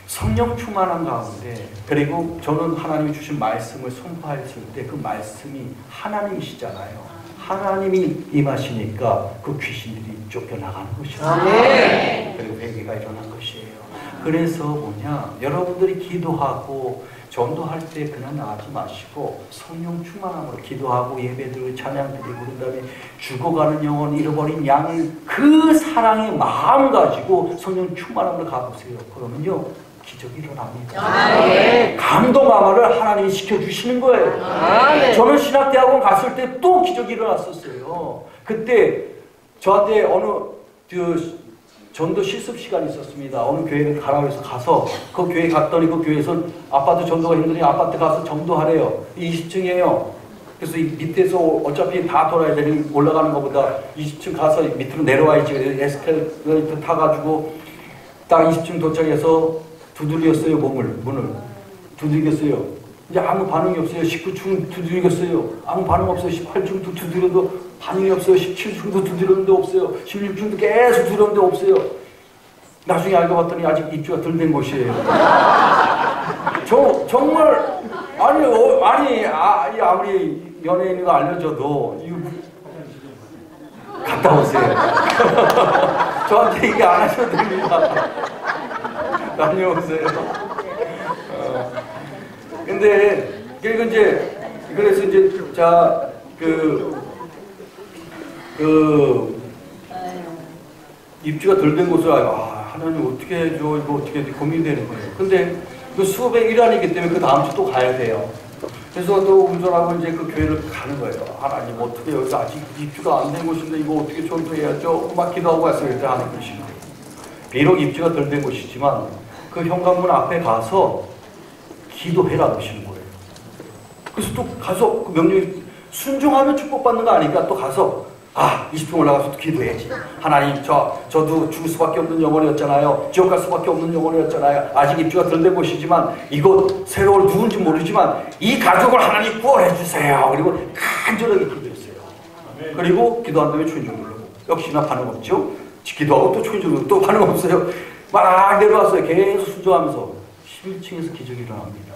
성령 충만한 가운데, 그리고 저는 하나님이 주신 말씀을 선포했을 때 그 말씀이 하나님이시잖아요. 하나님이 임하시니까 그 귀신들이 쫓겨나가는 것이에요. 그리고 회개가 일어난 것이에요. 그래서 뭐냐, 여러분들이 기도하고 전도할 때 그냥 나가지 마시고 성령 충만함으로 기도하고 예배드리고 찬양드리고 그런 다음에 죽어가는 영혼, 잃어버린 양을 그 사랑의 마음 가지고 성령 충만함으로 가보세요. 그러면요 기적이 일어납니다. 감동함을 하나님이 시켜주시는 거예요. 저는 신학대학원 갔을 때 또 기적이 일어났었어요. 그때 저한테 어느 전도 실습 시간이 있었습니다. 어느 교회를 가라고 해서 가서 그 교회 갔더니 그 교회에서 아파트 전도가 힘드니 아파트 가서 전도하래요. 20층이에요. 그래서 이 밑에서 어차피 다 돌아야 되니 올라가는 것보다 20층 가서 밑으로 내려와야지. 에스컬레이터 타가지고 딱 20층 도착해서 두들겼어요. 문을 두들겼어요. 이제 아무 반응이 없어요. 19층 두들겼어요. 아무 반응 없어요. 18층도 두드려도 반응이 없어요. 17층도 두드렸는데 없어요. 16층도 계속 두드렸는데 없어요. 나중에 알고 봤더니 아직 입주가 덜 된 곳이에요. 정말 아니 아무리 연예인이가 알려줘도 이거 갔다 오세요. 저한테 얘기 안 하셔도 됩니다. 다녀오세요. 근데 그래서 이제 입주가 덜 된 곳을 하나님 어떻게 해줘, 이거 어떻게 해줘 고민되는 거예요. 근데 그 수업의 일환이기 때문에 그 다음 주 또 가야 돼요. 그래서 또 운전하고 이제 그 교회를 가는 거예요. 하나님 어떻게 여기 아직 입주가 안 된 곳인데 이거 어떻게 전도해야죠? 막 기도하고 왔어요. 그때 하는 것이고. 비록 입주가 덜 된 곳이지만 그 현관문 앞에 가서 기도해라 그러시는 거예요. 그래서 또 가서 그 명령이 순종하면 축복받는 거 아니까 또 가서 20층 올라가서 또 기도해야지. 하나님 저도 죽을 수밖에 없는 영혼이었잖아요. 지옥 갈 수밖에 없는 영혼이었잖아요. 아직 입주가 덜 된 곳이지만 이곳 새로운 누군지 모르지만 이 가족을 하나님 구원해 주세요. 그리고 간절하게 기도했어요. 그리고 기도한 다음에 초인종 누르고 역시나 반응 없죠. 기도하고 또 초인종 누르고 또 반응 없어요. 막 내려왔어요. 계속 순종하면서 11층에서 기적이 일어납니다.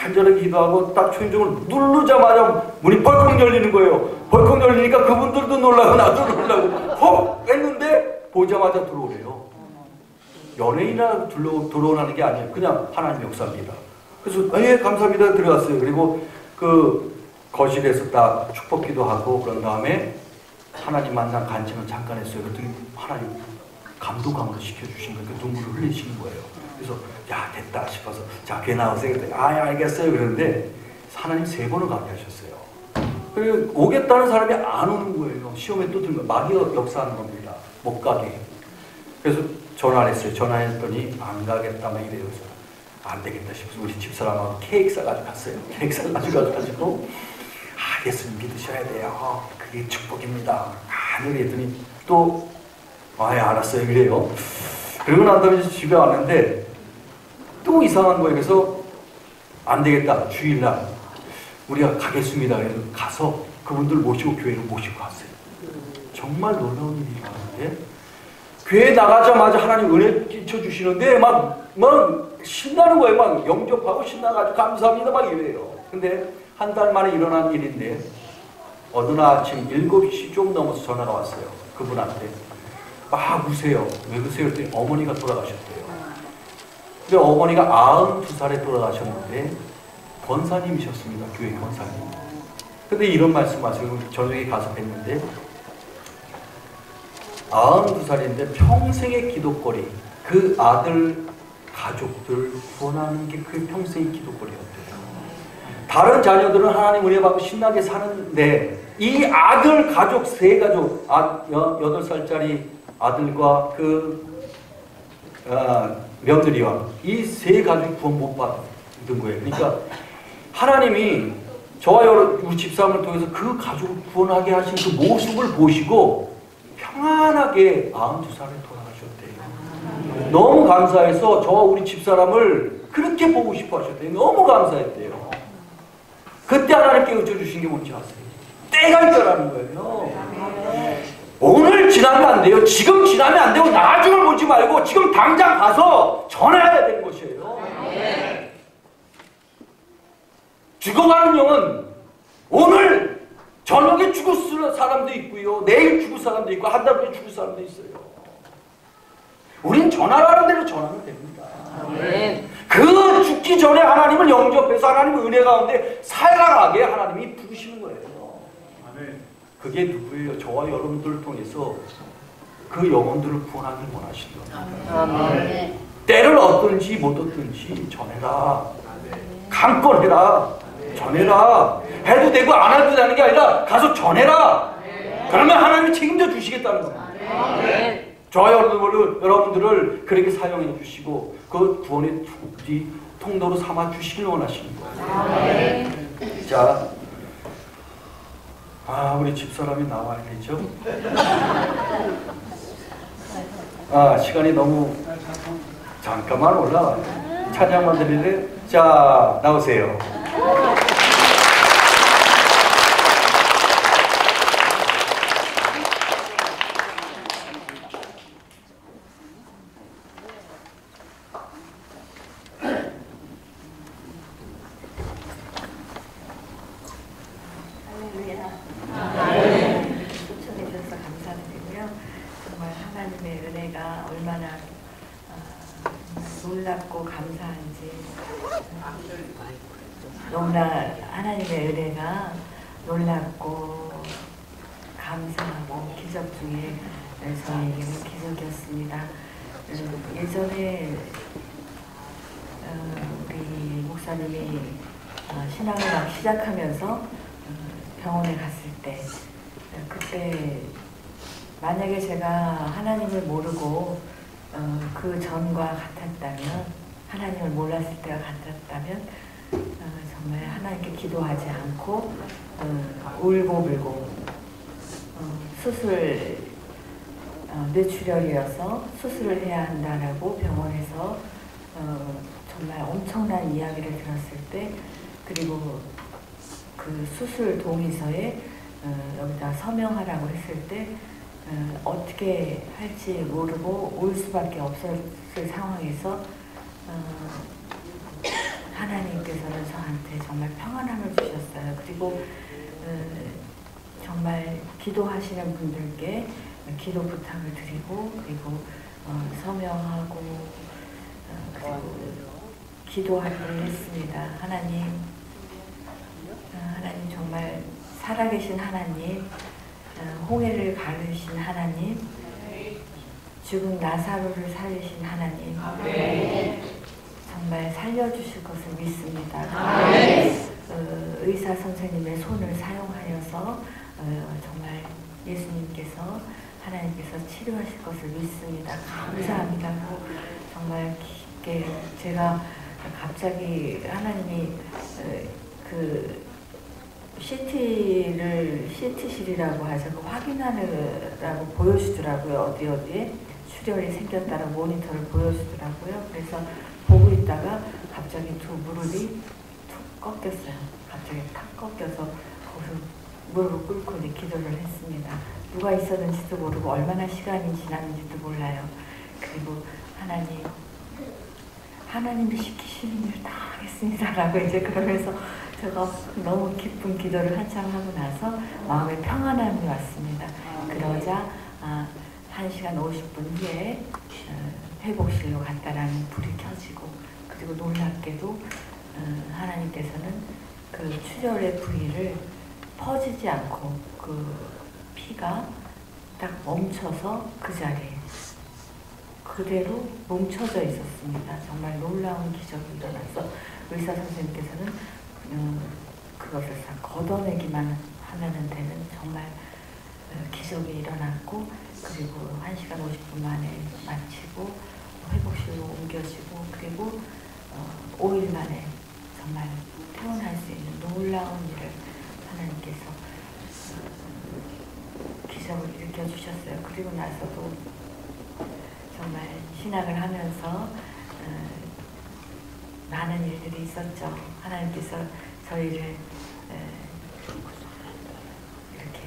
간절하게 기도하고 딱 초인종을 누르자마자 문이 벌컥 열리는 거예요. 벌컥 열리니까 그분들도 놀라고 나도 놀라고 헉! 했는데 보자마자 들어오래요. 연예인이나 들어오라는 게 아니에요. 그냥 하나님 역사입니다. 그래서 예 감사합니다 들어갔어요. 그리고 그 거실에서 딱 축복 기도하고 그런 다음에 하나님 만난 간증을 잠깐 했어요. 그랬더니 하나님 감동감으로 시켜주신 거예요. 눈물을 흘리시는 거예요. 그래서 야 됐다 싶어서 자 교회 나오세요. 그랬더니 알겠어요. 그랬는데 하나님 3번을 가게 하셨어요. 그리고 오겠다는 사람이 안 오는 거예요. 시험에 또 들면 마귀가 역사하는 겁니다. 못 가게. 그래서 전화를 했어요. 전화했더니 안 가겠다 막 이래요. 그래서 안 되겠다 싶어서 우리 집사람하고 케이크 사가지고 갔어요. 케이크 사가지고 예수님 믿으셔야 돼요. 그게 축복입니다. 그랬더니 또 알았어요. 이래요. 그러고 난 다음에 집에 왔는데 또 이상한 거예요. 그래서 안 되겠다. 주일날 우리가 가겠습니다. 그래서 가서 그분들 모시고 교회를 모시고 갔어요. 정말 놀라운 일이 일어나는데 교회 나가자마자 하나님 은혜 끼쳐주시는데 막 신나는 거예요. 막 영접하고 신나가지고 감사합니다 막 이래요. 근데 한 달 만에 일어난 일인데 어느 날 아침 7시 좀 넘어서 전화가 왔어요. 그분한테 막 우세요. 왜 그러세요? 그랬더니 어머니가 돌아가셨대요. 근데 어머니가 92살에 돌아가셨는데 권사님이셨습니다. 교회 권사님. 근데 이런 말씀하세요. 저녁에 가서 뵀는데 92살인데 평생의 기도거리, 그 아들 가족들 구원하는 게 그 평생의 기도거리였대요. 다른 자녀들은 하나님 은혜 받고 신나게 사는데 이 아들 가족 3가족 8살짜리 아들과 그 며느리와 이 3가족이 구원 못 받은 거예요. 그러니까 하나님이 저와 우리 집사람을 통해서 그 가족을 구원하게 하신 그 모습을 보시고 평안하게 92살에 돌아가셨대요. 너무 감사해서 저와 우리 집사람을 그렇게 보고 싶어 하셨대요. 너무 감사했대요. 그때 하나님 깨우쳐 주신 게 뭔지 아세요? 때가 있다라는 거예요. 오늘 지나면 안 돼요. 지금 지나면 안 되고 나중을 보지 말고 지금 당장 가서 전해야 되는 것이에요. 죽어가는 영은 오늘 저녁에 죽을 사람도 있고요. 내일 죽을 사람도 있고 한 달 후에 죽을 사람도 있어요. 우린 전하라는 대로 전하면 됩니다. 그 죽기 전에 하나님을 영접해서 하나님의 은혜 가운데 살아가게 하나님이 부르시는 거예요. 그게 누구예요? 저와 여러분들을 통해서 그 영혼들을 구원하길 원하시는 겁니다. 때를 얻든지 못 얻든지 전해라. 강권해라. 전해라. 해도 되고 안 해도 되는 게 아니라 가서 전해라. 그러면 하나님이 책임져 주시겠다는 겁니다. 저와 여러분들을 그렇게 사용해 주시고 그 구원의 통로로 삼아 주시길 원하시는 거예요. 자, 우리 집사람이 나와야 되죠? 시간이 너무 잠깐만 올라와요. 찬양만 드리는데, 자, 나오세요. 초청해 주셔서 감사드리고요. 정말 하나님의 은혜가 얼마나 놀랍고 감사한지, 너무나 하나님의 은혜가 놀랍고 감사하고 기적 중에 저에게는 기적이었습니다. 예전에 우리 목사님이 신앙을 막 시작하면서 병원에 갔을 때, 그때 만약에 제가 하나님을 모르고 그 전과 같았다면, 하나님을 몰랐을 때가 같았다면 정말 하나님께 기도하지 않고 울고불고 수술, 뇌출혈이어서 수술을 해야 한다라고 병원에서 정말 엄청난 이야기를 들었을 때, 그리고 그 수술 동의서에 여기다 서명하라고 했을 때 어떻게 할지 모르고 올 수밖에 없었을 상황에서 하나님께서는 저한테 정말 평안함을 주셨어요. 그리고 정말 기도하시는 분들께 기도 부탁을 드리고, 그리고 서명하고 그리고 기도하기를 했습니다. 하나님 정말 살아계신 하나님, 홍해를 가르신 하나님, 죽은 나사로를 살리신 하나님, 정말 살려주실 것을 믿습니다. 의사 선생님의 손을 사용하여서 정말 예수님께서, 하나님께서 치료하실 것을 믿습니다. 감사합니다. 정말 깊게 제가 갑자기 하나님이 그 CT실이라고 하죠. 그 확인하느라고 보여주더라고요. 어디에 출혈이 생겼다는 모니터를 보여주더라고요. 그래서 보고 있다가 갑자기 두 무릎이 툭 꺾였어요. 갑자기 탁 꺾여서 거기서 무릎을 꿇고 이제 기도를 했습니다. 누가 있었는지도 모르고 얼마나 시간이 지났는지도 몰라요. 그리고 하나님이 시키시는 일 다 하겠습니다 라고 이제 그러면서 제가 너무 기쁜 기도를 한참 하고 나서 마음에 평안함이 왔습니다. 그러자 1시간 50분 후에 회복실로 갔다라는 불이 켜지고, 그리고 놀랍게도 하나님께서는 그 출혈의 부위를 퍼지지 않고 그 피가 딱 멈춰서 그 자리에 그대로 뭉쳐져 있었습니다. 정말 놀라운 기적이 일어나서 의사 선생님께서는 그것을 다 걷어내기만 하면 되는 정말 기적이 일어났고, 그리고 1시간 50분 만에 마치고 회복실로 옮겨지고, 그리고 5일 만에 정말 태어날 수 있는 놀라운 일을 하나님께서 기적을 일으켜 주셨어요. 그리고 나서도 정말 신학을 하면서 많은 일들이 있었죠. 하나님께서 저희를 이렇게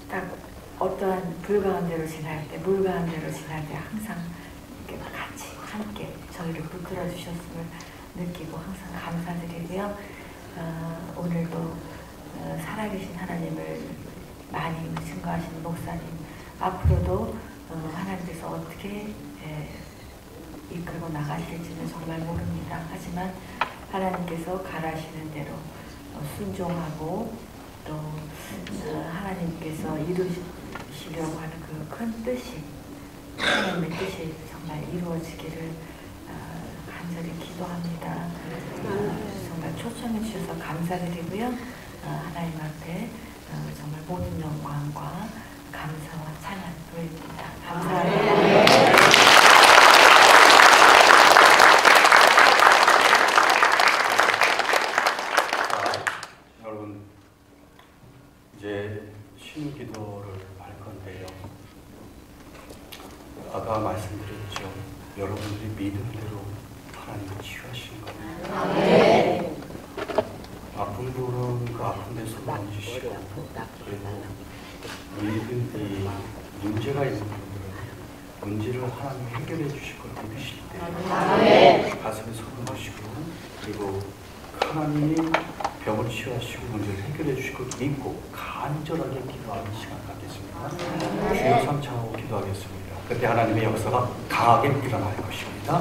딱 어떠한 불 가운데로 지날 때, 물 가운데로 지날 때 항상 이렇게 같이 함께 저희를 붙들어 주셨음을 느끼고 항상 감사드리고요. 오늘도 살아계신 하나님을 많이 증거하시는 목사님, 앞으로도 하나님께서 어떻게 이끌고 나가실지는 정말 모릅니다. 하지만 하나님께서 가라시는 대로 순종하고 또 하나님께서 이루시려고 하는 그 큰 뜻이, 하나님의 뜻이 정말 이루어지기를 간절히 기도합니다. 정말 초청해 주셔서 감사드리고요. 하나님 앞에 정말 모든 영광과 감사와 찬양 드립니다. 감사합니다. 여러분, 이제 신기도를 할 건데요. 아까 말씀드렸죠. 여러분들이 믿는 대로 하나님을 치유하시는 겁니다. 네. 아픈 분은 그 아픈 데서 만지시고, 그리고 이 문제가 있는 분들은 문제를 하나님 해결해 주실 걸 믿으실 때 가슴에 손을 놓으시고, 그리고 하나님이 병을 치유하시고 문제를 해결해 주실 걸 믿고 간절하게 기도하는 시간 갖겠습니다. 주여 삼창하고 기도하겠습니다. 그때 하나님의 역사가 강하게 일어날 것입니다.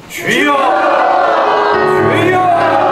주여! 주여!